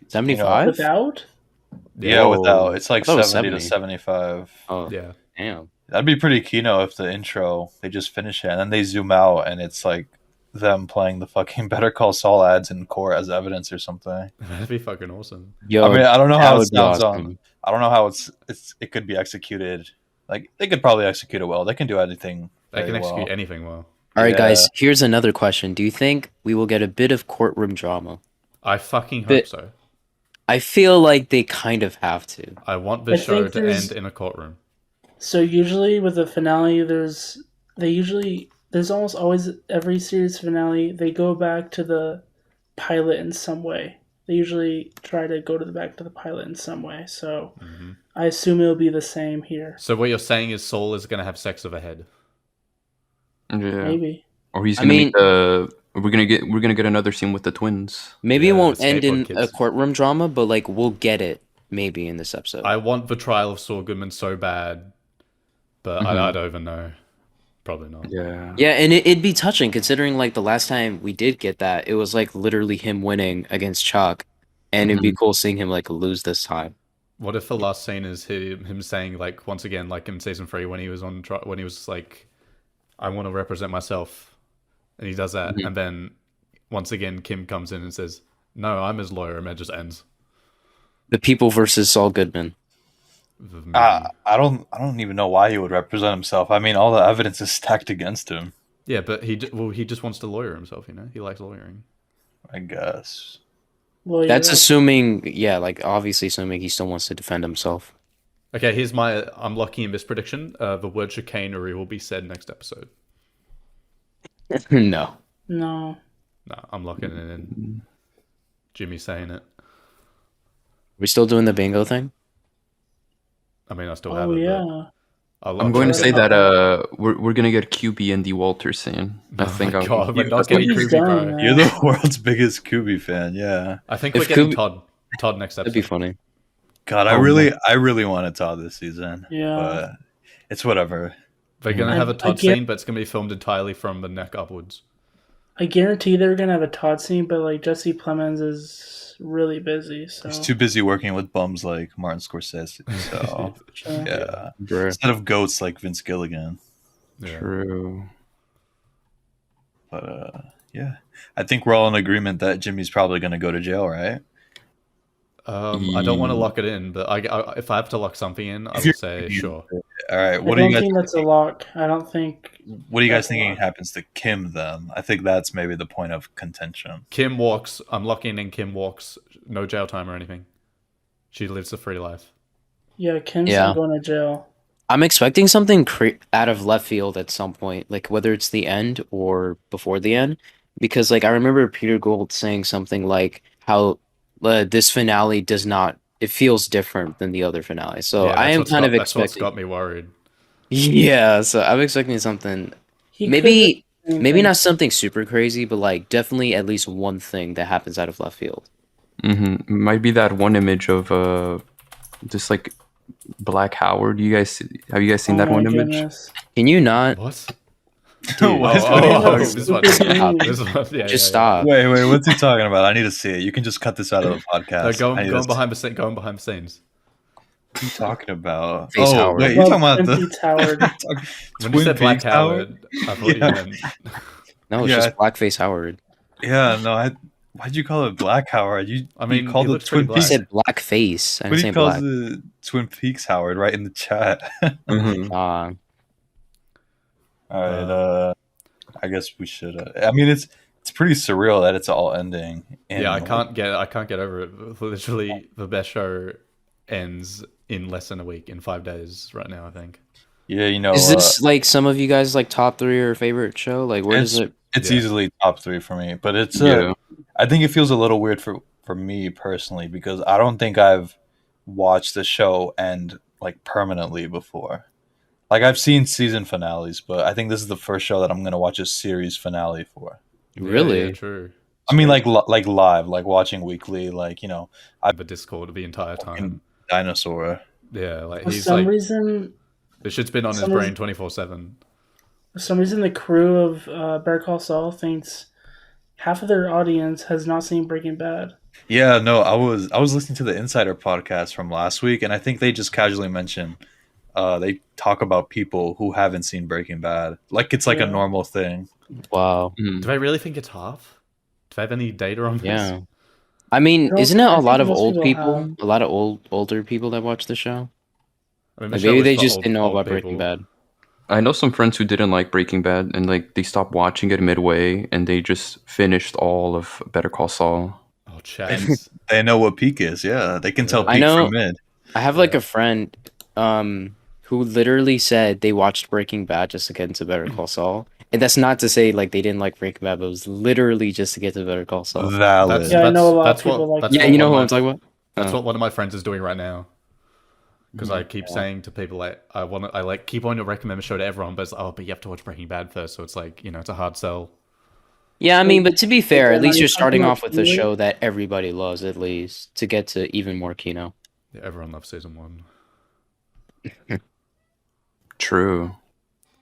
Speaker 3: 75?
Speaker 5: Without?
Speaker 4: Yeah,
Speaker 3: Whoa.
Speaker 4: without it's
Speaker 3: I
Speaker 4: like
Speaker 3: thought it was
Speaker 4: 70 to
Speaker 3: 70.
Speaker 4: 75.
Speaker 3: Oh,
Speaker 1: Yeah.
Speaker 3: damn.
Speaker 4: That'd be pretty kino if the intro they just finish it and then they zoom out and it's like them playing the fucking Better Call Saul ads in court as evidence or something.
Speaker 1: That'd be fucking awesome.
Speaker 3: Yo,
Speaker 4: I mean, I don't know
Speaker 3: that
Speaker 4: how it
Speaker 3: would be
Speaker 4: sounds
Speaker 3: awesome.
Speaker 4: I don't know how it could be executed. Like they could probably execute it well. They can do anything.
Speaker 1: They can
Speaker 4: very
Speaker 1: execute
Speaker 4: well.
Speaker 1: anything well.
Speaker 3: All right,
Speaker 4: Yeah.
Speaker 3: guys, here's another question. Do you think we will get a bit of courtroom drama?
Speaker 1: I fucking hope
Speaker 3: Bit-
Speaker 1: so.
Speaker 3: I feel like they kind of have to.
Speaker 1: I want this
Speaker 5: I
Speaker 1: show
Speaker 5: think
Speaker 1: to
Speaker 5: there's-
Speaker 1: end in a courtroom.
Speaker 5: So usually with the finale, there's almost always every series finale they go back to the pilot in some way. They usually try to go back to the pilot in some way. So I assume it'll be the same here.
Speaker 1: So what you're saying is Saul is going to have sex with a head.
Speaker 2: Yeah.
Speaker 5: Maybe.
Speaker 2: Or he's
Speaker 3: I
Speaker 2: gonna
Speaker 3: mean-
Speaker 2: meet the. We're gonna get another scene with the twins.
Speaker 3: Maybe
Speaker 1: Yeah,
Speaker 3: it won't
Speaker 1: the
Speaker 3: end in
Speaker 1: skateboard
Speaker 3: a
Speaker 1: kids.
Speaker 3: courtroom drama, but like we'll get it maybe in this episode.
Speaker 1: I want the trial of Saul Goodman so bad, but I don't even know. Probably not.
Speaker 2: Yeah.
Speaker 3: Yeah, and it'd be touching considering like the last time we did get that, it was like literally him winning against Chuck, and it'd be cool seeing him like lose this time.
Speaker 1: What if the last scene is him saying, like, once again, like in season 3 when he was on when he was like, I want to represent myself, and he does that, and then once again Kim comes in and says, no, I'm his lawyer, and it just ends.
Speaker 3: The people versus Saul Goodman.
Speaker 4: I don't even know why he would represent himself. I mean, all the evidence is stacked against him.
Speaker 1: Yeah, but he just wants to lawyer himself. You know, he likes lawyering.
Speaker 4: I guess.
Speaker 5: Well,
Speaker 3: That's
Speaker 5: yeah.
Speaker 3: assuming, yeah, like obviously assuming he still wants to defend himself.
Speaker 1: Okay, I'm locking in this prediction. The word chicanery will be said next episode.
Speaker 3: No.
Speaker 5: No.
Speaker 1: No, I'm locking it in. Jimmy's saying it.
Speaker 3: We still doing the bingo thing?
Speaker 1: I mean, I still have
Speaker 5: Oh
Speaker 1: it.
Speaker 5: yeah.
Speaker 1: But
Speaker 2: I'm going to
Speaker 1: lock
Speaker 2: say
Speaker 1: it.
Speaker 2: that we're gonna get QB and D Walter scene. I think
Speaker 1: Oh my God, we're not
Speaker 2: that's what
Speaker 1: getting
Speaker 5: He's
Speaker 1: creepy,
Speaker 5: done,
Speaker 1: bro.
Speaker 5: man.
Speaker 4: You're the world's biggest Kubi fan, yeah.
Speaker 1: I think
Speaker 3: If
Speaker 1: we're getting
Speaker 3: Kubi-
Speaker 1: Todd next
Speaker 3: That'd be
Speaker 1: episode.
Speaker 3: funny.
Speaker 4: God,
Speaker 2: Oh,
Speaker 4: I really wanted Todd this season.
Speaker 5: Yeah.
Speaker 4: But it's whatever.
Speaker 1: They're gonna have a Todd
Speaker 5: I get-
Speaker 1: scene, but it's gonna be filmed entirely from the neck upwards.
Speaker 5: I guarantee they're gonna have a Todd scene, but like Jesse Plemons is really busy, so
Speaker 4: He's too busy working with bums like Martin Scorsese. So
Speaker 5: Sure.
Speaker 4: yeah.
Speaker 3: Bruh.
Speaker 4: Instead of goats like Vince Gilligan.
Speaker 1: Yeah.
Speaker 2: True.
Speaker 4: But yeah. I think we're all in agreement that Jimmy's probably gonna go to jail, right?
Speaker 1: I don't want to lock it in, but if I have to lock something in, I
Speaker 4: If
Speaker 1: will
Speaker 4: you're-
Speaker 1: say sure.
Speaker 4: All right.
Speaker 5: I
Speaker 4: What are you
Speaker 5: don't
Speaker 4: guys
Speaker 5: think that's a lock. I don't think.
Speaker 4: What are you guys
Speaker 5: That's a
Speaker 4: thinking
Speaker 5: lot.
Speaker 4: happens to Kim then? I think that's maybe the point of contention.
Speaker 1: Kim walks. I'm locking in Kim walks. No jail time or anything. She lives a free life.
Speaker 5: Yeah, Kim's
Speaker 3: Yeah.
Speaker 5: not going to jail.
Speaker 3: I'm expecting something out of left field at some point, like whether it's the end or before the end, because like I remember Peter Gould saying something like how this finale does not. It feels different than the other finale, so
Speaker 1: Yeah,
Speaker 3: I
Speaker 1: that's
Speaker 3: am
Speaker 1: what's
Speaker 3: kind of
Speaker 1: that's what's
Speaker 3: expecting.
Speaker 1: got me worried.
Speaker 3: Yeah, so I'm expecting something.
Speaker 5: He
Speaker 3: Maybe
Speaker 5: could-
Speaker 3: maybe not something super crazy, but like definitely at least one thing that happens out of left field.
Speaker 2: Might be that one image of just like Black Howard. Have you guys seen
Speaker 5: Oh
Speaker 2: that
Speaker 5: my
Speaker 2: one image?
Speaker 5: goodness.
Speaker 3: Can you not
Speaker 1: What?
Speaker 4: What is
Speaker 1: Oh,
Speaker 4: going on?
Speaker 1: this one.
Speaker 5: Stop.
Speaker 1: This one. Yeah,
Speaker 3: just
Speaker 1: yeah,
Speaker 3: stop?
Speaker 4: Wait, what's he talking about? I need to see it. You can just cut this out of the
Speaker 1: Yeah.
Speaker 4: podcast.
Speaker 1: Go
Speaker 4: I need
Speaker 1: on
Speaker 4: to-
Speaker 1: behind the scene. Go on behind the scenes.
Speaker 4: What are you talking about?
Speaker 3: Face
Speaker 4: oh,
Speaker 3: Howard.
Speaker 4: wait, you're talking about
Speaker 5: Twin
Speaker 4: the
Speaker 5: Peaks Howard.
Speaker 1: When you said Black
Speaker 4: Peaks Howard?
Speaker 1: Howard, I thought you
Speaker 4: Yeah.
Speaker 1: meant.
Speaker 3: No, it's
Speaker 4: Yeah.
Speaker 3: just Blackface Howard.
Speaker 4: Yeah, no, why'd you call it Black Howard? You
Speaker 1: mean,
Speaker 4: called
Speaker 1: he
Speaker 4: it
Speaker 1: looks pretty
Speaker 4: Twin
Speaker 3: He
Speaker 1: black.
Speaker 4: Peaks.
Speaker 3: said Blackface. I
Speaker 4: But
Speaker 3: didn't
Speaker 4: he
Speaker 3: say
Speaker 4: calls
Speaker 3: black.
Speaker 4: it Twin Peaks Howard right in the chat.
Speaker 2: Mhm.
Speaker 4: All right, I guess we should. I mean, it's pretty surreal that it's all ending. in-
Speaker 1: Yeah, I can't get over it. Literally, the best show ends in less than a week, in 5 days. Right now, I think.
Speaker 4: Yeah, you know,
Speaker 3: Is this like some of you guys like top 3 or favorite show? Like where does it?
Speaker 4: it's
Speaker 1: Yeah.
Speaker 4: easily top 3 for me. But it's
Speaker 2: Yeah.
Speaker 4: I think it feels a little weird for me personally because I don't think I've watched the show end like permanently before. Like I've seen season finales, but I think this is the first show that I'm gonna watch a series finale for.
Speaker 3: Really?
Speaker 1: Yeah, true.
Speaker 4: I mean, like live, like watching weekly, like I
Speaker 1: The Discord the entire time.
Speaker 4: fucking dinosaur.
Speaker 1: Yeah, like
Speaker 5: For
Speaker 1: he's
Speaker 5: some
Speaker 1: like
Speaker 5: reason,
Speaker 1: the shit's been on his
Speaker 5: some
Speaker 1: brain
Speaker 5: reason-
Speaker 1: 24/7.
Speaker 5: for some reason, the crew of Better Call Saul thinks half of their audience has not seen Breaking Bad.
Speaker 4: Yeah, no, I was listening to the Insider podcast from last week, and I think they just casually mentioned they talk about people who haven't seen Breaking Bad, like it's like a
Speaker 5: Yeah.
Speaker 4: normal thing.
Speaker 3: Wow.
Speaker 2: Mhm.
Speaker 1: Do I really think it's half? Do I have any data on this?
Speaker 3: Yeah. I mean,
Speaker 5: don't
Speaker 3: isn't it
Speaker 5: think- I
Speaker 3: a
Speaker 5: think
Speaker 3: lot of
Speaker 5: most
Speaker 3: old
Speaker 5: people
Speaker 3: people?
Speaker 5: have.
Speaker 3: A lot of older people that watch the show?
Speaker 1: I mean,
Speaker 3: Like,
Speaker 1: show
Speaker 3: maybe
Speaker 1: is
Speaker 3: they
Speaker 1: for
Speaker 3: just
Speaker 1: old-
Speaker 3: didn't know
Speaker 1: old
Speaker 3: about
Speaker 1: people.
Speaker 3: Breaking Bad.
Speaker 2: I know some friends who didn't like Breaking Bad, and like they stopped watching it midway, and they just finished all of Better Call Saul.
Speaker 1: Oh,
Speaker 4: And
Speaker 1: Chaz.
Speaker 4: they know what peak is. Yeah, they can tell
Speaker 1: Yeah.
Speaker 4: peak
Speaker 3: I know-
Speaker 4: from mid.
Speaker 3: I have like a friend who literally said they watched Breaking Bad just to get into Better Call Saul. And that's not to say like they didn't like Breaking Bad, but it was literally just to get to Better Call Saul.
Speaker 4: Valid.
Speaker 5: Yeah, I know a lot of
Speaker 1: that's
Speaker 5: people
Speaker 1: what,
Speaker 5: like
Speaker 1: that's
Speaker 3: Yeah,
Speaker 1: what
Speaker 3: you know who
Speaker 1: one
Speaker 3: I'm
Speaker 1: of my-
Speaker 3: talking about?
Speaker 1: That's
Speaker 3: Oh.
Speaker 1: what one of my friends is doing right now. Because I keep saying to people like I like keep wanting to recommend a show to everyone, but it's like, but you have to watch Breaking Bad first, so it's like it's a hard sell.
Speaker 3: Yeah, I mean, but to be fair, at
Speaker 5: Are
Speaker 3: least
Speaker 5: you
Speaker 3: you're starting
Speaker 5: talking
Speaker 3: off
Speaker 5: about
Speaker 3: with a
Speaker 5: Keely?
Speaker 3: show that everybody loves, at least, to get to even more Kino.
Speaker 1: Yeah, everyone loves season 1.
Speaker 2: True.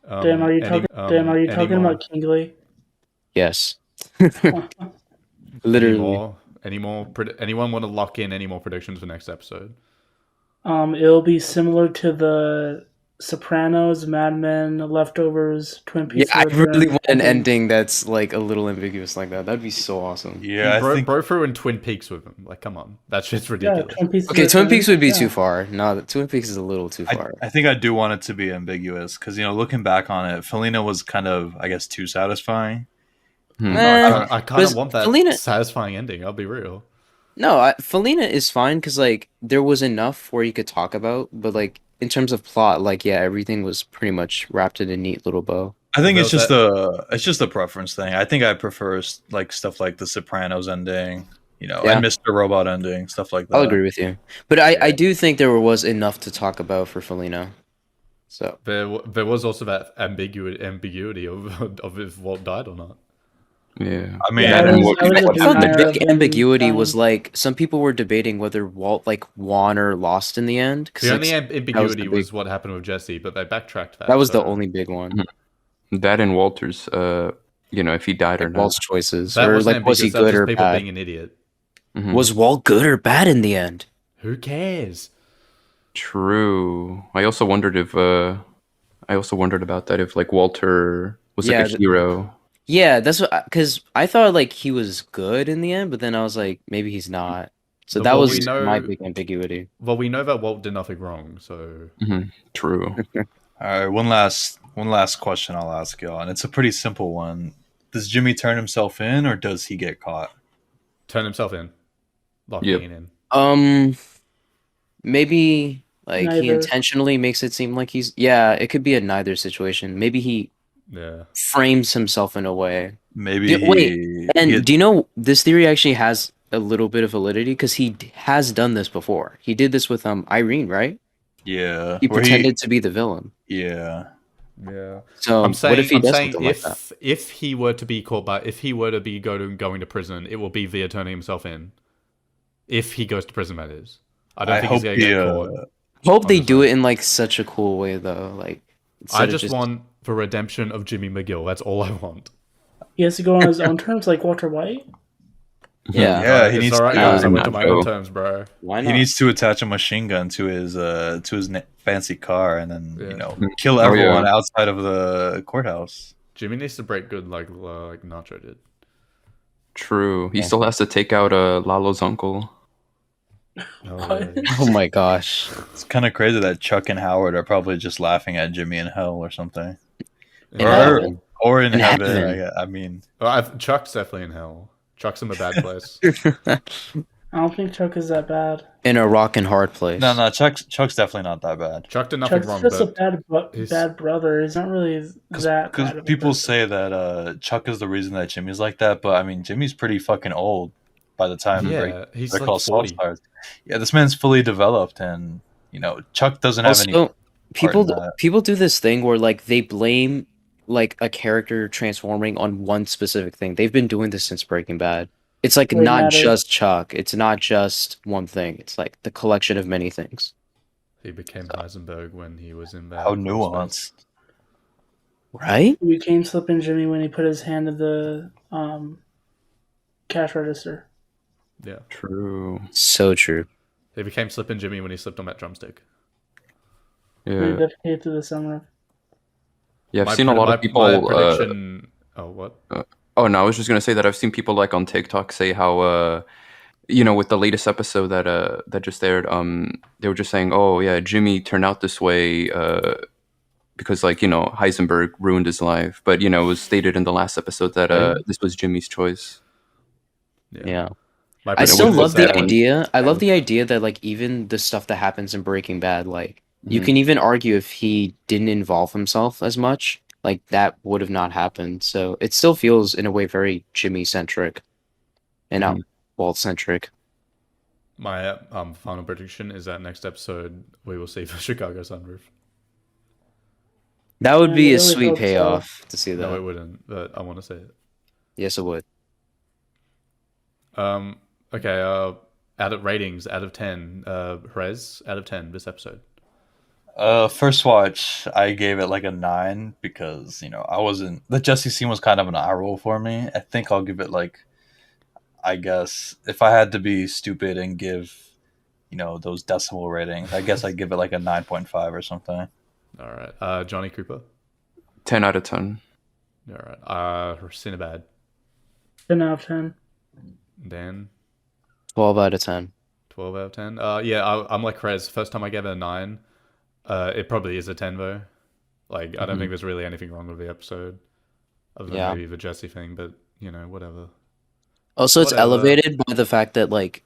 Speaker 5: Dan, are you talking? Dan, are you talking about Kingley?
Speaker 3: Yes.
Speaker 1: Any
Speaker 3: Literally.
Speaker 1: anyone want to lock in any more predictions for next episode?
Speaker 5: It'll be similar to the Sopranos, Mad Men, Leftovers, Twin
Speaker 3: Yeah,
Speaker 5: Peaks.
Speaker 3: I
Speaker 5: Return,
Speaker 3: really want an ending that's like a little ambiguous like that. That'd be so awesome.
Speaker 4: Yeah, I think
Speaker 1: bro threw in Twin Peaks with him. Like, come on, that shit's
Speaker 5: Yeah,
Speaker 1: ridiculous.
Speaker 5: Twin Peaks.
Speaker 3: Okay, Twin
Speaker 5: Return.
Speaker 3: Peaks would be
Speaker 5: Yeah.
Speaker 3: too far. No, Twin Peaks is a little too far.
Speaker 4: I think I do want it to be ambiguous because looking back on it, Felina was kind of, I guess, too satisfying.
Speaker 1: I kind
Speaker 3: but
Speaker 1: of want that
Speaker 3: Felina-
Speaker 1: satisfying ending. I'll be real.
Speaker 3: No, Felina is fine because like there was enough where you could talk about, but like in terms of plot, like yeah, everything was pretty much wrapped in a neat little bow.
Speaker 4: I think
Speaker 1: Well,
Speaker 4: it's just a preference thing. I think I prefer like stuff like the Sopranos ending,
Speaker 3: Yeah.
Speaker 4: and Mr. Robot ending, stuff like that.
Speaker 3: I'll agree with you, but I do think there was enough to talk about for Felina. So
Speaker 1: There was also that ambiguity of if Walt died or not.
Speaker 2: Yeah.
Speaker 4: I mean,
Speaker 5: Yeah,
Speaker 2: That
Speaker 5: I
Speaker 2: and
Speaker 5: was-
Speaker 2: what-
Speaker 5: I was a
Speaker 3: I thought the
Speaker 5: denier of
Speaker 3: big
Speaker 5: him
Speaker 3: ambiguity
Speaker 5: dying.
Speaker 3: was like some people were debating whether Walt like won or lost in the end.
Speaker 1: The only
Speaker 3: like,
Speaker 1: ambiguity
Speaker 3: big-
Speaker 1: was what happened with Jesse, but they backtracked that.
Speaker 3: that was the
Speaker 1: so-
Speaker 3: only big one.
Speaker 2: That and Walter's, if he died or
Speaker 3: Like
Speaker 2: not.
Speaker 3: Walt's choices,
Speaker 1: That
Speaker 3: or
Speaker 1: wasn't
Speaker 3: like was he
Speaker 1: ambiguous, that was
Speaker 3: good
Speaker 1: just
Speaker 3: or
Speaker 1: people
Speaker 3: bad?
Speaker 1: being an idiot.
Speaker 2: Mhm.
Speaker 3: Was Walt good or bad in the end?
Speaker 1: Who cares?
Speaker 2: True. I also wondered about that if like Walter was like
Speaker 3: Yeah,
Speaker 2: a hero.
Speaker 3: Yeah, that's what because I thought like he was good in the end, but then I was like maybe he's not. So that
Speaker 1: Well,
Speaker 3: was
Speaker 1: we know-
Speaker 3: my big ambiguity.
Speaker 1: Well, we know that Walt did nothing wrong, so
Speaker 2: True.
Speaker 4: all right. One last question I'll ask y'all, and it's a pretty simple one. Does Jimmy turn himself in, or does he get caught?
Speaker 1: turn himself in. Locking
Speaker 2: Yep.
Speaker 1: it in.
Speaker 3: Maybe like he
Speaker 5: Neither.
Speaker 3: intentionally makes it seem like he's it could be a neither situation. Maybe he
Speaker 1: Yeah.
Speaker 3: frames himself in a way.
Speaker 4: Maybe.
Speaker 3: Yeah, wait, And
Speaker 4: he-
Speaker 3: do you know this theory actually has a little bit of validity because has done this before. He did this with Irene, right?
Speaker 4: yeah.
Speaker 3: He
Speaker 4: where
Speaker 3: pretended to be the villain.
Speaker 4: Yeah.
Speaker 1: Yeah.
Speaker 3: So
Speaker 1: I'm saying,
Speaker 3: what if he
Speaker 1: I'm
Speaker 3: does
Speaker 1: saying
Speaker 3: something like that?
Speaker 1: if he were to be caught by, if he were to be going to prison, it will be via turning himself in. If he goes to prison, that is. I don't
Speaker 4: I
Speaker 1: think he's
Speaker 4: hope
Speaker 1: gonna get
Speaker 4: he.
Speaker 1: caught.
Speaker 3: Hope they
Speaker 1: I'm
Speaker 3: do
Speaker 1: just
Speaker 3: it in like such a cool way though. Like
Speaker 1: I
Speaker 3: instead of
Speaker 1: just want the redemption of Jimmy McGill. That's all I want.
Speaker 5: He has to go on his own terms, like Walter White.
Speaker 3: yeah.
Speaker 4: Yeah, he
Speaker 1: It's
Speaker 4: needs.
Speaker 1: alright,
Speaker 2: Yeah,
Speaker 1: guys. I went to
Speaker 2: not
Speaker 1: my own
Speaker 2: go.
Speaker 1: terms, bro.
Speaker 3: Why
Speaker 4: He
Speaker 3: not?
Speaker 4: needs to attach a machine gun to his fancy car, and then
Speaker 1: Yeah.
Speaker 4: kill
Speaker 2: Oh, yeah.
Speaker 4: everyone outside of the courthouse.
Speaker 1: Jimmy needs to break good like Nacho did.
Speaker 2: True. He
Speaker 3: Yeah.
Speaker 2: still has to take out Lalo's uncle.
Speaker 3: Oh my gosh.
Speaker 4: It's kind of crazy that Chuck and Howard are probably just laughing at Jimmy in hell or something,
Speaker 3: In
Speaker 4: Or-
Speaker 3: heaven.
Speaker 4: or in
Speaker 3: In
Speaker 4: heaven.
Speaker 3: heaven.
Speaker 4: I mean,
Speaker 1: Chuck's definitely in hell. Chuck's in the bad place.
Speaker 5: I don't think Chuck is that bad.
Speaker 3: In a rock and hard place.
Speaker 4: no, Chuck's definitely not that bad.
Speaker 1: Chuck did nothing
Speaker 5: Chuck's
Speaker 1: wrong,
Speaker 5: just a
Speaker 1: but
Speaker 5: bad bad brother. He's not really that.
Speaker 4: Because
Speaker 5: bad of a
Speaker 4: people
Speaker 5: person.
Speaker 4: say that Chuck is the reason that Jimmy's like that, but I mean, Jimmy's pretty fucking old by the time
Speaker 1: yeah, he's
Speaker 4: Better
Speaker 1: like
Speaker 4: Call Saul
Speaker 1: 40.
Speaker 4: starts. Yeah, this man's fully developed, and Chuck doesn't have any.
Speaker 3: Also,
Speaker 4: part in
Speaker 3: People
Speaker 4: that.
Speaker 3: people do this thing where like they blame like a character transforming on one specific thing. They've been doing this since Breaking Bad. It's like
Speaker 5: Gray
Speaker 3: not
Speaker 5: matter.
Speaker 3: just Chuck. It's not just one thing. It's like the collection of many things.
Speaker 1: He became Heisenberg when he was in
Speaker 4: How
Speaker 1: that crawl space.
Speaker 4: nuanced.
Speaker 3: Right?
Speaker 5: He became Slippin' Jimmy when he put his hand in the cash register.
Speaker 1: Yeah.
Speaker 2: True.
Speaker 3: So true.
Speaker 1: He became Slippin' Jimmy when he slipped on that drumstick.
Speaker 5: When he
Speaker 2: Yeah.
Speaker 5: defecated through the sunroof.
Speaker 2: Yeah, I've seen a lot of
Speaker 1: my
Speaker 2: people.
Speaker 1: prediction. Oh, what?
Speaker 2: Oh no, I was just gonna say that I've seen people like on TikTok say how with the latest episode that just aired, they were just saying, oh yeah, Jimmy turned out this way because like Heisenberg ruined his life, but it was stated in the last episode that this was Jimmy's choice.
Speaker 3: Yeah.
Speaker 1: My
Speaker 3: I
Speaker 1: prediction
Speaker 3: still
Speaker 2: with
Speaker 3: love
Speaker 1: is
Speaker 3: the
Speaker 1: that
Speaker 3: idea. I love the idea that like even the stuff that happens in Breaking Bad, like you
Speaker 2: Mhm.
Speaker 3: can even argue if he didn't involve himself as much, like that would have not happened. So it still feels in a way very Jimmy centric and not
Speaker 2: Mhm.
Speaker 3: Walt centric.
Speaker 1: my final prediction is that next episode we will see the Chicago sunroof.
Speaker 3: That would
Speaker 5: I
Speaker 3: be a
Speaker 5: really
Speaker 3: sweet
Speaker 5: hope so.
Speaker 3: payoff to see
Speaker 1: No, it
Speaker 3: that.
Speaker 1: wouldn't, but I want to see it.
Speaker 3: Yes, it would.
Speaker 1: Okay. Out of ratings, out of 10, Rez, out of 10, this episode.
Speaker 4: First watch, I gave it like a 9 because I wasn't the Jesse scene was kind of an eye roll for me. I think I'll give it like, I guess if I had to be stupid and give those decimal ratings, I guess I'd give it like a 9.5 or something.
Speaker 1: All right. Johnny Cooper.
Speaker 2: 10 out of 10.
Speaker 1: All right. Cinnabad.
Speaker 5: 10 out of 10.
Speaker 1: Dan.
Speaker 3: 12 out of 10.
Speaker 1: 12 out of 10. Yeah, I'm like Rez. First time I gave it a 9. It probably is a 10 though. Like, I don't think there's really anything wrong with the episode, other than
Speaker 3: Yeah.
Speaker 1: maybe the Jesse thing. But whatever.
Speaker 3: Also, it's
Speaker 1: Whatever.
Speaker 3: elevated by the fact that like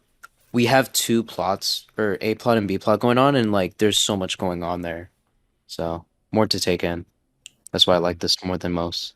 Speaker 3: we have two plots or A plot and B plot going on, and like there's so much going on there. So more to take in. That's why I like this more than most.